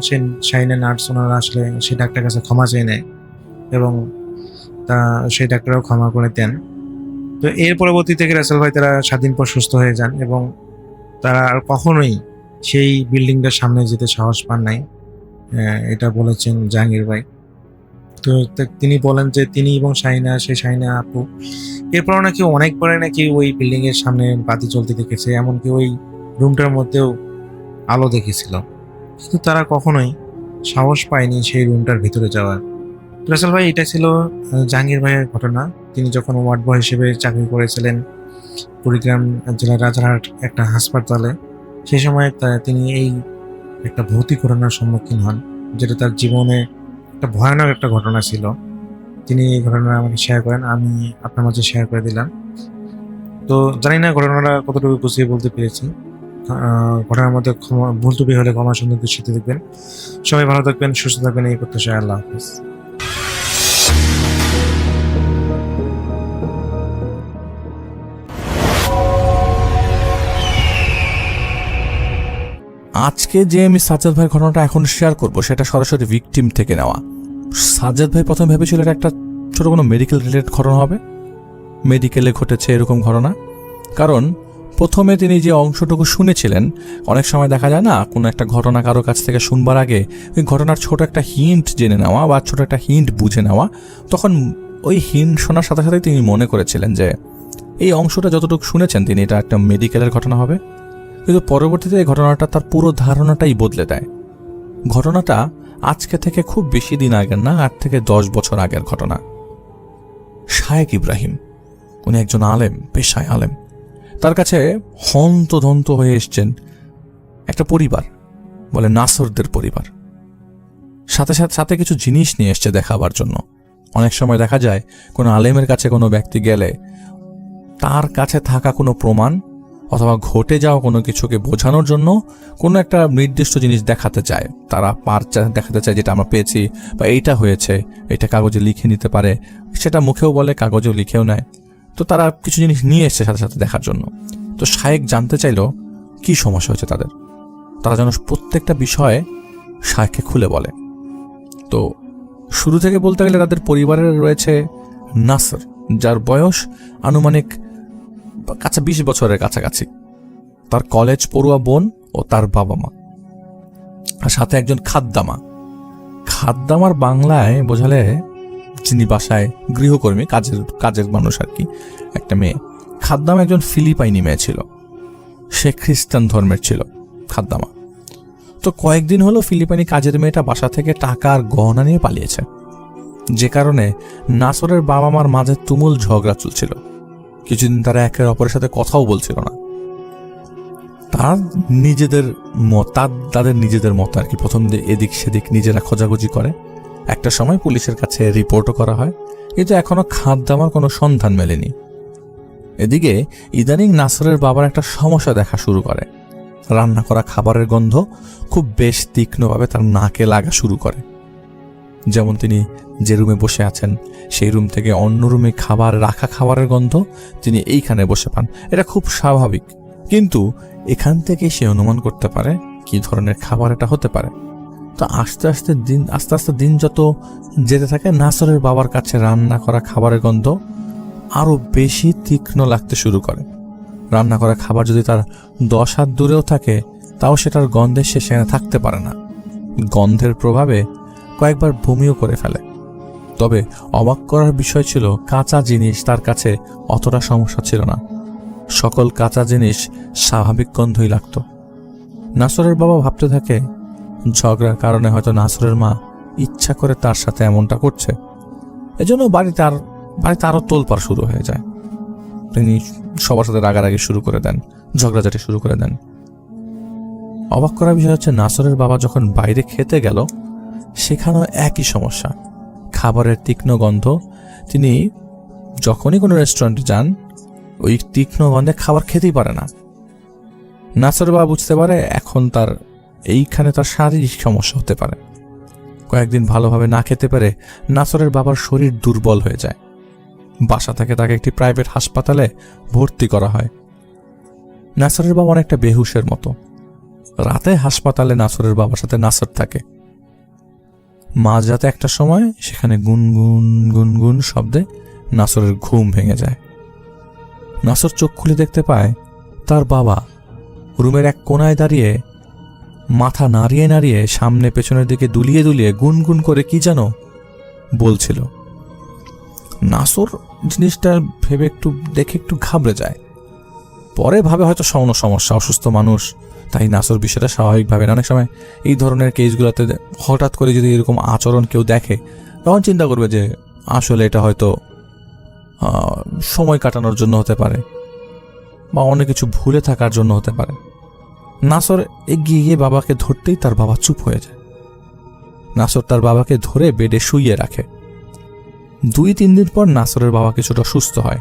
শাহিনা নার্স ওনারা আসলে সেই ডাক্তারের কাছে ক্ষমা চেয়ে নেয় এবং তারা সেই ডাক্তারও ক্ষমা করে দেন। তো এর পরবর্তী থেকে রাসেল ভাই তারা 7 দিন পর সুস্থ হয়ে যান এবং তারা আর কখনোই সেই বিল্ডিংটার সামনে যেতে সাহস পান নাই, এটা বলেছেন জাহাঙ্গীর ভাই। তো তিনি বলেন যে তিনি এবং শাহিনা আপু এরপর নাকি অনেকবারে নাকি ওই বিল্ডিং এর সামনে বাতি জ্বলতে দেখেছে, এমনকি ওই রুমটার মধ্যেও আলো দেখেছিল, কিন্তু তারা কখনোই সাহস পায়নি সেই রুমটার ভিতরে যাওয়ার। রাসেল ভাই, এটা ছিল জাহাঙ্গীর ভাইয়ের ঘটনা। তিনি যখন ওয়ার্ড বয় হিসেবে চাকরি করেছিলেন কুড়িগ্রাম জেলার রাজারহাট একটা হাসপাতালে, সেই সময় তিনি এই একটা ভৌতিক ঘটনার সম্মুখীন হন, যেটা তার জীবনে একটা ভয়ানক একটা ঘটনা ছিল। তিনি এই ঘটনা আমাকে শেয়ার করেন, আমি আপনার মাঝে শেয়ার করে দিলাম। তো জানি না ঘটনাটা কতটুকু গুছিয়ে বলতে পেরেছি। ঘটনার মধ্যে ভুল ত্রুটি হলে ক্ষমা সুন্দর দৃষ্টিতে দেখবেন। সবাই ভালো থাকবেন, সুস্থ থাকবেন, এই প্রত্যাশায় আল্লাহ হাফিজ। আজকে যে আমি সাজ্জাদ ভাইয়ের ঘটনাটা এখন শেয়ার করব সেটা সরাসরি ভিকটিম থেকে নেওয়া। সাজ্জাদ ভাই প্রথমে ভেবেছিল এটা একটা ছোট কোনো মেডিকেল রিলেটেড ঘটনা হবে, মেডিকেলে ঘটেছে এরকম ঘটনা। কারণ প্রথমে তিনি যে অংশটুকু শুনেছিলেন, অনেক সময় দেখা যায় না কোনো একটা ঘটনা কারো কাছ থেকে শুনবার আগে ওই ঘটনার ছোট একটা হিন্ট জেনে নেওয়া বা ছোট একটা হিন্ট বুঝে নেওয়া, তখন ওই হিন্ট শোনার সাথে সাথে তিনি মনে করেছিলেন যে এই অংশটা যতটুকু শুনেছেন তিনি এটা একটা মেডিকেলের ঘটনা হবে। কিন্তু পরবর্তীতে এই ঘটনাটা তার পুরো ধারণাটাই বদলে দেয়। ঘটনাটা আজকে থেকে খুব বেশি দিন আগের না, 8 থেকে 10 বছর আগের ঘটনা। শায়েক ইব্রাহিম, উনি একজন আলেম, পেশায় আলেম। তার কাছে হন্তদন্ত হয়ে এসছেন একটা পরিবার, বলে নাসরদের পরিবার। সাথে সাথে কিছু জিনিস নিয়ে এসছে দেখাবার জন্য। অনেক সময় দেখা যায় কোনো আলেমের কাছে কোনো ব্যক্তি গেলে তার কাছে থাকা কোনো প্রমাণ অথবা ঘটে যাওয়া কোনো কিছুকে বোঝানোর জন্য কোনো একটা নির্দিষ্ট জিনিস দেখাতে চায়। তারা দেখাতে চায় যেটা আমরা পেয়েছি বা এইটা হয়েছে, এটা কাগজে লিখে নিতে পারে, সেটা মুখেও বলে, কাগজেও লিখেও নেয়। তো তারা কিছু জিনিস নিয়ে এসছে সাথে সাথে দেখার জন্য। তো শায়েক জানতে চাইল কি সমস্যা হয়েছে তাদের। তারা যেন প্রত্যেকটা বিষয়ে শায়েককে খুলে বলে। তো শুরু থেকে বলতে গেলে তাদের পরিবারের রয়েছে নাসর, যার বয়স আনুমানিক 20 বছরের কাছাকাছি। তার কলেজ পড়ুয়া বোন ও তার বাবা মা, আর সাথে একজন খাদ্দামার বাংলায় বোঝালে যিনি বাসায় গৃহকর্মী, কাজের মানুষ আর কি, একটা মেয়ে। খাদ্দামা একজন ফিলিপাইনি মেয়ে ছিল, সে খ্রিস্টান ধর্মের ছিল খাদ্দামা। তো কয়েকদিন হলো ফিলিপাইনি কাজের মেয়েটা বাসা থেকে টাকা আর গহনা নিয়ে পালিয়েছে, যে কারণে নাসরের বাবা মার মাঝে তুমুল ঝগড়া চলছিল। কিছুদিন তারা একের অপরের সাথে কথাও বলছিল না। তাদের নিজেদের মত আর কি, প্রথম এদিক সেদিক নিজেরা খোঁজাখুঁজি করে। একটা সময় পুলিশের কাছে রিপোর্টও করা হয়, কিন্তু এখনো খাদ্দামার কোনো সন্ধান মেলেনি। এদিকে ইদানিং নাসরের বাবার একটা সমস্যা দেখা শুরু করে। রান্না করা খাবারের গন্ধ খুব বেশ তীক্ষ্ণভাবে তার নাকে লাগা শুরু করে। যেমন তিনি যে রুমে বসে আছেন সেই রুম থেকে অন্য রুমে রাখা খাবারের গন্ধ তিনি এইখানে বসে পান। এটা খুব স্বাভাবিক, কিন্তু এখান থেকে সে অনুমান করতে পারে কি ধরনের খাবার এটা হতে পারে। তো আস্তে আস্তে দিন যত যেতে থাকে, নাসরের বাবার কাছে রান্না করা খাবারের গন্ধ আরো বেশি তীক্ষ্ণ লাগতে শুরু করে। রান্না করা খাবার যদি তার 10 হাত দূরেও থাকে, তাও সেটার গন্ধে সে সেখানে থাকতে পারে না। গন্ধের প্রভাবে কয়েকবার বমিও করে ফেলে। তবে অবাক করার বিষয় ছিল, কাঁচা জিনিস তার কাছে অতটা সমস্যা ছিল না। সকল কাঁচা জিনিস স্বাভাবিক গন্ধই লাগত। নাসরের বাবা ভাবতে থাকে ঝগড়ার কারণে হয়তো নাসরের মা ইচ্ছা করে তার সাথে এমনটা করছে। এজন্য বাড়িতে আরো তোলপাড় শুরু হয়ে যায়। তিনি সবার সাথে রাগারাগি শুরু করে দেন, ঝগড়াঝাটি শুরু করে দেন। অবাক করার বিষয় হচ্ছে নাসরের বাবা যখন বাইরে খেতে গেল সেখানেও একই সমস্যা, খাবারের তীক্ষ্ণ গন্ধ। তিনি যখনই কোনো রেস্টুরেন্টে যান ওই তীক্ষ্ণ গন্ধে খাবার খেতেই পারে না। নাসরের বাবা বুঝতে পারে এখন তার এইখানে তার শারীরিক সমস্যা হতে পারে। কয়েকদিন ভালোভাবে না খেতে পেরে নাসরের বাবার শরীর দুর্বল হয়ে যায়। বাসা থেকে তাকে একটি প্রাইভেট হাসপাতালে ভর্তি করা হয়। নাসরের বাবা অনেকটা বেহুশের মতো। রাতে হাসপাতালে নাসরের বাবার সাথে নাসর থাকে। মাঝরাতে একটা সময় সেখানে গুনগুন গুনগুন শব্দে নাসরের ঘুম ভেঙে যায়। নাসর চোখ খুলে দেখতে পায় তার বাবা রুমের এক কোনায় দাঁড়িয়ে মাথা নাড়িয়ে নাড়িয়ে সামনে পেছনের দিকে দুলিয়ে দুলিয়ে গুনগুন করে কি যেন বলছিল। নাসর জিনিসটা ভেবে দেখে একটু ঘাবড়ে যায়। পরে ভাবে হয়তো কোনো সমস্যা, অসুস্থ মানুষ, তাই নাসর বিষয়টা স্বাভাবিকভাবে। অনেক সময় এই ধরনের কেসগুলোতে হঠাৎ করে যদি এরকম আচরণ কেউ দেখে তখন চিন্তা করবে যে আসলে এটা হয়তো সময় কাটানোর জন্য হতে পারে বা অনেক কিছু ভুলে থাকার জন্য হতে পারে। নাসর এগিয়ে গিয়ে বাবাকে ধরতেই তার বাবা চুপ হয়ে যায়। নাসর তার বাবাকে ধরে বেডে শুইয়ে রাখে। 2-3 দিন পর নাসরের বাবা কিছুটা সুস্থ হয়,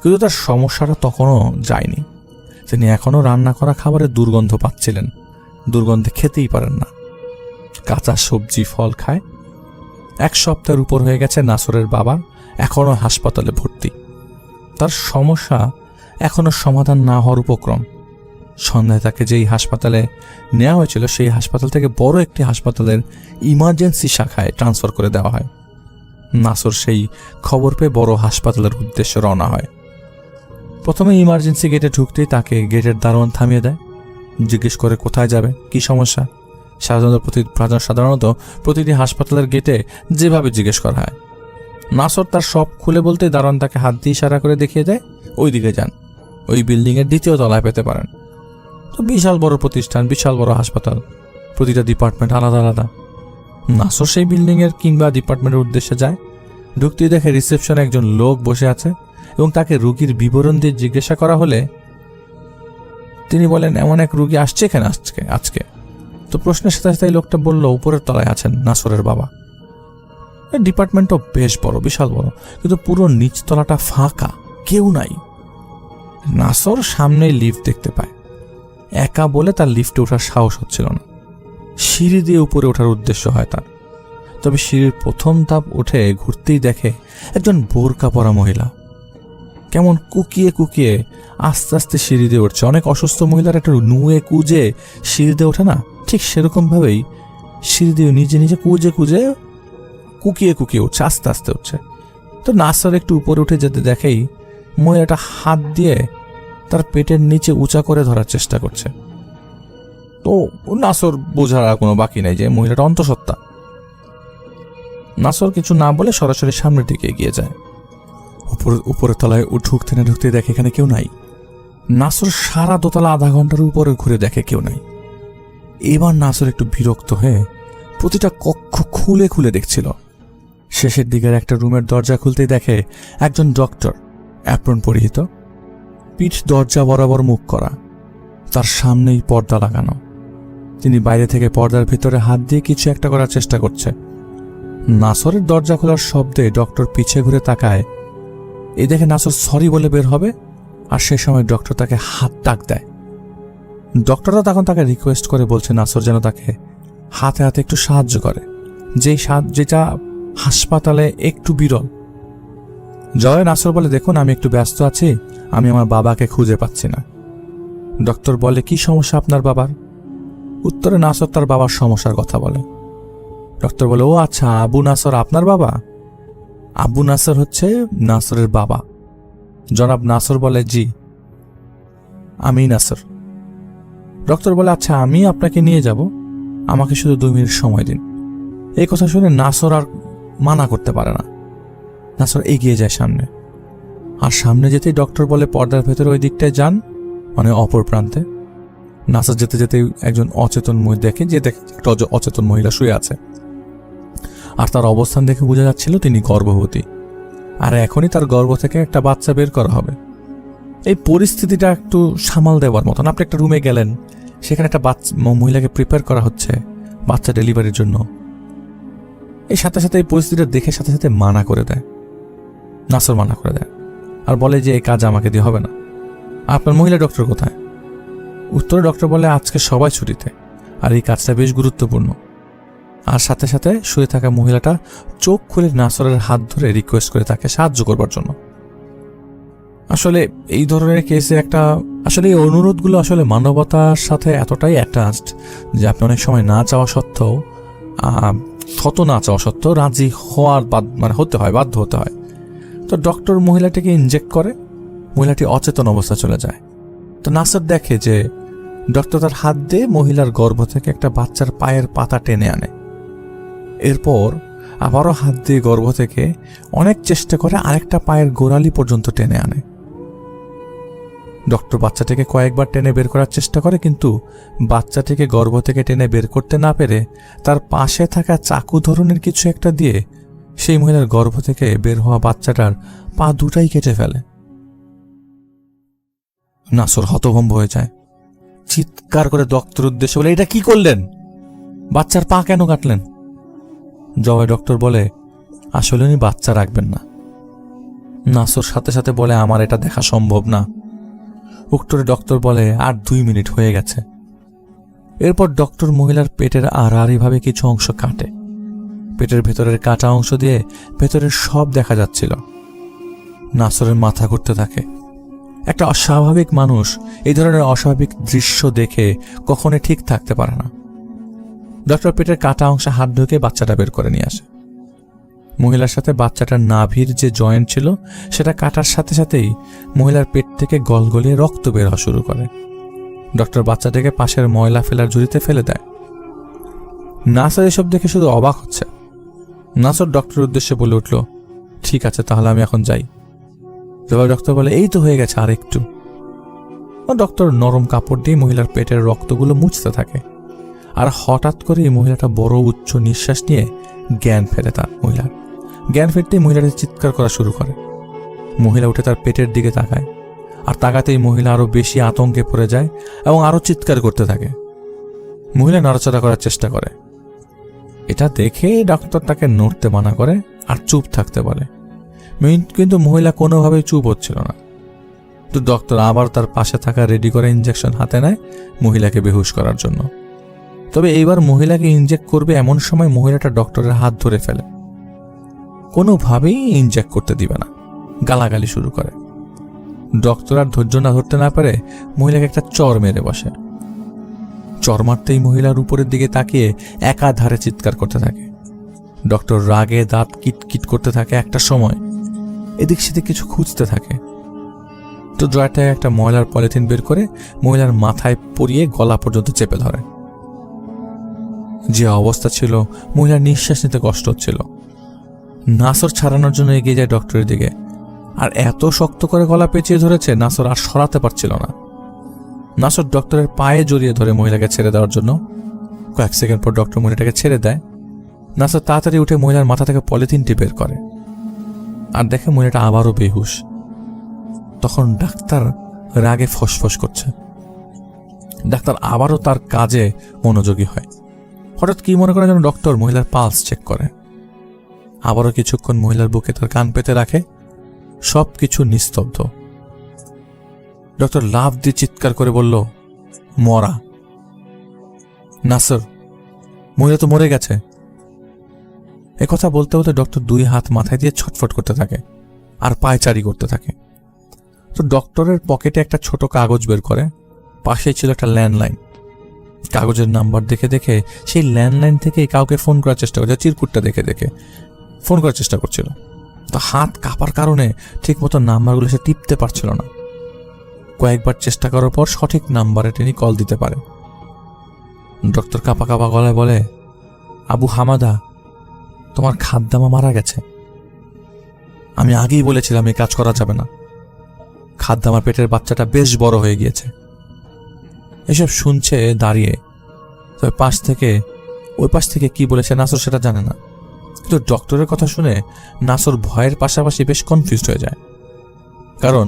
কিন্তু তার সমস্যাটা তখনও যায়নি। তিনি এখনও রান্না করা খাবারের দুর্গন্ধ পাচ্ছিলেন, দুর্গন্ধে খেতেই পারেন না। কাঁচা সবজি ফল খায়। 1 সপ্তাহের উপর হয়ে গেছে নাসরের বাবা এখনও হাসপাতালে ভর্তি। তার সমস্যা এখনও সমাধান না হওয়ার উপক্রম। সন্ধ্যায় তাকে যেই হাসপাতালে নেওয়া হয়েছিল সেই হাসপাতাল থেকে বড় একটি হাসপাতালের ইমার্জেন্সি শাখায় ট্রান্সফার করে দেওয়া হয়। নাসর সেই খবর পেয়ে বড় হাসপাতালের উদ্দেশ্যে রওনা হয়। প্রথমে ইমার্জেন্সি গেটে ঢুকতেই তাকে গেটের দারোয়ান থামিয়ে দেয়, জিজ্ঞেস করে কোথায় যাবে, কি সমস্যা। সাধারণত প্রতিটি হাসপাতালের গেটে যেভাবে জিজ্ঞেস করা হয়। নাসর তার সব খুলে বলতে দারোয়ান তাকে হাত দিয়ে ইশারা করে দেখিয়ে দেয় ওই দিকে যান, ওই বিল্ডিংয়ের 2য় তলায় পেতে পারেন। তো বিশাল বড় প্রতিষ্ঠান, বিশাল বড় হাসপাতাল, প্রতিটা ডিপার্টমেন্ট আলাদা আলাদা। নাসর সেই বিল্ডিংয়ের কিংবা ডিপার্টমেন্টের উদ্দেশ্যে যায়। ঢুকতেই দেখে রিসেপশনে একজন লোক বসে আছে এবং তাকে রুগীর বিবরণ দিয়ে জিজ্ঞাসা করা হলে তিনি বলেন এমন এক রুগী আসছে এখানে আজকে। তো প্রশ্নের সাথে সাথে লোকটা বলল উপরের তলায় আছেন নাসরের বাবা। ডিপার্টমেন্টও বেশ বড়, বিশাল বড়, কিন্তু পুরো নিচতলাটা ফাঁকা, কেউ নাই। নাসর সামনেই লিফট দেখতে পায়। একা বলে তার লিফটে ওঠার সাহস হচ্ছিল না। সিঁড়ি দিয়ে উপরে ওঠার উদ্দেশ্য হয় তার। তবে সিঁড়ির প্রথম ধাপ উঠে ঘুরতেই দেখে একজন বোরকা পরা মহিলা কেমন কুকিয়ে কুকিয়ে আস্তে আস্তে সিঁড়ি দিয়ে উঠছে। অনেক অসুস্থ মহিলার একটা নুয়ে কুজে সিঁড়ি দিয়ে ওঠে না, ঠিক সেরকমভাবেই সিঁড়ি দিয়ে নিজে নিজে কুজে কুজে কুকিয়ে কুকিয়ে উঠছে, আস্তে আস্তে উঠছে। তো নাসর একটু উপরে উঠে যেতে দেখেই মহিলাটা হাত দিয়ে তার পেটের নিচে উঁচা করে ধরার চেষ্টা করছে। তো নাসর বোঝার আর কোনো বাকি নাই যে মহিলাটা অন্তঃসত্ত্বা। নাসর কিছু না বলে সরাসরি সামনের দিকে এগিয়ে যায়। উপরের তলায় ঢুকতে না ঢুকতে দেখে এখানে কেউ নাই। নাসর সারা দোতলা আধা ঘন্টার উপরে ঘুরে দেখে কেউ নাই। এবার নাসর একটু বিরক্ত হয়ে প্রতিটা কক্ষ খুলে খুলে দেখছিল। শেষের দিকের একটা রুমের দরজা খুলতেই দেখে একজন ডক্টর, অ্যাপ্রন পরিহিত, পিঠ দরজা বরাবর মুখ করা, তার সামনেই পর্দা লাগানো। তিনি বাইরে থেকে পর্দার ভিতরে হাত দিয়ে কিছু একটা করার চেষ্টা করছে। নাসরের দরজা খোলার শব্দে ডক্টর পিছে ঘুরে তাকায়। এই দেখে নাসর সরি বলে বের হবে, আর সে সময় ডক্টর তাকে হাত ডাক দেয়। ডক্টররা তখন তাকে রিকোয়েস্ট করে বলছে নাসর যেন তাকে হাতে হাতে একটু সাহায্য করে, যেটা হাসপাতালে একটু বিরল। জয় নাসর বলে দেখুন আমি একটু ব্যস্ত আছি, আমি আমার বাবাকে খুঁজে পাচ্ছি না। ডক্টর বলে কি সমস্যা আপনার বাবার? উত্তরে নাসর তার বাবার সমস্যার কথা বলে। ডক্টর বলে ও আচ্ছা, আবু নাসর আপনার বাবা? আবু নাসর হচ্ছে নাসরের বাবা। জনাব নাসর বলে জি, আমি নাসর। ডক্টর বলে আচ্ছা আমি আপনাকে নিয়ে যাব, আমাকে শুধু 2 মিনিট সময় দিন। এই কথা শুনে নাসর আর মানা করতে পারে না। নাসর এগিয়ে যায় সামনে, আর সামনে যেতেই ডক্টর বলে পর্দার ভেতরে ওই দিকটায় যান, মানে অপর প্রান্তে। নাসর যেতে যেতে একজন অচেতন একটা অচেতন মহিলা শুয়ে আছে, আর তার অবস্থান দেখে বোঝা যাচ্ছিল তিনি গর্ভবতী, আর এখনই তার গর্ভ থেকে একটা বাচ্চা বের করা হবে। এই পরিস্থিতিটা একটু সামাল দেওয়ার মতন। আপনি একটা রুমে গেলেন, সেখানে একটা মহিলাকে প্রিপেয়ার করা হচ্ছে বাচ্চা ডেলিভারির জন্য। এই সাথে সাথে এই পরিস্থিতিটা দেখে সাথে সাথে মানা করে দেয়, নাসর মানা করে দেয় আর বলে যে এই কাজ আমাকে দিয়ে হবে না, আপনার মহিলা ডক্টর কোথায়? উত্তরে ডক্টর বলে আজকে সবাই ছুটিতে আর এই কাজটা বেশ গুরুত্বপূর্ণ। আর সাথে সাথে শুয়ে থাকা মহিলাটা চোখ খুলে নাসরের হাত ধরে রিকোয়েস্ট করে তাকে সাহায্য করবার জন্য। আসলে এই ধরনের কেসে আসলে এই অনুরোধগুলো আসলে মানবতার সাথে এতটাই অ্যাটাচড যে আপনি অনেক সময় না চাওয়া সত্ত্বেও না চাওয়া সত্ত্বেও রাজি হওয়ার বাধ্য হতে হয়। তো ডক্টর মহিলাটিকে ইনজেক্ট করে, মহিলাটি অচেতন অবস্থা চলে যায়। তো নাসর দেখে যে ডক্টর তার হাত দিয়ে মহিলার গর্ভ থেকে একটা বাচ্চার পায়ের পাতা টেনে আনে। এরপর আবারও হাত দিয়ে গর্ভ থেকে অনেক চেষ্টা করে আরেকটা পায়ের গোড়ালি পর্যন্ত টেনে আনে। ডক্টর বাচ্চাটিকে কয়েকবার টেনে বের করার চেষ্টা করে, কিন্তু বাচ্চাটিকে গর্ভ থেকে টেনে বের করতে না পেরে তার পাশে থাকা চাকু ধরনের কিছু একটা দিয়ে সেই মহিলার গর্ভ থেকে বের হওয়া বাচ্চাটার পা দুটাই কেটে ফেলে। নাসর হতভম্ব হয়ে যায়, চিৎকার করে ডক্টর উদ্দেশ্যে বলে, এটা কি করলেন? বাচ্চার পা কেন কাটলেন? জবাবে ডক্টর বলে, আসলে উনি বাচ্চা রাখবেন না। নাসর সাথে সাথে বলে, আমার এটা দেখা সম্ভব না। উত্তরে ডক্টর বলে, আর 2 মিনিট হয়ে গেছে। এরপর ডক্টর মহিলার পেটের আড়াআড়িভাবে কিছু অংশ কাটে। পেটের ভেতরের কাটা অংশ দিয়ে ভেতরের সব দেখা যাচ্ছিল। নাসরের মাথা ঘুরতে থাকে। একটা অস্বাভাবিক মানুষ এই ধরনের অস্বাভাবিক দৃশ্য দেখে কখনো ঠিক থাকতে পারে না। ডক্টর পেটের কাটা অংশে হাত ঢুকে বাচ্চাটা বের করে নিয়ে আসে। মহিলার সাথে বাচ্চাটার নাভির যে জয়েন্ট ছিল সেটা কাটার সাথে সাথেই মহিলার পেট থেকে গলগলিয়ে রক্ত বের হওয়া শুরু করে। ডক্টর বাচ্চাটাকে পাশের ময়লা ফেলার ঝুড়িতে ফেলে দেয়। নাসর এসব দেখে শুধু অবাক হচ্ছে। নাসর ডক্টরের উদ্দেশ্যে বলে উঠল, ঠিক আছে, তাহলে আমি এখন যাই। জবাবে ডক্টর বলে, এই তো হয়ে গেছে, আর একটু। ডক্টর নরম কাপড় দিয়ে মহিলার পেটের রক্তগুলো মুছতে থাকে। আর হঠাৎ করে এই মহিলাটা বড় উচ্চ নিঃশ্বাস নিয়ে জ্ঞান ফেরে। তার জ্ঞান ফিরতেই মহিলাটি চিৎকার করা শুরু করে। মহিলা উঠে তার পেটের দিকে তাকায়, আর তাকাতেই মহিলা আরো বেশি আতঙ্কে পড়ে যায় এবং আরো চিৎকার করতে থাকে। মহিলা নড়াচড়া করার চেষ্টা করে। এটা দেখে ডক্টর তাকে নড়তে মানা করে আর চুপ থাকতে বলে, কিন্তু মহিলা কোনোভাবেই চুপ হচ্ছিল না। তো ডক্টর আবার তার পাশে থাকা রেডি করে ইঞ্জেকশন হাতে নেয় মহিলাকে বেহুশ করার জন্য। তবে এইবার মহিলাকে ইনজেক্ট করবে এমন সময় মহিলাটা ডক্টরের হাত ধরে ফেলে। কোনোভাবেই ইনজেক্ট করতে দিবে না, গালাগালি শুরু করে। ডক্টর আর ধৈর্য না ধরতে না পারে মহিলাকে একটা চর মেরে বসে। চর মারতেই মহিলার উপরের দিকে তাকিয়ে একাধারে চিৎকার করতে থাকে। ডক্টর রাগে দাঁত কিটকিট করতে থাকে। একটা সময় এদিক সেদিক কিছু খুঁজতে থাকে। তো ড্রয়ার থেকে একটা ময়লার পলিথিন বের করে মহিলার মাথায় পরিয়ে গলা পর্যন্ত চেপে ধরে। যে অবস্থা ছিল, মহিলার নিঃশ্বাস নিতে কষ্ট হচ্ছিল। নাসর ছাড়ানোর জন্য এগিয়ে যায় ডক্টরের দিকে, আর এত শক্ত করে গলা পেঁচিয়ে ধরেছে নাসর আর সরাতে পারছিল না। নাসর ডক্টরের পায়ে জড়িয়ে ধরে মহিলাকে ছেড়ে দেওয়ার জন্য। কয়েক সেকেন্ড পর ডক্টর মহিলাটাকে ছেড়ে দেয়। নাসর তাড়াতাড়ি উঠে মহিলার মাথা থেকে পলিথিনটি বের করে আর দেখে মহিলাটা আবারও বেহুশ। তখন ডাক্তার রাগে ফসফস করছে। ডাক্তার আবারও তার কাজে মনোযোগী হয়। হঠাৎ কি মনে করে যেন ডক্টর মহিলার পালস চেক করে। আবারও কিছুক্ষণ মহিলার বুকে তার কান পেতে রাখে। সবকিছু নিস্তব্ধ। ডক্টর লাফ দিয়ে চিৎকার করে বলল, মরা। নাসর, মহিলা তো মরে গেছে। একথা বলতে বলতে ডক্টর 2 হাত মাথায় দিয়ে ছটফট করতে থাকে আর পায়চারি করতে থাকে। তো ডক্টরের পকেটে একটা ছোট কাগজ বের করে। পাশেই ছিল একটা ল্যান্ডলাইন। কাগজের নাম্বার দেখে দেখে সেই ল্যান্ডলাইন থেকে কাউকে ফোন করার চেষ্টা করছে। চিরকুটটা দেখে দেখে ফোন করার চেষ্টা করছিল। তো হাত কাঁপার কারণে ঠিক মতো নাম্বারগুলো সে টিপতে পারছিল না। কয়েকবার চেষ্টা করার পর সঠিক নাম্বারে তিনি কল দিতে পারে। ডক্টর কাঁপা কাঁপা গলায় বলে, আবু হামাদা, তোমার খাদ্দামা মারা গেছে। আমি আগেই বলেছিলাম এই কাজ করা যাবে না। খাদ্দামার পেটের বাচ্চাটা বেশ বড় হয়ে গিয়েছে। এসব শুনছে দাঁড়িয়ে। তবে ওই পাশ থেকে কি বলেছে নাসর সেটা জানে না। কিন্তু ডক্টরের কথা শুনে নাসর ভয়ের পাশাপাশি বেশ কনফিউজড হয়ে যায়। কারণ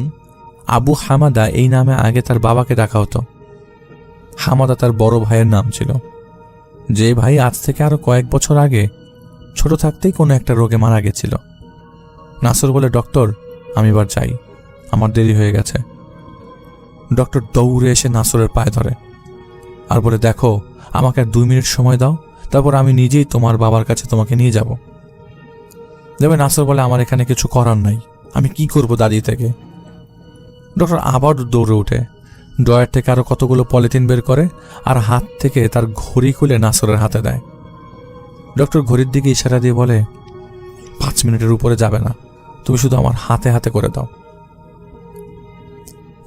আবু হামাদা এই নামে আগে তার বাবাকে ডাকা হতো। হামাদা তার বড় ভাইয়ের নাম ছিল, যে ভাই আজ থেকে আরো কয়েক বছর আগে ছোট থাকতেই কোনো একটা রোগে মারা গেছিল। নাসর বলে, ডক্টর আমি এবার যাই, আমার দেরি হয়ে গেছে। ডক্টর দৌড়ে এসে নাসরের পায়ে ধরে আর বলে, দেখো আমাকে আর 2 মিনিট সময় দাও, তারপর আমি নিজেই তোমার বাবার কাছে তোমাকে নিয়ে যাব। তবে নাসর বলে, আমার এখানে কিছু করার নাই, আমি কি করব দাঁড়িয়ে থেকে। ডক্টর আবার দৌড়ে উঠে ড্রয়ার থেকে আরো কতগুলো পলিথিন বের করে আর হাত থেকে তার ঘড়ি খুলে নাসরের হাতে দেয়। ডক্টর ঘড়ির দিকে ইশারা দিয়ে বলে, 5 মিনিটের উপরে যাবে না, তুমি শুধু আমার হাতে হাতে করে দাও।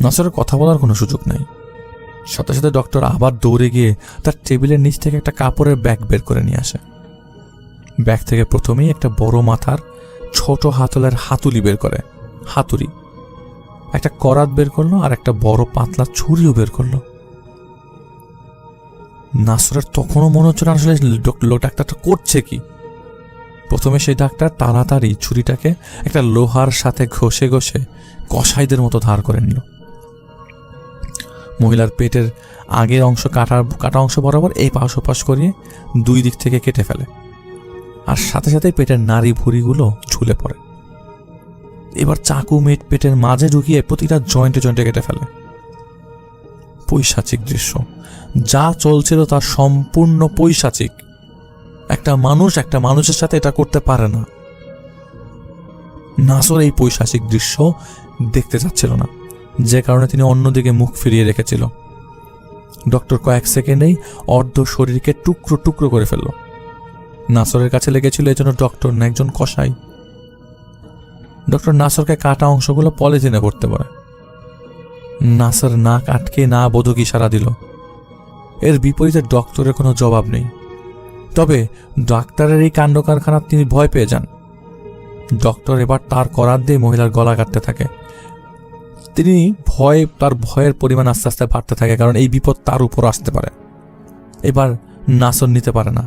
নাসরের কথা বলার কোনো সুযোগ নাই। সাথে সাথে ডক্টর আবার দৌড়ে গিয়ে তার টেবিলের নিচ থেকে একটা কাপড়ের ব্যাগ বের করে নিয়ে আসে। ব্যাগ থেকে প্রথমেই একটা বড় মাথার ছোট হাতলের হাতুড়ি বের করে, হাতুড়ি, একটা করাত বের করলো আর একটা বড় পাতলা ছুরিও বের করলো। নাসরের তখনও মনে হচ্ছে না আসলে ডাক্তারটা করছে কি। প্রথমে সেই ডাক্তার তাড়াতাড়ি ছুরিটাকে একটা লোহার সাথে ঘষে ঘষে কসাইদের মতো ধার করে নিল। মহিলার পেটের আগের অংশ কাটা অংশ বরাবর এই পাশ ওপাশ করিয়ে 2 দিক থেকে কেটে ফেলে, আর সাথে সাথে পেটের নাড়ি ভুঁড়িগুলো ঝুলে পড়ে। এবার চাকু পেটের মাঝে ঢুকিয়ে প্রতিটা জয়েন্টে জয়েন্টে কেটে ফেলে। পৈশাচিক দৃশ্য, যা চলছিল তা সম্পূর্ণ পৈশাচিক। একটা মানুষের সাথে এটা করতে পারে না। নাসর এই পৈশাচিক দৃশ্য দেখতে চাচ্ছিল না, যে কারণে তিনি অন্যদিকে মুখ ফিরিয়ে রেখেছিল। ডক্টর কয়েক সেকেন্ডেই অর্ধ শরীরকে টুকরো টুকরো করে ফেলল। নাসরের কাছে লেগেছিল এজন্য ডক্টর না, একজন কসাই। ডক্টর নাসরকে কাটা অংশগুলো পলিথিনে ভরতে পারে। নাসর নাক আটকে না বোধক ইশারা দিল। এর বিপরীতে ডক্টরের কোনো জবাব নেই। তবে ডাক্তারের এই কাণ্ড কারখানা তিনি ভয় পেয়ে যান। ডক্টর এবার তার করাত দিয়ে মহিলার গলা কাটতে থাকে। তিনি তার ভয়ের পরিমাণ আস্তে আস্তে বাড়তে থাকে, কারণ এই বিপদ তার উপর আসতে পারে। এবার নাসর নিতে পারে না,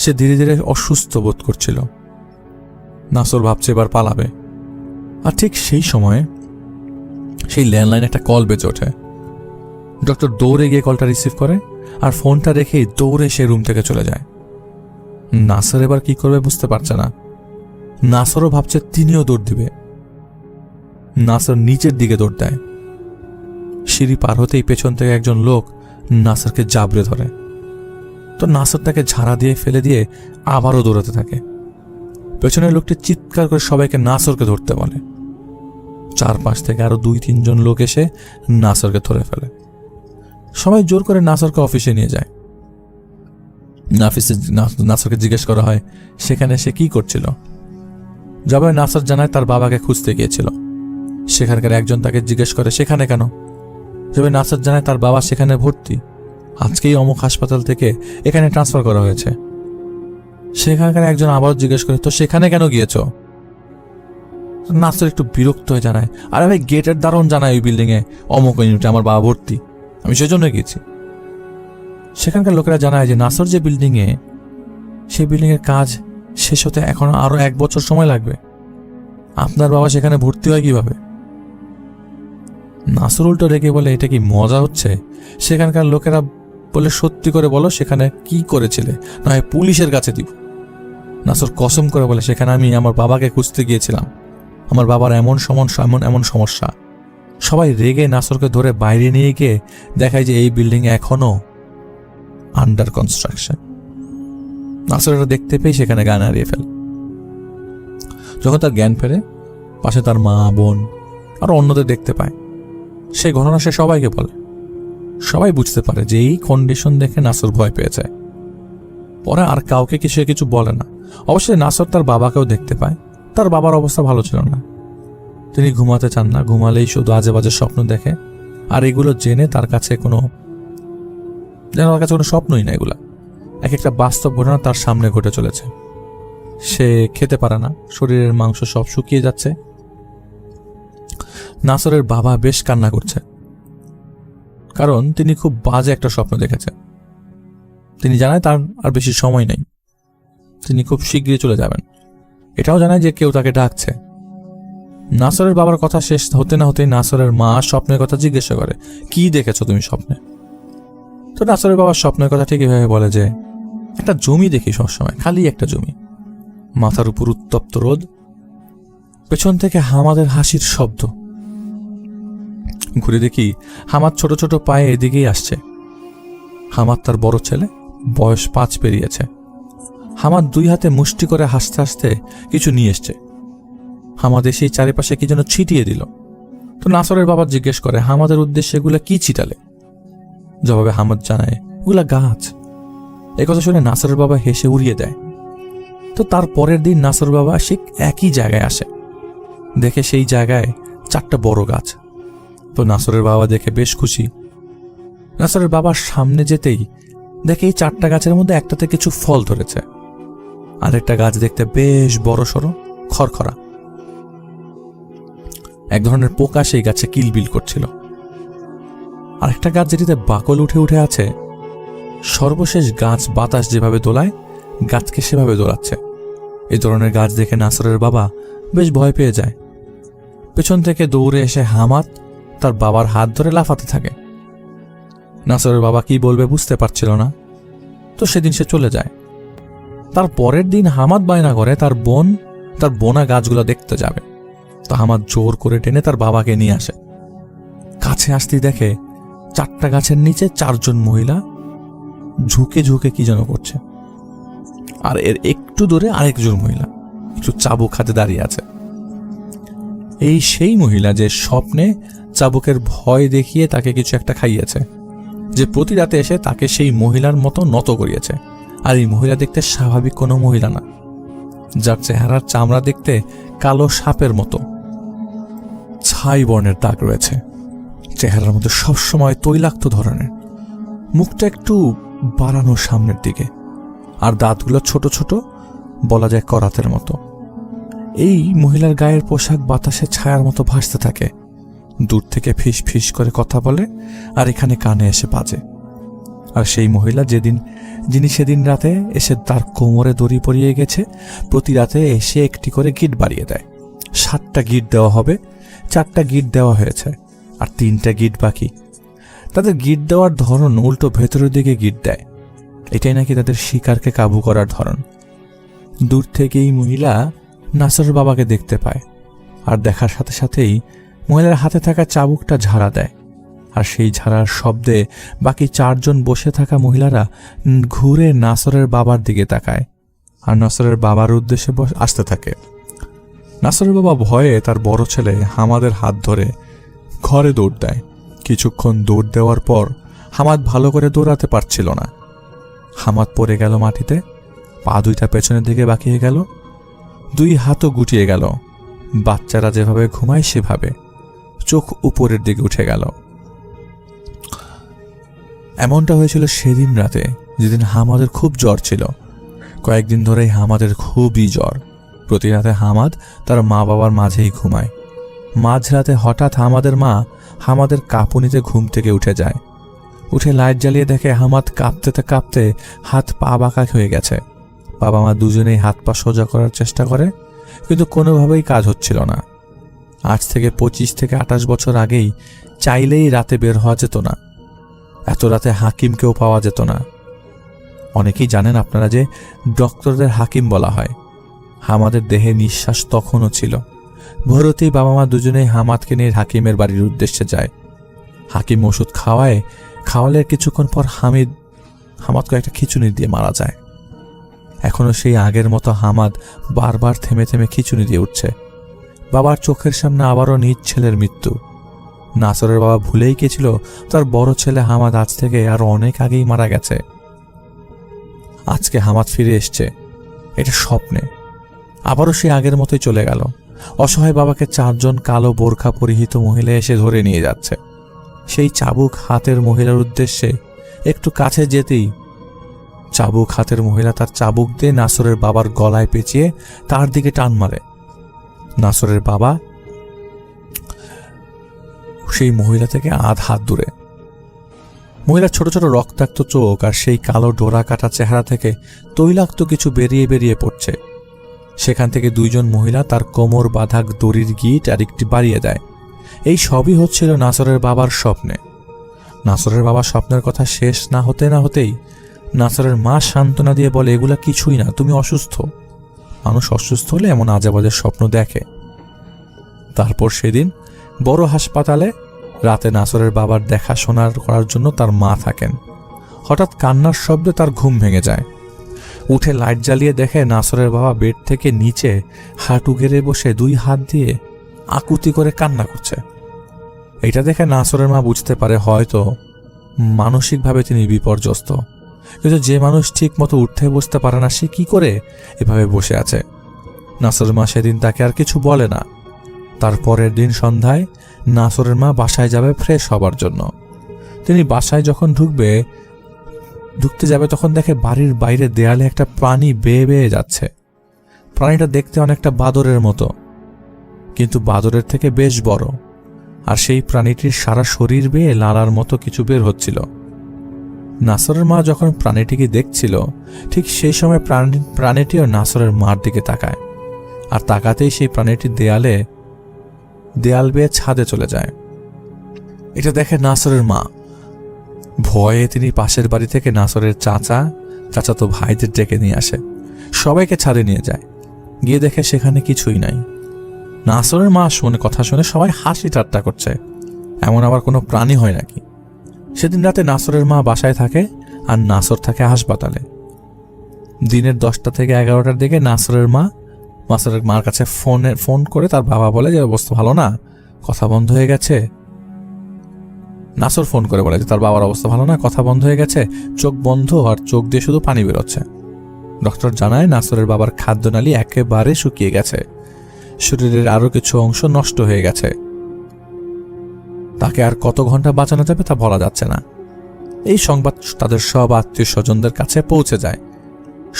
সে ধীরে ধীরে অসুস্থ বোধ করছিল। নাসর ভাবছে এবার পালাবে, আর ঠিক সেই সময়ে সেই ল্যান্ডলাইনে একটা কল বেজে ওঠে। ডক্টর দৌড়ে গিয়ে কলটা রিসিভ করে আর ফোনটা রেখেই দৌড়ে সে রুম থেকে চলে যায়। নাসর এবার কি করবে বুঝতে পারছে না। নাসরও ভাবছে তিনিও দৌড় দিবে। নাসর নিচের দিকে দৌড় দেয়। সিঁড়ি পার হতেই পেছন থেকে একজন লোক নাসরকে জাবড়ে ধরে। তো নাসর তাকে ঝাড়া দিয়ে ফেলে দিয়ে আবারও দৌড়াতে থাকে। পেছনের লোকটি চিৎকার করে সবাইকে নাসরকে ধরতে বলে। চারপাশ থেকে আরো 2-3 জন লোক এসে নাসরকে ধরে ফেলে। সবাই জোর করে নাসরকে অফিসে নিয়ে যায়। নাসরকে জিজ্ঞেস করা হয় সেখানে সে কি করছিল। জবাবে নাসর জানায় তার বাবাকে খুঁজতে গিয়েছিল। সেখানকার একজন তাকে জিজ্ঞেস করে সেখানে কেন। জবাবে নাসর জানায় তার বাবা সেখানে ভর্তি, আজকেই অমুক হাসপাতাল থেকে এখানে ট্রান্সফার করা হয়েছে। সেখানকার একজন আবার জিজ্ঞেস করে তো সেখানে কেন গিয়েছ। নাসর একটু বিরক্ত হয়ে জানায়, আরে ভাই গেটের দারুণ জানায় ওই বিল্ডিং এ অমুক ইউনিটে আমার বাবা ভর্তি, আমি সেজন্য গিয়েছি। সেখানকার লোকেরা জানায় যে নাসর যে বিল্ডিং এ, সেই বিল্ডিং এর কাজ শেষ হতে এখনো আরো 1 বছর সময় লাগবে। আপনার বাবা সেখানে ভর্তি হয় কিভাবে। নাসর উল্টো রেখে বলে এটা কি মজা হচ্ছে। সেখানকার লোকেরা বলে সত্যি করে বলো সেখানে কি করেছিলে, না হয় পুলিশের কাছে দিব। নাসর কসম করে বলে সেখানে আমি আমার বাবাকে খুঁজতে গিয়েছিলাম, আমার বাবার এমন সমস্যা। সবাই রেগে নাসরকে ধরে বাইরে নিয়ে গিয়ে দেখায় যে এই বিল্ডিং এখনো আন্ডার কনস্ট্রাকশন। নাসর এটা দেখতে পেয়ে সেখানে জ্ঞান হারিয়ে ফেলে। যখন তার জ্ঞান ফেরে পাশে তার মা, বোন আর অন্যদের দেখতে পায়। সেই ঘটনা সে সবাইকে বলে। সবাই বুঝতে পারে যে এই কন্ডিশন দেখে নাসর ভয় পেয়ে যায়। পরে আর কাউকে কিছু বলে না। অবশ্যই নাসর তার বাবাকেও দেখতে পায়। তার বাবার অবস্থা ভালো ছিল না, তিনি ঘুমাতে চান না, ঘুমালেই শুধু আজে বাজে স্বপ্ন দেখে। আর এগুলো জেনে তার কাছে কোনো স্বপ্নই না, এগুলা এক একটা বাস্তব ঘটনা তার সামনে ঘটে চলেছে। সে খেতে পারে না, শরীরের মাংস সব শুকিয়ে যাচ্ছে। নাসরের বাবা বেশ কান্না করছে, কারণ তিনি খুব বাজে একটা স্বপ্ন দেখেছে। তিনি জানায় তার আর বেশি সময় নেই, তিনি খুব শীঘ্রই চলে যাবেন। এটাও জানায় যে কেউ তাকে ডাকছে। নাসরের বাবার কথা শেষ হতে না হতেই নাসরের মা স্বপ্নের কথা জিজ্ঞাসা করে, কি দেখেছো তুমি স্বপ্নে। তো নাসরের বাবার স্বপ্নের কথা ঠিক এভাবে বলে যে একটা জমি দেখি সবসময়, খালি একটা জমি, মাথার উপর উত্তপ্ত রোদ, পেছন থেকে হামাদের হাসির শব্দ। ঘুরে দেখি হামাদ ছোট ছোট পায়ে এদিকেই আসছে। হামাদ তার বড় ছেলে, বয়স 5 পেরিয়েছে। হামাদ 2 হাতে মুষ্টি করে হাসতে হাসতে কিছু নিয়ে এসছে। হামাদ এসেই চারিপাশে কি যেন ছিটিয়ে দিল। তো নাসরের বাবা জিজ্ঞেস করে হামাদের উদ্দেশ্যে এগুলা কি ছিটালে? জবাবে হামাদ জানায় ওগুলা গাছ। একথা শুনে নাসরের বাবা হেসে উড়িয়ে দেয়। তো তার পরের দিন নাসর বাবা ঠিক একই জায়গায় আসে, দেখে সেই জায়গায় 4টা বড় গাছ। তো নাসরের বাবা দেখে বেশ খুশি। নাসরের বাবার সামনে যেতেই দেখে এই 4টা গাছের মধ্যে একটাতে কিছু ফল ধরেছে, আরেকটা গাছ দেখতে বেশ বড় সড়ো, খড়খড়া। এক ধরনের পোকা সেই গাছে কিলবিল করছিল। আরেকটা গাছ যেটিতে বাকল উঠে উঠে আছে। সর্বশেষ গাছ বাতাস যেভাবে দোলায়, গাছকে সেভাবে দোলাচ্ছে। এই ধরনের গাছ দেখে নাসরের বাবা বেশ ভয় পেয়ে যায়। পেছন থেকে দৌড়ে এসে হামাদ তার বাবার হাত ধরে লাফাতে থাকে। নাসরের বাবা কি বলবে বুঝতে পারছিল না, তো সেদিন সে চলে যায়। তার পরের দিন হামাদ বায়না করে তার বোনা গাছগুলো দেখতে যাবে। তো হামাদ জোর করে টেনে তার বাবাকে নিয়ে আসে। কাছে আসতেই দেখে 4টা গাছের নিচে 4 জন মহিলা ঝুঁকে ঝুঁকে কি যেন করছে, আর এর একটু দূরে আরেকজন মহিলা একটু চাবুক হাতে দাঁড়িয়ে আছে। এই সেই মহিলা যে স্বপ্নে চাবুকের ভয় দেখিয়ে তাকে কিছু একটা খাইয়েছে, যে প্রতি রাতে এসে তাকে সেই মহিলার মতো নত করিয়েছে। আর এই মহিলা দেখতে স্বাভাবিক কোনো মহিলা না, যার চেহারার চামড়া দেখতে কালো সাপের মতো, ছাই বর্ণের দাগ রয়েছে। চেহারার মধ্যে সবসময় তৈলাক্ত ধরনের, মুখটা একটু বাড়ানো সামনের দিকে, আর দাঁতগুলো ছোট ছোট, বলা যায় করাতের মতো। এই মহিলার গায়ের পোশাক বাতাসে ছায়ার মতো ভাসতে থাকে। দূর থেকে ফিস ফিস করে কথা বলে, আর এখানে কানে এসে বাজে। আর সেই মহিলা যিনি সেদিন রাতে এসে তার কোমরে দড়ি পরিয়ে গেছে, প্রতি রাতে এসে একটি করে গিট বাড়িয়ে দেয়। 7টা গিট দেওয়া হবে, 4টা গিট দেওয়া হয়েছে, আর 3টা গিট বাকি। তাদের গিট দেওয়ার ধরন উল্টো ভেতরের দিকে গিট দেয়। এটাই নাকি তাদের শিকারকে কাবু করার ধরন। দূর থেকেই মহিলা নাসরের বাবাকে দেখতে পায়, আর দেখার সাথে সাথেই মহিলার হাতে থাকা চাবুকটা ঝাড়া দেয়। আর সেই ঝাড়ার শব্দে বাকি 4 জন বসে থাকা মহিলারা ঘুরে নাসরের বাবার দিকে তাকায়, আর নাসরের বাবার উদ্দেশ্যে আসতে থাকে। নাসরের বাবা ভয়ে তার বড় ছেলে হামাদের হাত ধরে ঘরে দৌড় দেয়। কিছুক্ষণ দৌড় দেওয়ার পর হামাদ ভালো করে দৌড়াতে পারছিল না। হামাদ পড়ে গেল মাটিতে, পা 2টা পেছনের দিকে বাঁকিয়ে গেল, 2 হাতও গুটিয়ে গেল। বাচ্চারা যেভাবে ঘুমায় সেভাবে, চোখ উপরের দিকে উঠে গেল। এমনটা হয়েছিল সেদিন রাতে, যেদিন হামাদের খুব জ্বর ছিল। কয়েকদিন ধরেই হামাদের খুবই জ্বর। প্রতি রাতে হামাদ তার মা বাবার মাঝেই ঘুমায়। মাঝরাতে হঠাৎ হামাদের মা হামাদের কাঁপুনিতে ঘুম থেকে উঠে যায়। উঠে লাইট জ্বালিয়ে দেখে হামাদ কাঁপতে কাঁপতে হাত পা বাঁকা হয়ে গেছে। বাবা মা দুজনেই হাত পা সোজা করার চেষ্টা করে, কিন্তু কোনোভাবেই কাজ হচ্ছিল না। আজ থেকে 25 থেকে 28 বছর আগেই চাইলেই রাতে বের হওয়া যেত না। এত রাতে হাকিমকেও পাওয়া যেত না। অনেকেই জানেন আপনারা যে ডক্টরদের হাকিম বলা হয়। হামাদের দেহে নিঃশ্বাস তখনও ছিল। ভোরতেই বাবা মা দুজনেই হামাদকে নিয়ে হাকিমের বাড়ির উদ্দেশ্যে যায়। হাকিম ওষুধ খাওয়ালে কিছুক্ষণ পর হামাদকে একটা খিঁচুনি দিয়ে মারা যায়। এখনো সেই আগের মতো হামাদ বারবার থেমে থেমে খিঁচুনি দিয়ে উঠছে। বাবার চোখের সামনে আবারও নিজ ছেলের মৃত্যু। নাসরের বাবা ভুলেই গেছিল তার বড় ছেলে হামাদ আজ থেকে আরো অনেক আগেই মারা গেছে। আজকে হামাদ ফিরে এসছে, এটা স্বপ্নে। আবারও সে আগের মতোই চলে গেল। অসহায় বাবাকে 4 জন কালো বোরখা পরিহিত মহিলা এসে ধরে নিয়ে যাচ্ছে। সেই চাবুক হাতের মহিলার উদ্দেশ্যে একটু কাছে যেতেই চাবুক হাতের মহিলা তার চাবুক দিয়ে নাসরের বাবার গলায় পেঁচিয়ে তার দিকে টান মারে। নাসরের বাবা সেই মহিলা থেকে আধ হাত দূরে। মহিলার ছোট ছোট রক্তাক্ত চোখ আর সেই কালো ডোরা কাটা চেহারা থেকে তৈলাক্ত কিছু বেরিয়ে বেরিয়ে পড়ছে। সেখান থেকে 2 জন মহিলা তার কোমর বাঁধা দড়ির গিট আর একটি বাড়িয়ে দেয়। এই সবই হচ্ছিল নাসরের বাবার স্বপ্নে। নাসরের বাবা স্বপ্নের কথা শেষ না হতেই নাসরের মা সান্ত্বনা দিয়ে বলে, এগুলা কিছুই না, তুমি অসুস্থ। মানুষ অসুস্থ হলে এমন আজেবাজে স্বপ্ন দেখে। তারপর সেদিন বড় হাসপাতালে রাতে নাসরের বাবার দেখাশোনা করার জন্য তার মা থাকেন। হঠাৎ কান্নার শব্দে তার ঘুম ভেঙে যায়। উঠে লাইট জ্বালিয়ে দেখে নাসরের বাবা বেড থেকে নিচে হাঁটু গেড়ে বসে 2 হাত দিয়ে আকুতি করে কান্না করছে। এটা দেখে নাসরের মা বুঝতে পারে হয়তো মানসিকভাবে তিনি বিপর্যস্ত। কিন্তু যে মানুষ ঠিক মতো উঠতে বসতে পারে না, সে কি করে এভাবে বসে আছে? নাসরের মা সেদিন তাকে আর কিছু বলে না। তার পরের দিন সন্ধ্যায় নাসরের মা বাসায় যাবে ফ্রেশ হবার জন্য। তিনি বাসায় যখন ঢুকতে যাবে তখন দেখে বাড়ির বাইরে দেয়ালে একটা প্রাণী বেয়ে বেয়ে যাচ্ছে। প্রাণীটা দেখতে অনেকটা বাদরের মতো, কিন্তু বাদরের থেকে বেশ বড়। আর সেই প্রাণীটির সারা শরীর বেয়ে লালার মতো কিছু বের হচ্ছিল। নাসরের মা যখন প্রাণীটিকে দেখছিল, ঠিক সেই সময় প্রাণীটিও নাসরের মার দিকে তাকায়। আর তাকাতেই সেই প্রাণীটি দেয়াল বেয়ে ছাদে চলে যায়। এটা দেখে নাসরের মা। ভয়ে তিনি পাশের বাড়ি থেকে নাসরের চাচাতো ভাইদের ডেকে নিয়ে আসে। সবাইকে ছাদে নিয়ে যায়। গিয়ে দেখে সেখানে কিছুই নাই। নাসরের মা কথা শুনে সবাই হাসি ঠাট্টা করছে, এমন আবার কোনো প্রাণী হয় নাকি? সেদিন রাতে নাসরের মা বাসায় থাকে আর নাসর থাকে হাসপাতালে। দিনের 10টা থেকে 11টার দিকে নাসরের মার কাছে ফোন করে তার বাবা বলে যে অবস্থা ভালো না, কথা বন্ধ হয়ে গেছে। নাসর ফোন করে বলে যে তার বাবার অবস্থা ভালো না, কথা বন্ধ হয়ে গেছে, চোখ বন্ধ আর চোখ দিয়ে শুধু পানি বেরোচ্ছে। ডক্টর জানায় নাসরের বাবার খাদ্যনালী একেবারে শুকিয়ে গেছে, শরীরের আরো কিছু অংশ নষ্ট হয়ে গেছে। তাকে আর কত ঘন্টা বাঁচানো যাবে তা বলা যাচ্ছে না। এই সংবাদ তাদের সব আত্মীয় স্বজনদের কাছে পৌঁছে যায়।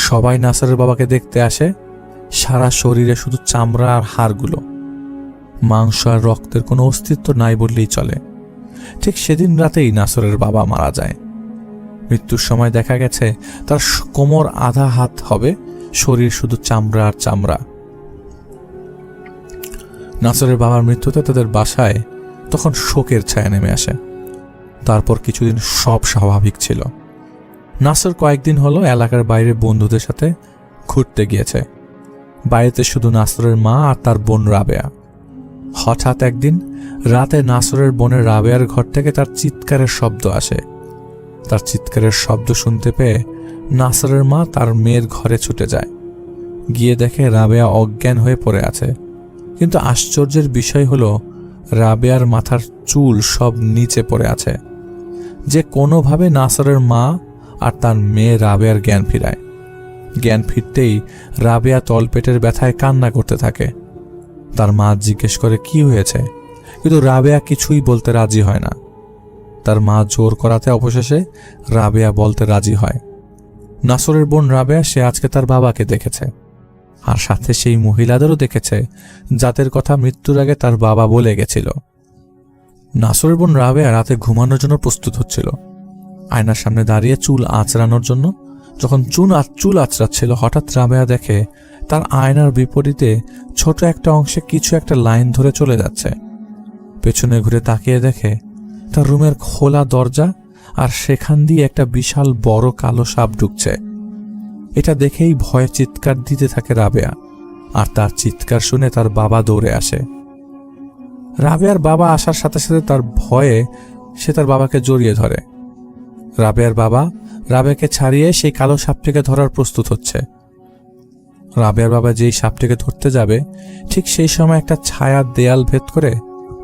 সবাই নাসরের বাবাকে দেখতে আসে। সারা শরীরে শুধু চামড়া আর হাড়গুলো, মাংস আর রক্তের কোনো অস্তিত্ব নাই বললেই চলে। ঠিক সেদিন রাতেই নাসরের বাবা মারা যায়। মৃত্যুর সময় দেখা গেছে তার কোমর আধা হাত হবে, শরীর শুধু চামড়া আর চামড়া। নাসরের বাবার মৃত্যুতে তাদের বাসায় তখন শোকের ছায়া নেমে আসে। তারপর কিছুদিন সব স্বাভাবিক ছিল। নাসর কয়েকদিন হলো এলাকার বাইরে বন্ধুদের সাথে ঘুরতে গিয়েছে। বাড়িতে শুধু নাসরের মা আর তার বোন রাবেয়া। হঠাৎ একদিন রাতে নাসরের বোনের রাবেয়ার ঘর থেকে তার চিৎকারের শব্দ আসে। তার চিৎকারের শব্দ শুনতে পেয়ে নাসরের মা তার মেয়ের ঘরে ছুটে যায়। গিয়ে দেখে রাবেয়া অজ্ঞান হয়ে পড়ে আছে। কিন্তু আশ্চর্যের বিষয় হলো রাবেয়ার মাথার চুল সব নিচে পড়ে আছে। যে কোনোভাবে নাসরের মা আর তার মেয়ে রাবেয়ার জ্ঞান ফিরায়। জ্ঞান ফিরতেই রাবেয়া তলপেটের ব্যথায় কান্না করতে থাকে। তার মা জিজ্ঞেস করে কি হয়েছে, কিন্তু রাবেয়া কিছুই বলতে রাজি হয় না। তার মা জোর করাতে অবশেষে রাবেয়া বলতে রাজি হয়। নাসরের বোন রাবেয়া সে আজকে তার বাবাকে দেখেছে, আর সাথে সেই মহিলাদেরও দেখেছে যাদের কথা মৃত্যুর আগে তার বাবা বলে গেছিল। নাসরের বোন রাবেয়া রাতে ঘুমানোর জন্য প্রস্তুত হচ্ছিল। আয়নার সামনে দাঁড়িয়ে চুল আঁচড়ানোর জন্য যখন চুল আঁচড়াচ্ছিল, হঠাৎ রাবেয়া দেখে তার আয়নার বিপরীতে ছোট একটা অংশে কিছু একটা লাইন ধরে চলে যাচ্ছে। পেছনে ঘুরে তাকিয়ে দেখে তার রুমের খোলা দরজা, আর সেখান দিয়ে একটা বিশাল বড় কালো সাপ ঢুকছে। এটা দেখেই ভয়ে চিৎকার দিতে থাকে রাবেয়া, আর তার চিৎকার শুনে তার বাবা দৌড়ে আসে। রাবেয়ার বাবা আসার সাথে সাথে তার ভয়ে সে তার বাবাকে জড়িয়ে ধরে। রাবেয়ার বাবা রাবেয়াকে ছাড়িয়ে সেই কালো সাপটিকে ধরার প্রস্তুত হচ্ছে। রাবেয়ার বাবা যেই সাপটিকে ধরতে যাবে, ঠিক সেই সময় একটা ছায়ার দেয়াল ভেদ করে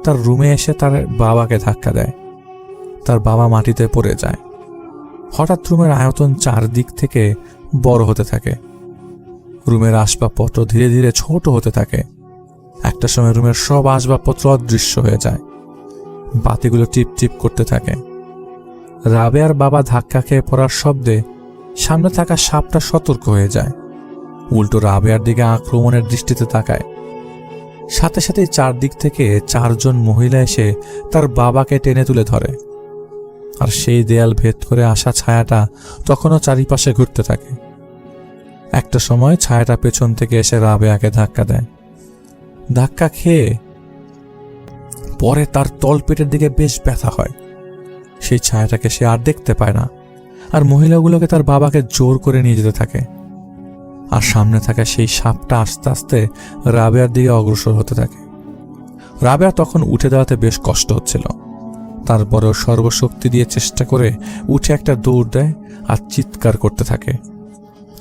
তার রুমে এসে তার বাবাকে ধাক্কা দেয়। তার বাবা মাটিতে পড়ে যায়। হঠাৎ রুমের আয়তন চারদিক থেকে বড় হতে থাকে। রুমের আসবাবপত্র ধীরে ধীরে ছোট হতে থাকে। একটা সময় রুমের সব আসবাবপত্র অদৃশ্য হয়ে যায়। বাতিগুলো টিপ টিপ করতে থাকে। রাবেয়ার বাবা ধাক্কা খেয়ে পড়ার শব্দে সামনে থাকা সাপটা সতর্ক হয়ে যায়, উল্টো রাবেয়ার দিকে আক্রমণের দৃষ্টিতে তাকায়। সাথে সাথে চারদিক থেকে 4 জন মহিলা এসে তার বাবাকে টেনে তুলে ধরে। আর সেই দেয়াল ভেদ করে আসা ছায়াটা তখনও চারিপাশে ঘুরতে থাকে। একটা সময় ছায়াটা পেছন থেকে এসে রাবেয়াকে ধাক্কা দেয়। ধাক্কা খেয়ে পরে তার তলপেটের দিকে বেশ ব্যথা হয়। সেই ছায়াটাকে সে আর দেখতে পায় না, আর মহিলাগুলোকে তার বাবাকে জোর করে নিয়ে যেতে থাকে। আর সামনে থাকা সেই সাপটা আস্তে আস্তে রাবেয়ার দিকে অগ্রসর হতে থাকে। রাবেয়া তখন উঠে দাঁড়াতে বেশ কষ্ট হচ্ছিল, তারপরেও সর্বশক্তি দিয়ে চেষ্টা করে উঠে একটা দৌড় দেয় আর চিৎকার করতে থাকে।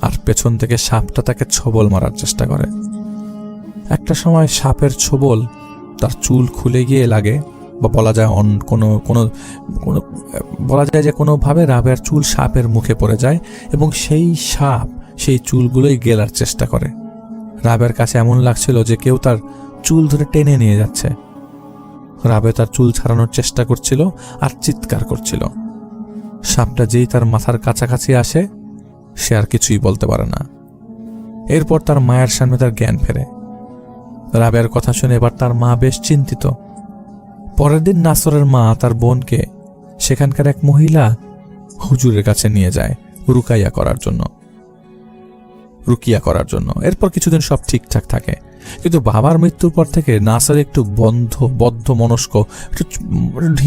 আর পেছন থেকে সাপটা তাকে ছোবল মারার চেষ্টা করে। একটা সময় সাপের ছোবল তার চুল খুলে গিয়ে লাগে, বা বলা যায় বলা যায় যে কোনোভাবে রাবেয়ার চুল সাপের মুখে পড়ে যায় এবং সেই সাপ সেই চুলগুলোই গেলার চেষ্টা করে। রাবেয়ার কাছে এমন লাগছিল যে কেউ তার চুল ধরে টেনে নিয়ে যাচ্ছে। রাবেয়া তার চুল ছাড়ানোর চেষ্টা করছিল আর চিৎকার করছিল। সাপটা যেই তার মাথার কাছাকাছি আসে, সে আর কিছুই বলতে পারে না। এরপর তার মায়ের সামনে তার জ্ঞান ফেরে। রাবেয়ার কথা শুনে এবার তার মা বেশ চিন্তিত। পরের দিন নাসরের মা তার বোনকে সেখানকার এক মহিলা হুজুরের কাছে নিয়ে যায় রুকিয়া করার জন্য। এরপর কিছুদিন সব ঠিকঠাক থাকে, কিন্তু বাবার মৃত্যুর পর থেকে নাসর একটু বদ্ধ মনস্ক,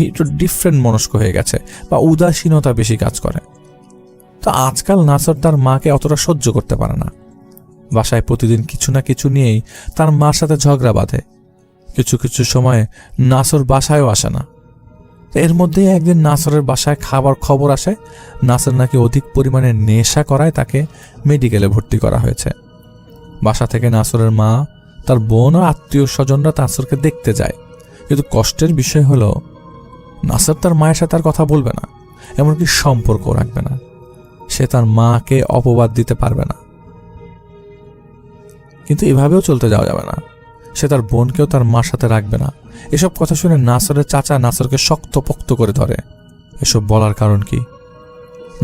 একটু ডিফারেন্ট মনস্ক হয়ে গেছে, বা উদাসীনতা বেশি কাজ করে। তো আজকাল নাসর তার মাকে অতটা সহ্য করতে পারে না। বাসায় প্রতিদিন কিছু না কিছু নিয়েই তার মার সাথে ঝগড়া বাঁধে। কিছু কিছু সময় নাসর বাসায়ও আসে না। এর মধ্যেই একদিন নাসরের বাসায় খাবার খবর আসে নাসর নাকি অধিক পরিমাণে নেশা করায় তাকে মেডিকেলে ভর্তি করা হয়েছে। বাসা থেকে নাসরের মা, তার বোন ও আত্মীয় স্বজনরা নাসরকে দেখতে যায়, কিন্তু কষ্টের বিষয় হলো নাসর তার মায়ের সাথে আর কথা বলবে না, এমনকি সম্পর্ক রাখবে না। সে তার মাকে অপবাদ দিতে পারবে না, কিন্তু এভাবেও চলতে যাওয়া যাবে না। সে তার বোনকেও তার মার সাথে রাখবে না। এসব কথা শুনে নাসরের চাচা নাসরকে শক্তপোক্ত করে ধরে। এসব বলার কারণ কি?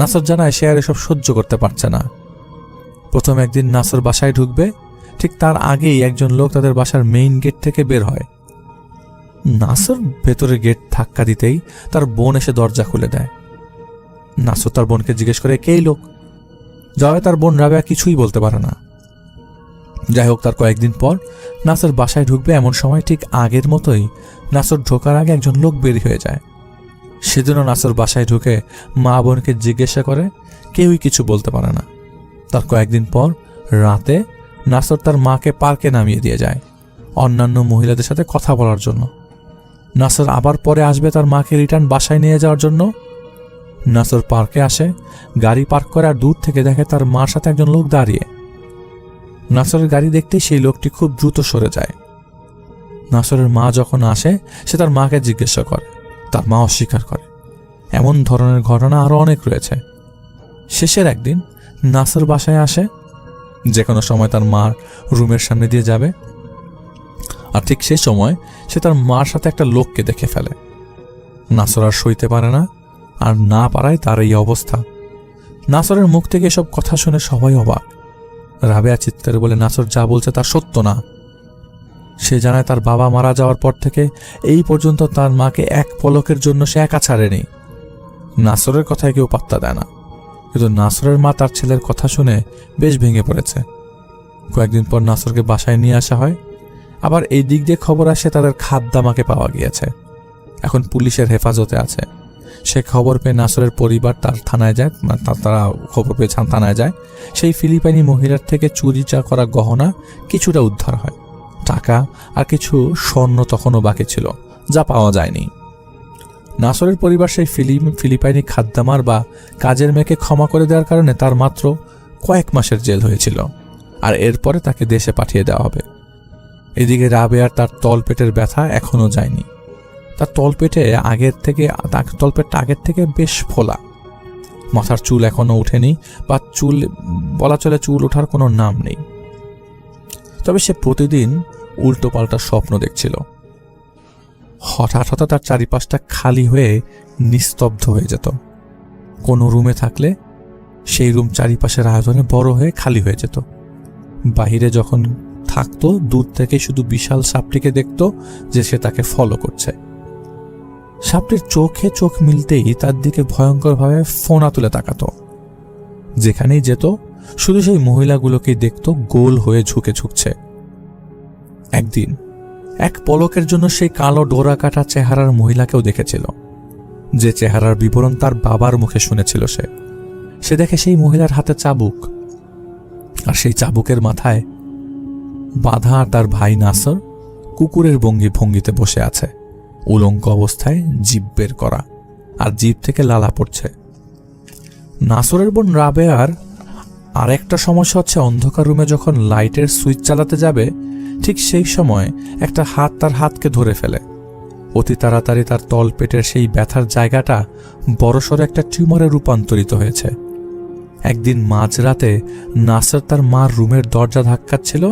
নাসর জানায় সে আর এসব সহ্য করতে পারছে না। প্রথম একদিন নাসর বাসায় ঢুকবে, ঠিক তার আগেই একজন লোক তাদের বাসার মেইন গেট থেকে বের হয়। নাসর ভেতরে গেট ধাক্কা দিতেই তার বোন এসে দরজা খুলে দেয়। নাসর তার বোনকে জিজ্ঞেস করে কে এই লোক। জবাবে তার বোন রাবেয়া কিছুই বলতে পারে না। যাই হোক, তার কয়েকদিন পর নাসর বাসায় ঢুকবে এমন সময় ঠিক আগের মতোই নাসর ঢোকার আগে একজন লোক বের হয়ে যায়। সেদিনও নাসর বাসায় ঢুকে মা বোনকে জিজ্ঞাসা করে, কেউই কিছু বলতে পারে না। তার কয়েকদিন পর রাতে নাসর তার মাকে পার্কে নামিয়ে দিয়ে যায় অন্যান্য মহিলাদের সাথে কথা বলার জন্য। নাসর আবার পরে আসবে তার মাকে রিটার্ন বাসায় নিয়ে যাওয়ার জন্য। নাসর পার্কে আসে, গাড়ি পার্ক করে, আর দূর থেকে দেখে তার মার সাথে একজন লোক দাঁড়িয়ে। নাসরের গাড়ি দেখতেই সেই লোকটি খুব দ্রুত সরে যায়। নাসরের মা যখন আসে, সে তার মাকে জিজ্ঞাসা করে, তার মা অস্বীকার করে। এমন ধরনের ঘটনা আরো অনেক রয়েছে। শেষের একদিন নাসর বাসায় আসে, যে কোনো সময় তার মার রুমের সামনে দিয়ে যাবে, আর ঠিক সে সময় সে তার মার সাথে একটা লোককে দেখে ফেলে। নাসর আর সইতে পারে না, আর না পারায় তার এই অবস্থা। নাসরের মুখ থেকে এসব কথা শুনে সবাই অবাক। রাবেয়া চিৎকারে বলে নাসর যা বলছে তা সত্য না। সে জানায় তার বাবা মারা যাওয়ার পর থেকে এই পর্যন্ত তার মাকে এক পলকের জন্য সে একা ছাড়েনি। নাসরের কথায় কেউ পাত্তা দেয় না, কিন্তু নাসরের মা তার ছেলের কথা শুনে বেশ ভেঙে পড়েছে। কয়েকদিন পর নাসরকে বাসায় নিয়ে আসা হয়। আবার এই দিক দিয়ে খবর আসে তাদের খাদ্দামাকে পাওয়া গিয়েছে, এখন পুলিশের হেফাজতে আছে। সে খবর পেয়ে নাসরের পরিবার তার থানায় যায়, তারা খবর পেয়ে থানায় যায়। সেই ফিলিপাইনি মহিলার থেকে চুরি করা গহনা কিছুটা উদ্ধার হয়, টাকা আর কিছু স্বর্ণ তখনও বাকি ছিল, যা পাওয়া যায়নি। নাসরের পরিবার সেই ফিলিপাইনি খাদ্দামার বা কাজের মেয়েকে ক্ষমা করে দেওয়ার কারণে তার মাত্র কয়েক মাসের জেল হয়েছিল, আর এরপরে তাকে দেশে পাঠিয়ে দেওয়া হবে। এদিকে রাবেয়ার তার তলপেটের ব্যথা এখনো যায়নি। তার তলপেটটা আগের থেকে বেশ ফোলা। মাথার চুল এখনো ওঠেনি, বা বলা চলে চুল ওঠার কোনো নাম নেই। তবে সে প্রতিদিন উল্টো পাল্টা স্বপ্ন দেখছিল। হঠাৎ তার চারিপাশটা খালি হয়ে নিস্তব্ধ হয়ে যেত। কোনো রুমে থাকলে সেই রুম চারিপাশের আয়োজনে বড় হয়ে খালি হয়ে যেত। বাহিরে যখন থাকতো, দূর থেকে শুধু বিশাল সাপটিকে দেখত যে সে তাকে ফলো করছে। সাপটির চোখে চোখ মিলতেই তার দিকে ভয়ঙ্করভাবে ফোনা তুলে তাকাতো। যেখানেই যেত শুধু সেই মহিলাগুলোকেই দেখত গোল হয়ে ঝুঁকছে। একদিন এক পলকের জন্য সেই কালো ডোরা কাটা চেহারার মহিলাকেও দেখেছিল। যে চেহারার বিবরণ তার বাবার মুখে শুনেছিল সে দেখে সেই মহিলার হাতে চাবুক, আর সেই চাবুকের মাথায় বাঁধা তার ভাই নাসর কুকুরের ভঙ্গিতে বসে আছে, উলঙ্গ অবস্থায় জিভ বের করা, আর জিভ থেকে লালা পড়ছে। নাসরের বোন রাবেয়ার আরেকটা সমস্যা হচ্ছে, অন্ধকার রুমে যখন লাইটের সুইচ চালাতে যাবে ঠিক সেই সময় একটা হাত তার হাতকে ধরে ফেলে। অতি তাড়াতাড়ি তার তলপেটের সেই ব্যথার জায়গাটা বড়সড় একটা টিউমারে রূপান্তরিত হয়েছে। একদিন মাঝরাতে নাসর তার মার রুমের দরজা ধাক্কাচ্ছিল,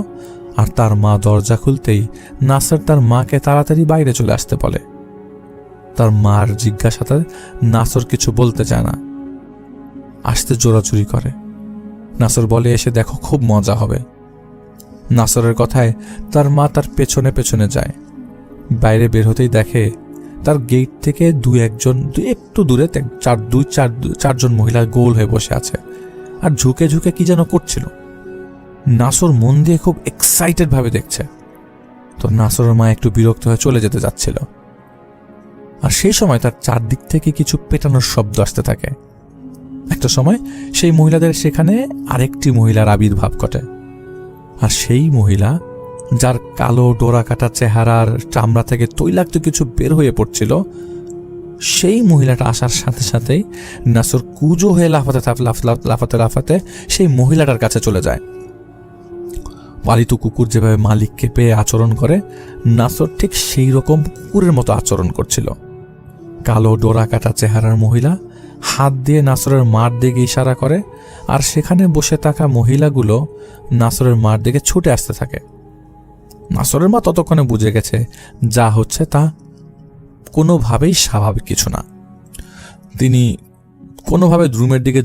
আর তার মা দরজা খুলতেই নাসর তার মাকে তাড়াতাড়ি বাইরে চলে আসতে বলে। তার মার জিজ্ঞাসাতে নাসর কিছু বলতে চায় না, আসতে জোরাজুরি করে। নাসর বলে, এসে দেখো, খুব মজা হবে। নাসরের কথায় তার মা তার পেছনে পেছনে যায়। বাইরে বের হতেই দেখে তার গেট থেকে একটু দূরে চারজন মহিলা গোল হয়ে বসে আছে, আর ঝুঁকে ঝুঁকে কি যেন করছিল। নাসর মন দিয়ে খুব এক্সাইটেড ভাবে দেখছে। তো নাসরের মা একটু বিরক্ত হয়ে চলে যেতে যাচ্ছিল, আর সেই সময় তার চারদিক থেকে কিছু পেটানোর শব্দ আসতে থাকে। একটা সময় সেই মহিলাদের সেখানে আরেকটি মহিলার আবির্ভাব ঘটে, আর সেই মহিলা, যার কালো ডোরা কাটা চেহারার চামড়া থেকে তৈলাক্ত কিছু বের হয়ে পড়ছিল, সেই মহিলাটা আসার সাথে সাথেই নাসর কুজো হয়ে লাফাতে সেই মহিলাটার কাছে চলে যায়। পালিত কুকুর যেভাবে মালিককে পেয়ে আচরণ করে, নাসর ঠিক সেই রকম কুকুরের মতো আচরণ করছিল। কালো ডোরা কাটা চেহারার মহিলা হাত দিয়ে নাসরের মার দিকে ইশারা করে, আর সেখানে বসে থাকা মহিলাগুলো নাসরের মার দিকে ছুটে আসতে থাকে। নাসরের মা ততক্ষণে বুঝে গেছে যা হচ্ছে তা কোনোভাবেই স্বাভাবিক কিছু না। তিনি কোনোভাবে রুমের দিকে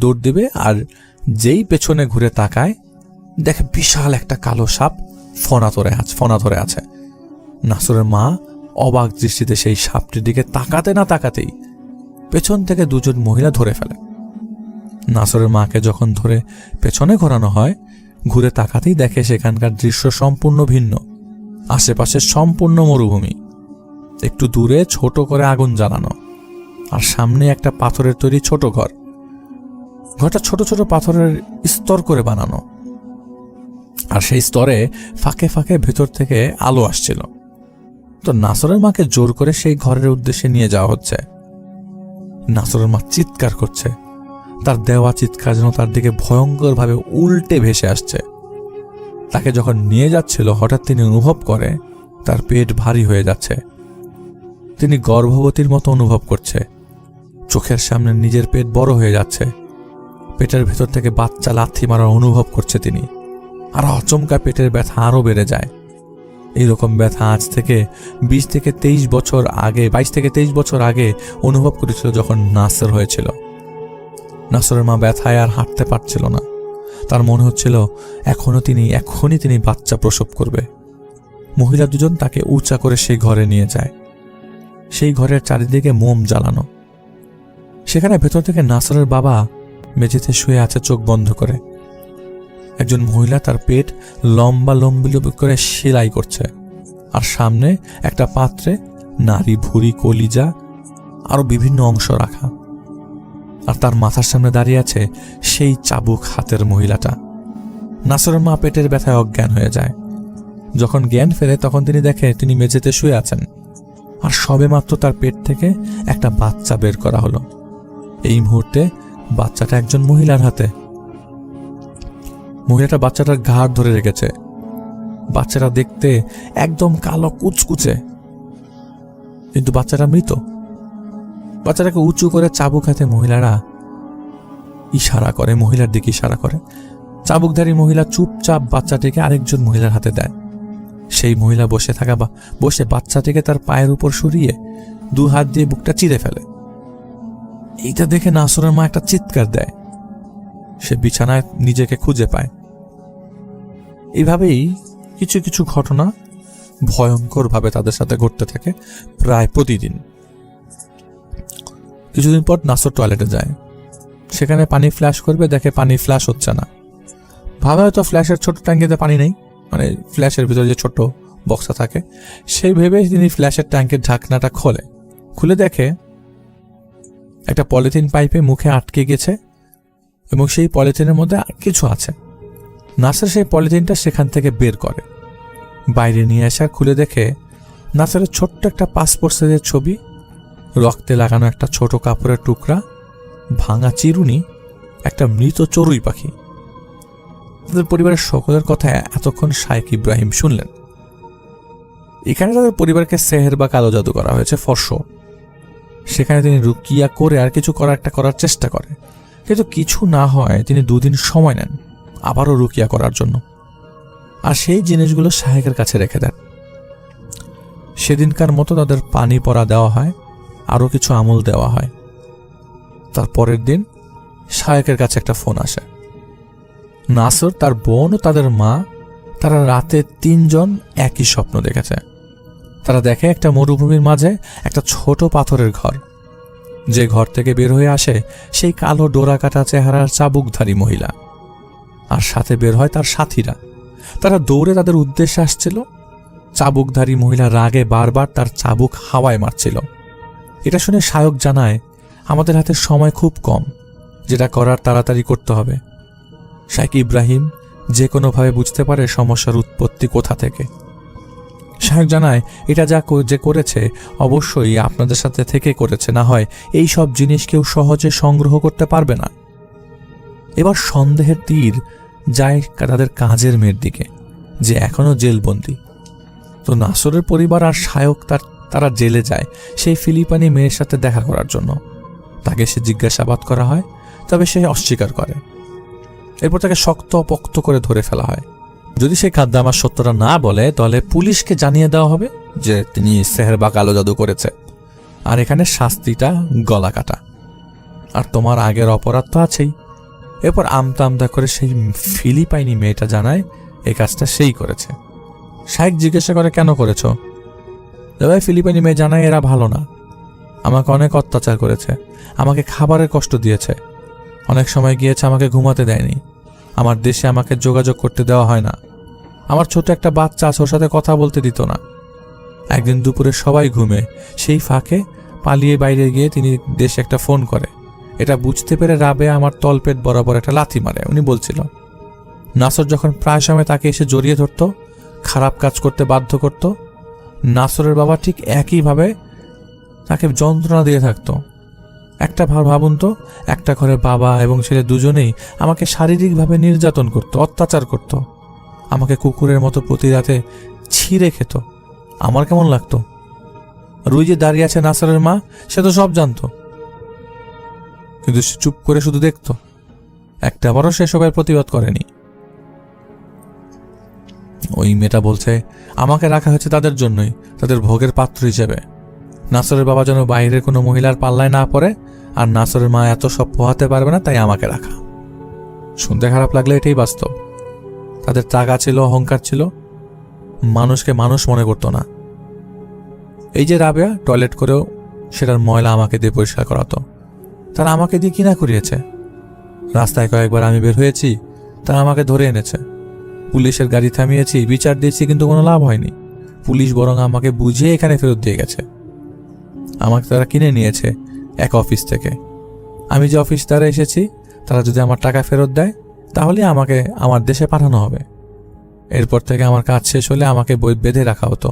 দৌড় দিবে, আর যেই পেছনে ঘুরে তাকায় দেখে বিশাল একটা কালো সাপ ফনা ধরে আছে। নাসরের মা অবাক দৃষ্টিতে সেই সাপটির দিকে তাকাতে না তাকাতেই পেছন থেকে দুজন মহিলা ধরে ফেলে। নাসরের মাকে যখন ধরে পেছনে ঘোরানো হয়, ঘুরে তাকাতেই দেখে সেখানকার দৃশ্য সম্পূর্ণ ভিন্ন। আশেপাশে সম্পূর্ণ মরুভূমি, একটু দূরে ছোট করে আগুন জ্বালানো, আর সামনে একটা পাথরের তৈরি ছোট ঘরটা ছোট ছোট পাথরের স্তর করে বানানো, আর সেই স্তরে ফাঁকে ফাঁকে ভেতর থেকে আলো আসছিল। তো নাসরের মাকে জোর করে সেই ঘরের উদ্দেশ্যে নিয়ে যাওয়া হচ্ছে। নাসরের মা চিৎকার করছে, তার দেওয়া চিৎকার যেন তার দিকে ভয়ঙ্করভাবে উল্টে ভেসে আসছে। তাকে যখন নিয়ে যাচ্ছিল, হঠাৎ তিনি অনুভব করে তার পেট ভারী হয়ে যাচ্ছে। তিনি গর্ভবতীর মতো অনুভব করছে, চোখের সামনে নিজের পেট বড় হয়ে যাচ্ছে, পেটের ভেতর থেকে বাচ্চা লাথি মারার অনুভব করছে তিনি, আর আচমকা পেটের ব্যথা আরো বেড়ে যায়। এইরকম ব্যথা আজ থেকে 22 থেকে 23 বছর আগে অনুভব করেছিল যখন নাসর হয়েছিল। নাসরের মা ব্যথায় আর হাঁটতে পারছিল না। তার মনে হচ্ছিল এখনই তিনি বাচ্চা প্রসব করবে। মহিলা দুজন তাকে উঁচা করে সেই ঘরে নিয়ে যায়। সেই ঘরের চারিদিকে মোম জ্বালানো। সেখানে ভেতর থেকে নাসরের বাবা মেঝেতে শুয়ে আছে চোখ বন্ধ করে। একজন মহিলা তার পেট লম্বা করে সেলাই করছে, আর সামনে একটা পাত্রে নারী ভুঁড়ি, কলিজা আরো বিভিন্ন অংশ রাখা, আর তার মাথার সামনে দাঁড়িয়ে আছে সেই চাবুক হাতের মহিলাটা। নাসরের মা পেটের ব্যথায় অজ্ঞান হয়ে যায়। যখন জ্ঞান ফেরে তখন তিনি দেখে তিনি মেঝেতে শুয়ে আছেন, আর সবেমাত্র তার পেট থেকে একটা বাচ্চা বের করা হলো। এই মুহূর্তে বাচ্চাটা একজন মহিলার হাতে। মহিলাটা বাচ্চাটার ঘাড় ধরে রেখেছে। বাচ্চাটা দেখতে একদম কালো কুচকুচে, কিন্তু বাচ্চাটা মৃত। বাচ্চাটাকে উঁচু করে চাবুক হাতে মহিলার দিকে ইশারা করে। চাবুকধারী মহিলা চুপচাপ বাচ্চাটিকে আরেকজন মহিলার হাতে দেয়। সেই মহিলা বসে বাচ্চাটিকে তার পায়ের উপর সরিয়ে 2 হাত দিয়ে বুকটা চিরে ফেলে। এইটা দেখে নাসরের মা একটা চিৎকার দেয়। সে বিছানায় নিজেকে খুঁজে পায়। এইভাবেই কিছু কিছু ঘটনা ভয়ঙ্করভাবে তাদের সাথে ঘটতে থাকে প্রায় প্রতিদিন। কিছুদিন পর নাসর টয়লেটে যায়। সেখানে পানি ফ্ল্যাশ করবে, দেখে পানি ফ্ল্যাশ হচ্ছে না। ভাবে হয়তো ফ্ল্যাশের ছোট ট্যাঙ্কিতে পানি নেই, মানে ফ্ল্যাশের ভিতরে যে ছোট বক্সটা থাকে সেই ভেবে তিনি ফ্ল্যাশের ট্যাঙ্কের ঢাকনাটা খুলে দেখে একটা পলিথিন পাইপে মুখে আটকে গেছে এবং সেই পলিথিনের মধ্যে কিছু আছে। নাসের সেই পলিথিনটা সেখান থেকে বের করে, বাইরে নিয়ে আসা খুলে দেখে নাসেরের ছোট্ট একটা পাসপোর্ট সাইজের ছবি, রক্তে লাগানো একটা ছোট কাপড়ের টুকরা, ভাঙা চিরুনি, একটা মৃত চড়ুই পাখি। তাদের পরিবারের সকলের কথা এতক্ষণ শাইখ ইব্রাহিম শুনলেন। এখানে তাদের পরিবারকে সেহের বা কালো জাদু করা হয়েছে ফর শো। সেখানে তিনি রুকিয়া করে আর কিছু করার চেষ্টা করে, কিন্তু কিছু না হয় তিনি 2 দিন সময় নেন আবারও রুকিয়া করার জন্য, আর সেই জিনিসগুলো শাহেকের কাছে রেখে দেন। সেদিনকার মতো তাদের পানি পরা দেওয়া হয়, আরও কিছু আমল দেওয়া হয়। তার পরের দিন শাহেকের কাছে একটা ফোন আসে। নাসর, তার বোন ও তাদের মা, তারা রাতে 3 জন একই স্বপ্ন দেখেছে। তারা দেখে একটা মরুভূমির মাঝে একটা ছোট পাথরের ঘর, যে ঘর থেকে বের হয়ে আসে সেই কালো ডোরা কাটা চেহারার চাবুকধারী মহিলা, আর সাথে বের হয় তার সাথীরা। তারা দৌড়ে তাদের উদ্দেশ্যে আসছিল। চাবুকধারী মহিলা রাগে বারবার তার চাবুক হাওয়ায় মারছিল। এটা শুনে শায়ক জানায়, আমাদের হাতে সময় খুব কম, যেটা করার তাড়াতাড়ি করতে হবে। শাইখ ইব্রাহিম যে কোনোভাবে বুঝতে পারে সমস্যার উৎপত্তি কোথা থেকে। শায়ক জানায়, এটা যে করেছে অবশ্যই আপনাদের সাথে থেকে করেছে, না হয় এই সব জিনিস কেউ সহজে সংগ্রহ করতে পারবে না। এবার সন্দেহের তীর যায় তাদের কাজের মেয়ের দিকে, যে এখনো জেলবন্দি। তো নাসরের পরিবার আর শায়ক তারা জেলে যায় সেই ফিলিপাইনি মেয়ের সাথে দেখা করার জন্য। তাকে সে জিজ্ঞাসাবাদ করা হয়, তবে সে অস্বীকার করে। এরপর তাকে শক্ত করে ধরে ফেলা হয়। যদি সে খাদ্দামার সত্যটা না বলে, তাহলে পুলিশকে জানিয়ে দেওয়া হবে যে তিনি সেহের বা কালো জাদু করেছে, আর এখানে শাস্তিটা গলা কাটা। আর তোমার আগের অপরাধ তো আছেই। এরপর আমতা করে সেই ফিলিপাইনি মেয়েটা জানায় এই কাজটা সেই করেছে। শাইখ জিজ্ঞাসা করে, কেন করেছ? ভাই ফিলিপাইনি মেয়ে জানায়, এরা ভালো না, আমাকে অনেক অত্যাচার করেছে, আমাকে খাবারের কষ্ট দিয়েছে, অনেক সময় গিয়েছে আমাকে ঘুমাতে দেয়নি, আমার দেশে আমাকে যোগাযোগ করতে দেওয়া হয় না, আমার ছোট একটা বাচ্চা আছে ওর সাথে কথা বলতে দিত না। একদিন দুপুরে সবাই ঘুমে, সেই ফাঁকে পালিয়ে বাইরে গিয়ে তিনি দেশে একটা ফোন করে। এটা বুঝতে পেরে রাবেয়া আমার তলপেট বরাবর একটা লাথি মারে। উনি বলছিল, নাসর যখন প্রায় সময় তাকে এসে জড়িয়ে ধরত, খারাপ কাজ করতে বাধ্য করত, নাসরের বাবা ঠিক একইভাবে তাকে যন্ত্রণা দিয়ে থাকতো। একটা ভাবুন তো, একটা ঘরে বাবা এবং ছেলে দুজনেই আমাকে শারীরিকভাবে নির্যাতন করত, অত্যাচার করত, আমাকে কুকুরের মতো প্রতি রাতে ছিঁড়ে খেত। আমার কেমন লাগতো? রুই যে দাঁড়িয়ে আছে নাসরের মা, সে তো সব জানতো, কিন্তু সে চুপ করে শুধু দেখত, একটা বড় সে সবের প্রতিবাদ করেনি। ওই মেয়েটা বলছে, আমাকে রাখা হয়েছে তাদের জন্যই, তাদের ভোগের পাত্র হিসেবে। নাসরের বাবা যেন বাইরের কোনো মহিলার পাল্লায় না পড়ে, আর নাসরের মা এত সব পোহাতে পারবে না, তাই আমাকে রাখা। শুনতে খারাপ লাগলে এটাই বাস্তব। তাদের টাকা ছিল, অহংকার ছিল, মানুষকে মানুষ মনে করতো না। এই যে রাবেয়া টয়লেট করেও সেটার ময়লা আমাকে দিয়ে পরিষ্কার করাতো, তারা আমাকে দিয়ে কিনা করিয়েছে। রাস্তায় কয়েকবার আমি বের হয়েছি, তারা আমাকে ধরে এনেছে, পুলিশের গাড়ি থামিয়েছি, বিচার দিয়েছি, কিন্তু কোনো লাভ হয়নি। পুলিশ বরং আমাকে বুঝিয়ে এখানে ফেরত দিয়ে গেছে। আমাকে তারা কিনে নিয়েছে এক অফিস থেকে। আমি যে অফিস দ্বারা এসেছি, তারা যদি আমার টাকা ফেরত দেয়, তাহলে আমাকে আমার দেশে পাঠানো হবে। এরপর থেকে আমার কাজ শেষ হলে আমাকে বেঁধে রাখা হতো।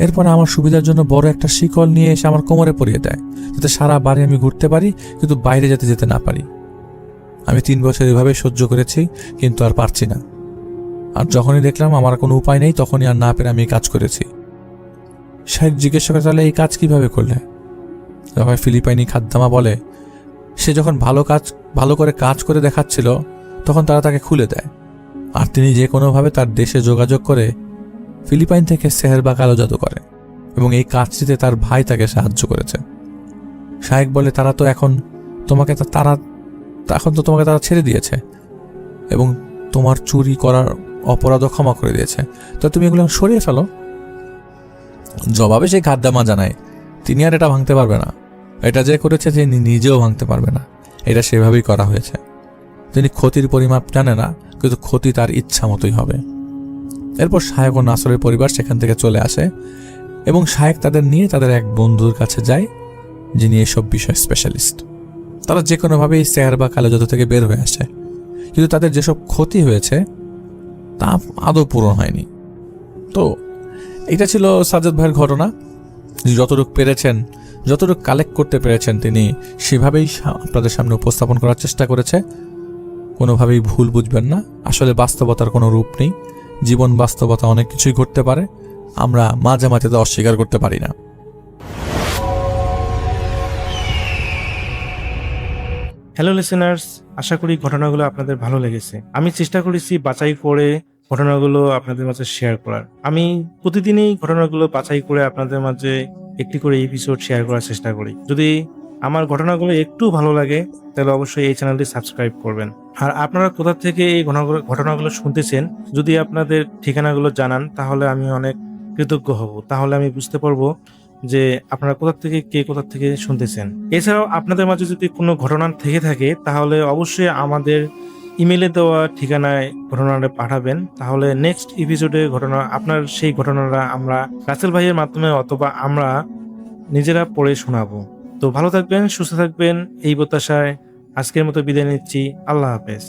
এরপর আমার সুবিধার জন্য বড় একটা শিকল নিয়ে এসে আমার কোমরে পরিয়ে দেয়, যাতে সারা বাড়ি আমি ঘুরতে পারি, কিন্তু বাইরে যেতে না পারি। আমি 3 বছর এভাবে সহ্য করেছি, কিন্তু আর পারছি না। আর যখনই দেখলাম আমার কোনো উপায় নেই, তখনই আর না পেরে আমি কাজ করেছি। শাইখ জিজ্ঞেস করে, তাহলে এই কাজ কিভাবে করলে? যখন ফিলিপাইনি খাদ্দামা বলে, সে যখন ভালো করে কাজ করে দেখাচ্ছিল, তখন তারা তাকে খুলে দেয়, আর তিনি যে কোনোভাবে তার দেশে যোগাযোগ করে ফিলিপাইন থেকে সেহের বা কালো জাদু করে, এবং এই কাজটিতে তার ভাই তাকে সাহায্য করেছে। শাইখ বলে, তারা তো এখন তোমাকে তারা ছেড়ে দিয়েছে এবং তোমার চুরি করার অপরাধও ক্ষমা করে দিয়েছে, তো তুমি এগুলো সরিয়ে ফেলো। জবাবে সেই খাদ্দামা জানায়, তিনি আর এটা ভাঙতে পারবে না, এটা যে করেছে তিনি নিজেও ভাঙতে পারবে না, এটা সেভাবেই করা হয়েছে। তিনি ক্ষতির পরিমাপ জানে না, কিন্তু ক্ষতি তার ইচ্ছা মতোই হবে। এরপর শায়েখ ও নাসরের পরিবার সেখান থেকে চলে আসে এবং শায়েখ তাদের নিয়ে তাদের এক বন্ধুর কাছে যায়, যিনি এসব বিষয় স্পেশালিস্ট। তারা যে কোনোভাবে এই চেয়ার বা কালো জাদু থেকে বের হয়ে আসে, কিন্তু তাদের যেসব ক্ষতি হয়েছে তা আদৌ পূরণ হয়নি। তো এটা ছিল সাজ্জাদ ভাইয়ের ঘটনা। যতটুকু পেরেছেন, যতটুকু কালেক্ট করতে পেরেছেন তিনি সেভাবেই আপনাদের সামনে উপস্থাপন করার চেষ্টা করেছে। কোনোভাবেই ভুল বুঝবেন না, আসলে বাস্তবতার কোনো রূপ নেই। জীবন বাস্তবতা অনেক কিছুই ঘটতে পারে, আমরা মাঝে মাঝে তা অস্বীকার করতে পারি না। হ্যালো লিসেনার্স, আশা করি ঘটনাগুলো আপনাদের ভালো লেগেছে। আমি চেষ্টা করেছি বাছাই করে ঘটনাগুলো আপনাদের মাঝে শেয়ার করার। আমি প্রতিদিনই ঘটনাগুলো বাছাই করে আপনাদের মাঝে একটি করে এপিসোড শেয়ার করার চেষ্টা করি। যদি আমার ঘটনাগুলো একটু ভালো লাগে তাহলে অবশ্যই এই চ্যানেলটি সাবস্ক্রাইব করবেন। আর আপনারা কোথা থেকে এই ঘটনাগুলো শুনতেছেন যদি আপনাদের ঠিকানাগুলো জানান তাহলে আমি অনেক কৃতজ্ঞ হব। তাহলে আমি বুঝতে পারবো যে আপনারা কোথা থেকে শুনতেছেন। এছাড়াও আপনাদের মাঝে যদি কোনো ঘটনা থেকে থাকে তাহলে অবশ্যই আমাদের ইমেলে দেওয়া ঠিকানায় ঘটনাটা পাঠাবেন। তাহলে নেক্সট এপিসোডে আপনার সেই ঘটনাটা আমরা রাসেল ভাইয়ের মাধ্যমে অথবা আমরা নিজেরা পড়ে শোনাবো। তো ভালো থাকবেন, সুস্থ থাকবেন, এই প্রত্যাশায় আজকের মতো বিদায় নিচ্ছি। আল্লাহ হাফেজ।